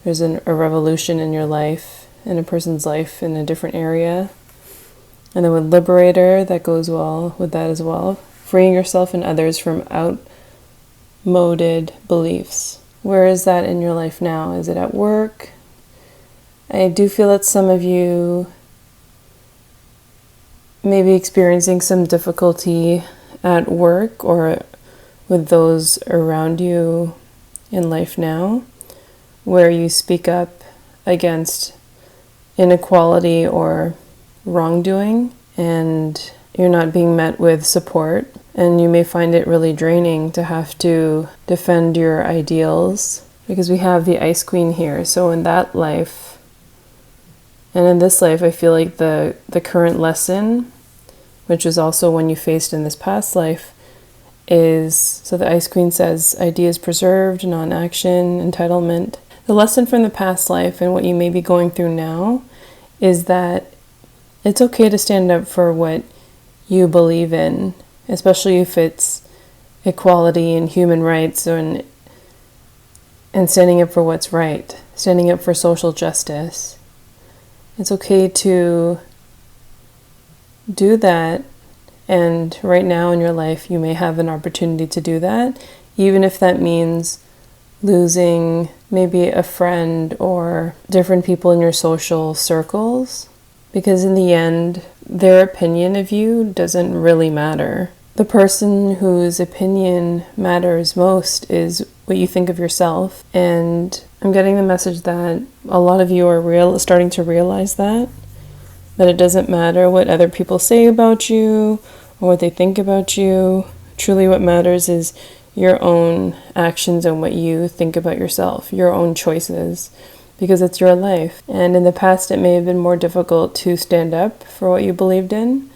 there's a revolution in your life, in a person's life in a different area. And then with Liberator, that goes well with that as well. Freeing yourself and others from outmoded beliefs. Where is that in your life now? Is it at work? I do feel that some of you may be experiencing some difficulty at work or with those around you in life now, where you speak up against inequality or wrongdoing, and you're not being met with support, and you may find it really draining to have to defend your ideals, because we have the Ice Queen here. So in that life and in this life, I feel like the current lesson, which is also one you faced in this past life, is, so the Ice Queen says, ideas preserved, non-action, entitlement. The lesson from the past life and what you may be going through now is that it's okay to stand up for what you believe in, especially if it's equality and human rights and standing up for what's right, standing up for social justice. It's okay to do that, and right now in your life you may have an opportunity to do that, even if that means losing maybe a friend or different people in your social circles. Because in the end, their opinion of you doesn't really matter. The person whose opinion matters most is what you think of yourself. And I'm getting the message that a lot of you are starting to realize that it doesn't matter what other people say about you or what they think about you. Truly what matters is your own actions and what you think about yourself, your own choices. Because it's your life. And in the past, it may have been more difficult to stand up for what you believed in.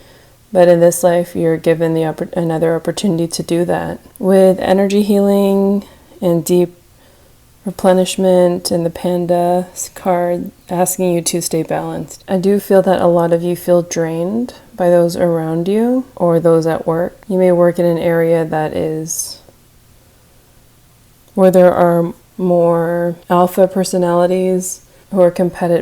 But in this life, you're given another opportunity to do that. With energy healing and deep replenishment and the Panda card asking you to stay balanced. I do feel that a lot of you feel drained by those around you or those at work. You may work in an area that is where there are more alpha personalities who are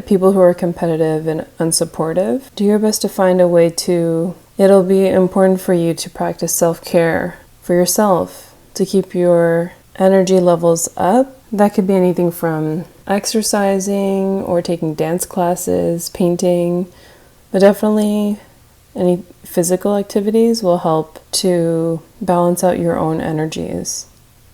people who are competitive and unsupportive. Do your best to find a way it'll be important for you to practice self-care for yourself, to keep your energy levels up. That could be anything from exercising or taking dance classes, painting, but definitely any physical activities will help to balance out your own energies.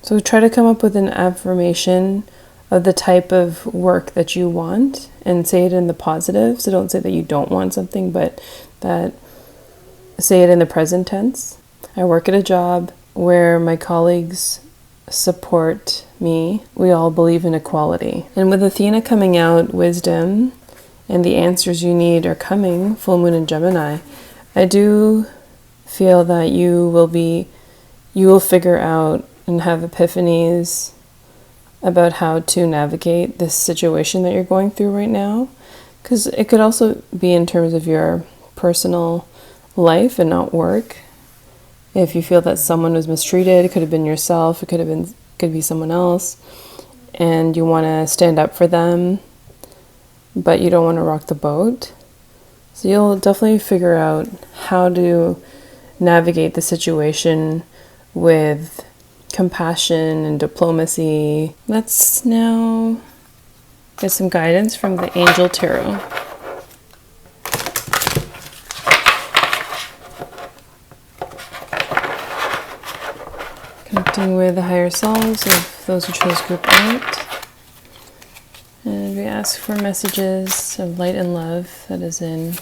So try to come up with an affirmation of the type of work that you want and say it in the positive. So don't say that you don't want something, but say it in the present tense. I work at a job where my colleagues support me. We all believe in equality. And with Athena coming out, wisdom, and the answers you need are coming, full moon in Gemini, I do feel that you will figure out and have epiphanies about how to navigate this situation that you're going through right now. Because it could also be in terms of your personal life and not work. If you feel that someone was mistreated, it could have been yourself, it could be someone else, and you want to stand up for them, but you don't want to rock the boat. So you'll definitely figure out how to navigate the situation with compassion and diplomacy. Let's now get some guidance from the Angel Tarot. Connecting with the higher selves of those who chose group 8. And we ask for messages of light and love that is in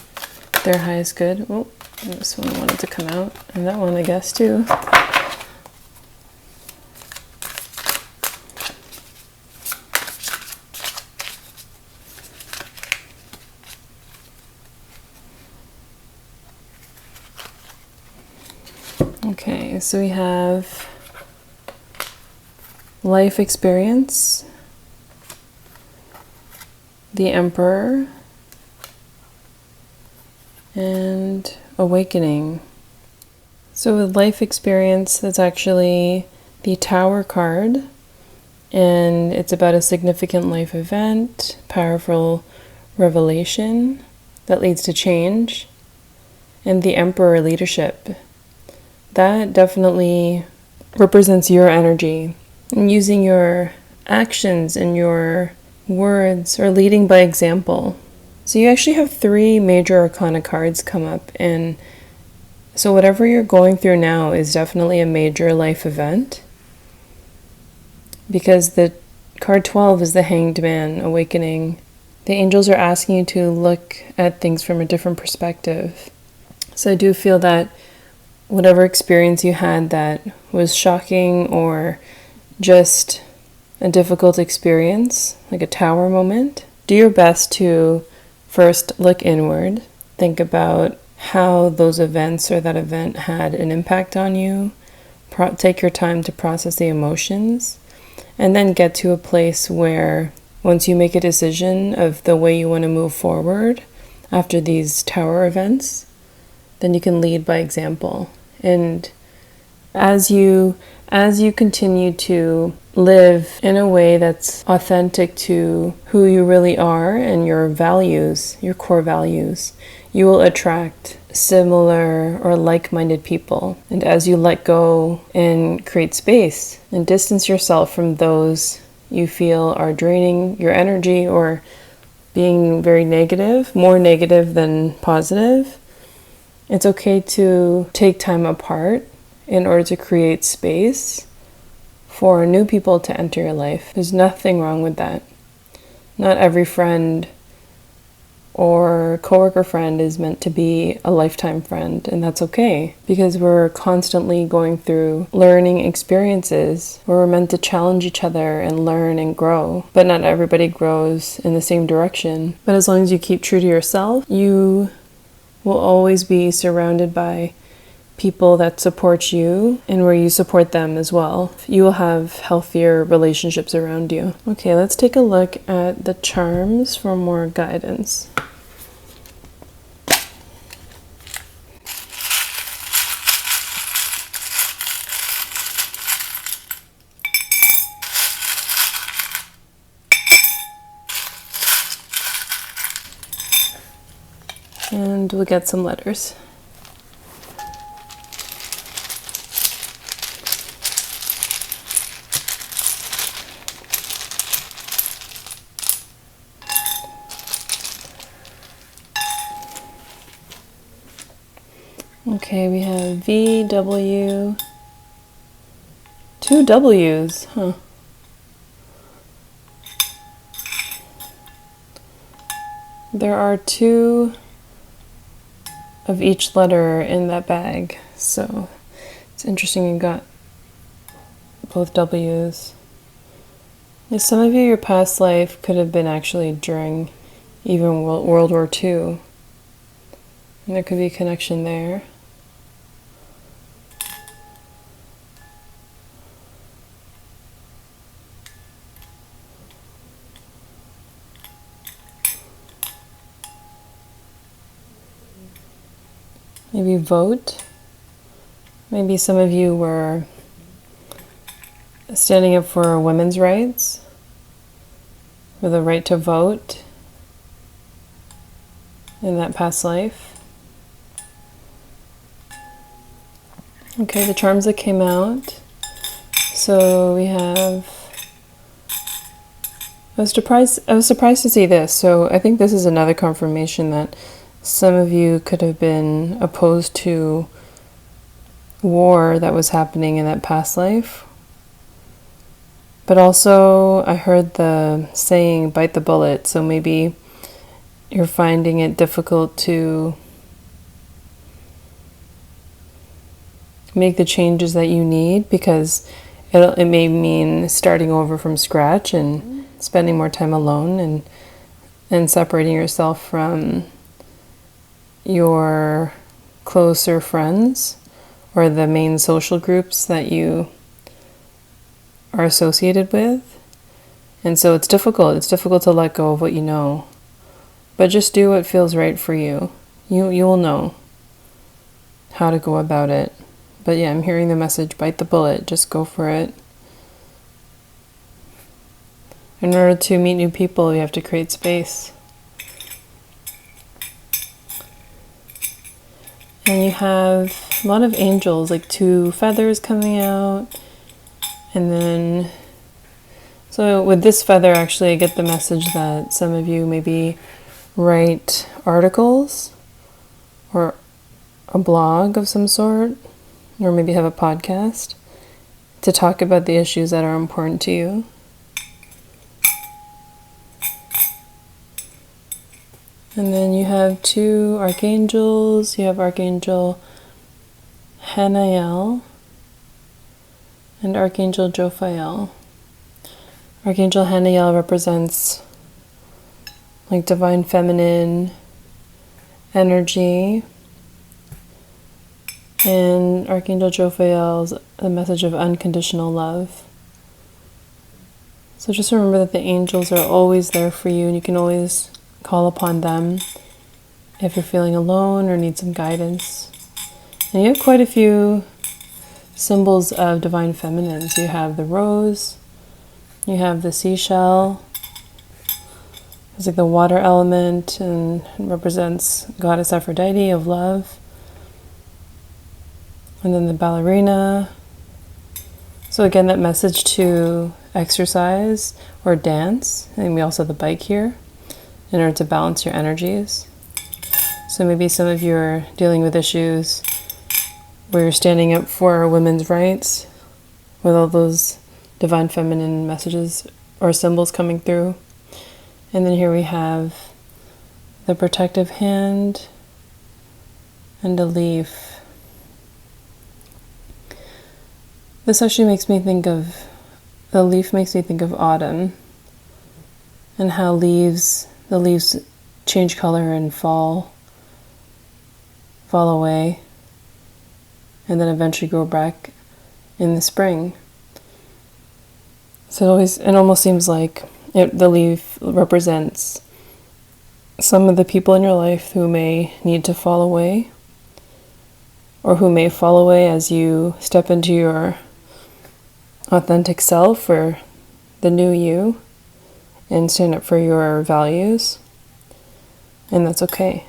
their highest good. Oh, this one wanted to come out, and that one I guess too. Okay, so we have life experience, the Emperor, and awakening. So with life experience, that's actually the Tower card, and it's about a significant life event, powerful revelation that leads to change, and the Emperor, leadership. That definitely represents your energy and using your actions and your words or leading by example. So you actually have 3 major arcana cards come up, and so whatever you're going through now is definitely a major life event, because the card 12 is the Hanged Man, awakening. The angels are asking you to look at things from a different perspective. So I do feel that whatever experience you had that was shocking or just a difficult experience, like a tower moment, do your best to first look inward, think about how those events or that event had an impact on you, take your time to process the emotions, and then get to a place where once you make a decision of the way you want to move forward after these tower events, then you can lead by example. And as you continue to live in a way that's authentic to who you really are and your values, your core values, you will attract similar or like-minded people. And as you let go and create space and distance yourself from those you feel are draining your energy or being very negative, more negative than positive, it's okay to take time apart in order to create space for new people to enter your life. There's nothing wrong with that. Not every friend or coworker friend is meant to be a lifetime friend, and that's okay, because we're constantly going through learning experiences where we're meant to challenge each other and learn and grow, but not everybody grows in the same direction. But as long as you keep true to yourself, you will always be surrounded by people that support you and where you support them as well. You will have healthier relationships around you. Okay, let's take a look at the charms for more guidance. and we'll get some letters. Okay, we have V, W, 2 W's, huh? There are 2 of each letter in that bag, so it's interesting you got both W's. Yeah, some of you, your past life could have been actually during even World War II, and there could be a connection there. Maybe vote. Maybe some of you were standing up for women's rights, for the right to vote in that past life. Okay, the charms that came out. So we have, I was surprised to see this. So I think this is another confirmation that some of you could have been opposed to war that was happening in that past life. But also, I heard the saying, bite the bullet. So maybe you're finding it difficult to make the changes that you need because it may mean starting over from scratch and spending more time alone and separating yourself from your closer friends or the main social groups that you are associated with. And so it's difficult. It's difficult to let go of what you know. But just do what feels right for you. You will know how to go about it. But yeah, I'm hearing the message, bite the bullet. Just go for it. In order to meet new people, you have to create space. And you have a lot of angels, like 2 feathers coming out. And then, so with this feather, actually, I get the message that some of you maybe write articles or a blog of some sort, or maybe have a podcast to talk about the issues that are important to you. And then you have 2 archangels. You have Archangel Hanael and Archangel Jophiel. Archangel Hanael represents like divine feminine energy, and Archangel Jophiel is the message of unconditional love. So just remember that the angels are always there for you, and you can always call upon them if you're feeling alone or need some guidance. And you have quite a few symbols of divine feminines. You have the rose, you have the seashell. It's like the water element and it represents goddess Aphrodite of love. And then the ballerina. So again, that message to exercise or dance. And we also have the bike here in order to balance your energies. So maybe some of you are dealing with issues where you're standing up for women's rights with all those divine feminine messages or symbols coming through. And then here we have the protective hand and a leaf. This actually makes me think of, the leaf makes me think of autumn and how the leaves change color and fall away and then eventually grow back in the spring. So it almost seems like the leaf represents some of the people in your life who may need to fall away, or who may fall away as you step into your authentic self or the new you and stand up for your values. And that's okay.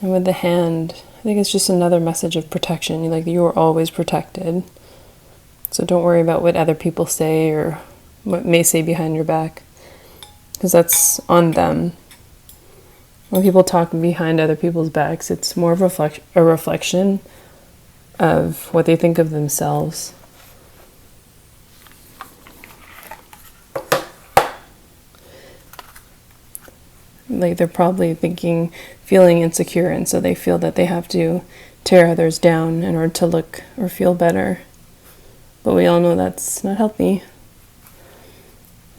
And with the hand, I think it's just another message of protection. Like, you are always protected. So don't worry about what other people say or what may say behind your back, because that's on them. When people talk behind other people's backs, it's more of a reflection of what they think of themselves. Like, they're probably feeling insecure, and so they feel that they have to tear others down in order to look or feel better. But we all know that's not healthy.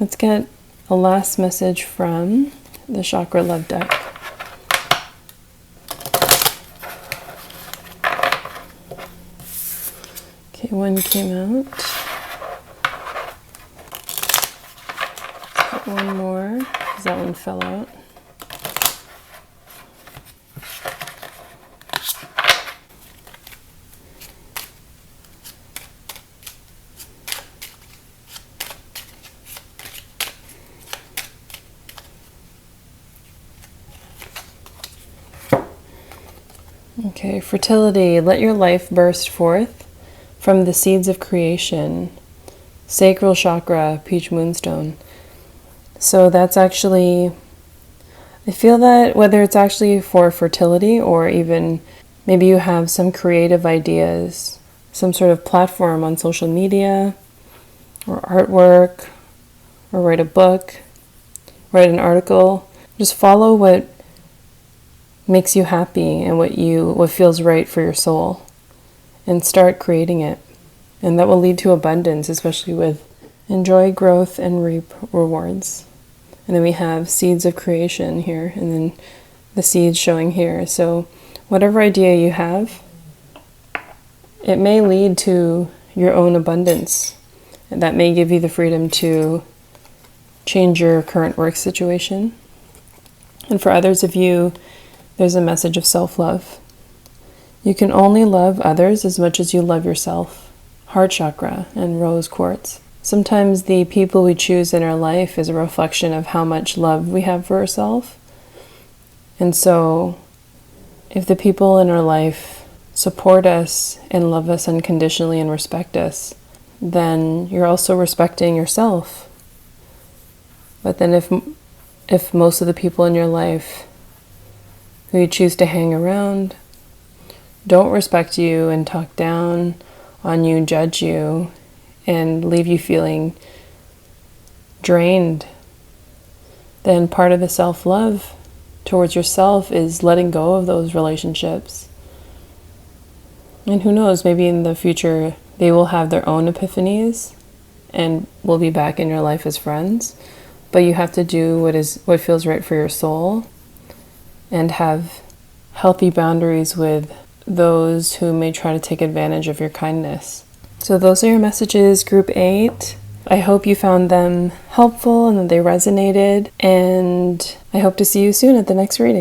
Let's get a last message from the Chakra Love deck. Okay, one came out. Get one more, because that one fell out. Okay, fertility. Let your life burst forth from the seeds of creation. Sacral chakra, peach moonstone. So that's actually, I feel that whether it's actually for fertility or even maybe you have some creative ideas, some sort of platform on social media or artwork, or write a book, write an article, just follow what makes you happy and what feels right for your soul, and start creating it. And that will lead to abundance, especially with enjoy growth and reap rewards. And then we have seeds of creation here, and then the seeds showing here. So whatever idea you have, it may lead to your own abundance, and that may give you the freedom to change your current work situation. And for others of you, there's a message of self-love. You can only love others as much as you love yourself. Heart chakra and rose quartz. Sometimes the people we choose in our life is a reflection of how much love we have for ourselves. And so, if the people in our life support us and love us unconditionally and respect us, then you're also respecting yourself. But then if most of the people in your life who you choose to hang around don't respect you and talk down on you, judge you, and leave you feeling drained, then part of the self-love towards yourself is letting go of those relationships. And who knows, maybe in the future they will have their own epiphanies and will be back in your life as friends. But you have to do what feels right for your soul, and have healthy boundaries with those who may try to take advantage of your kindness. So those are your messages, Group 8. I hope you found them helpful and that they resonated, and I hope to see you soon at the next reading.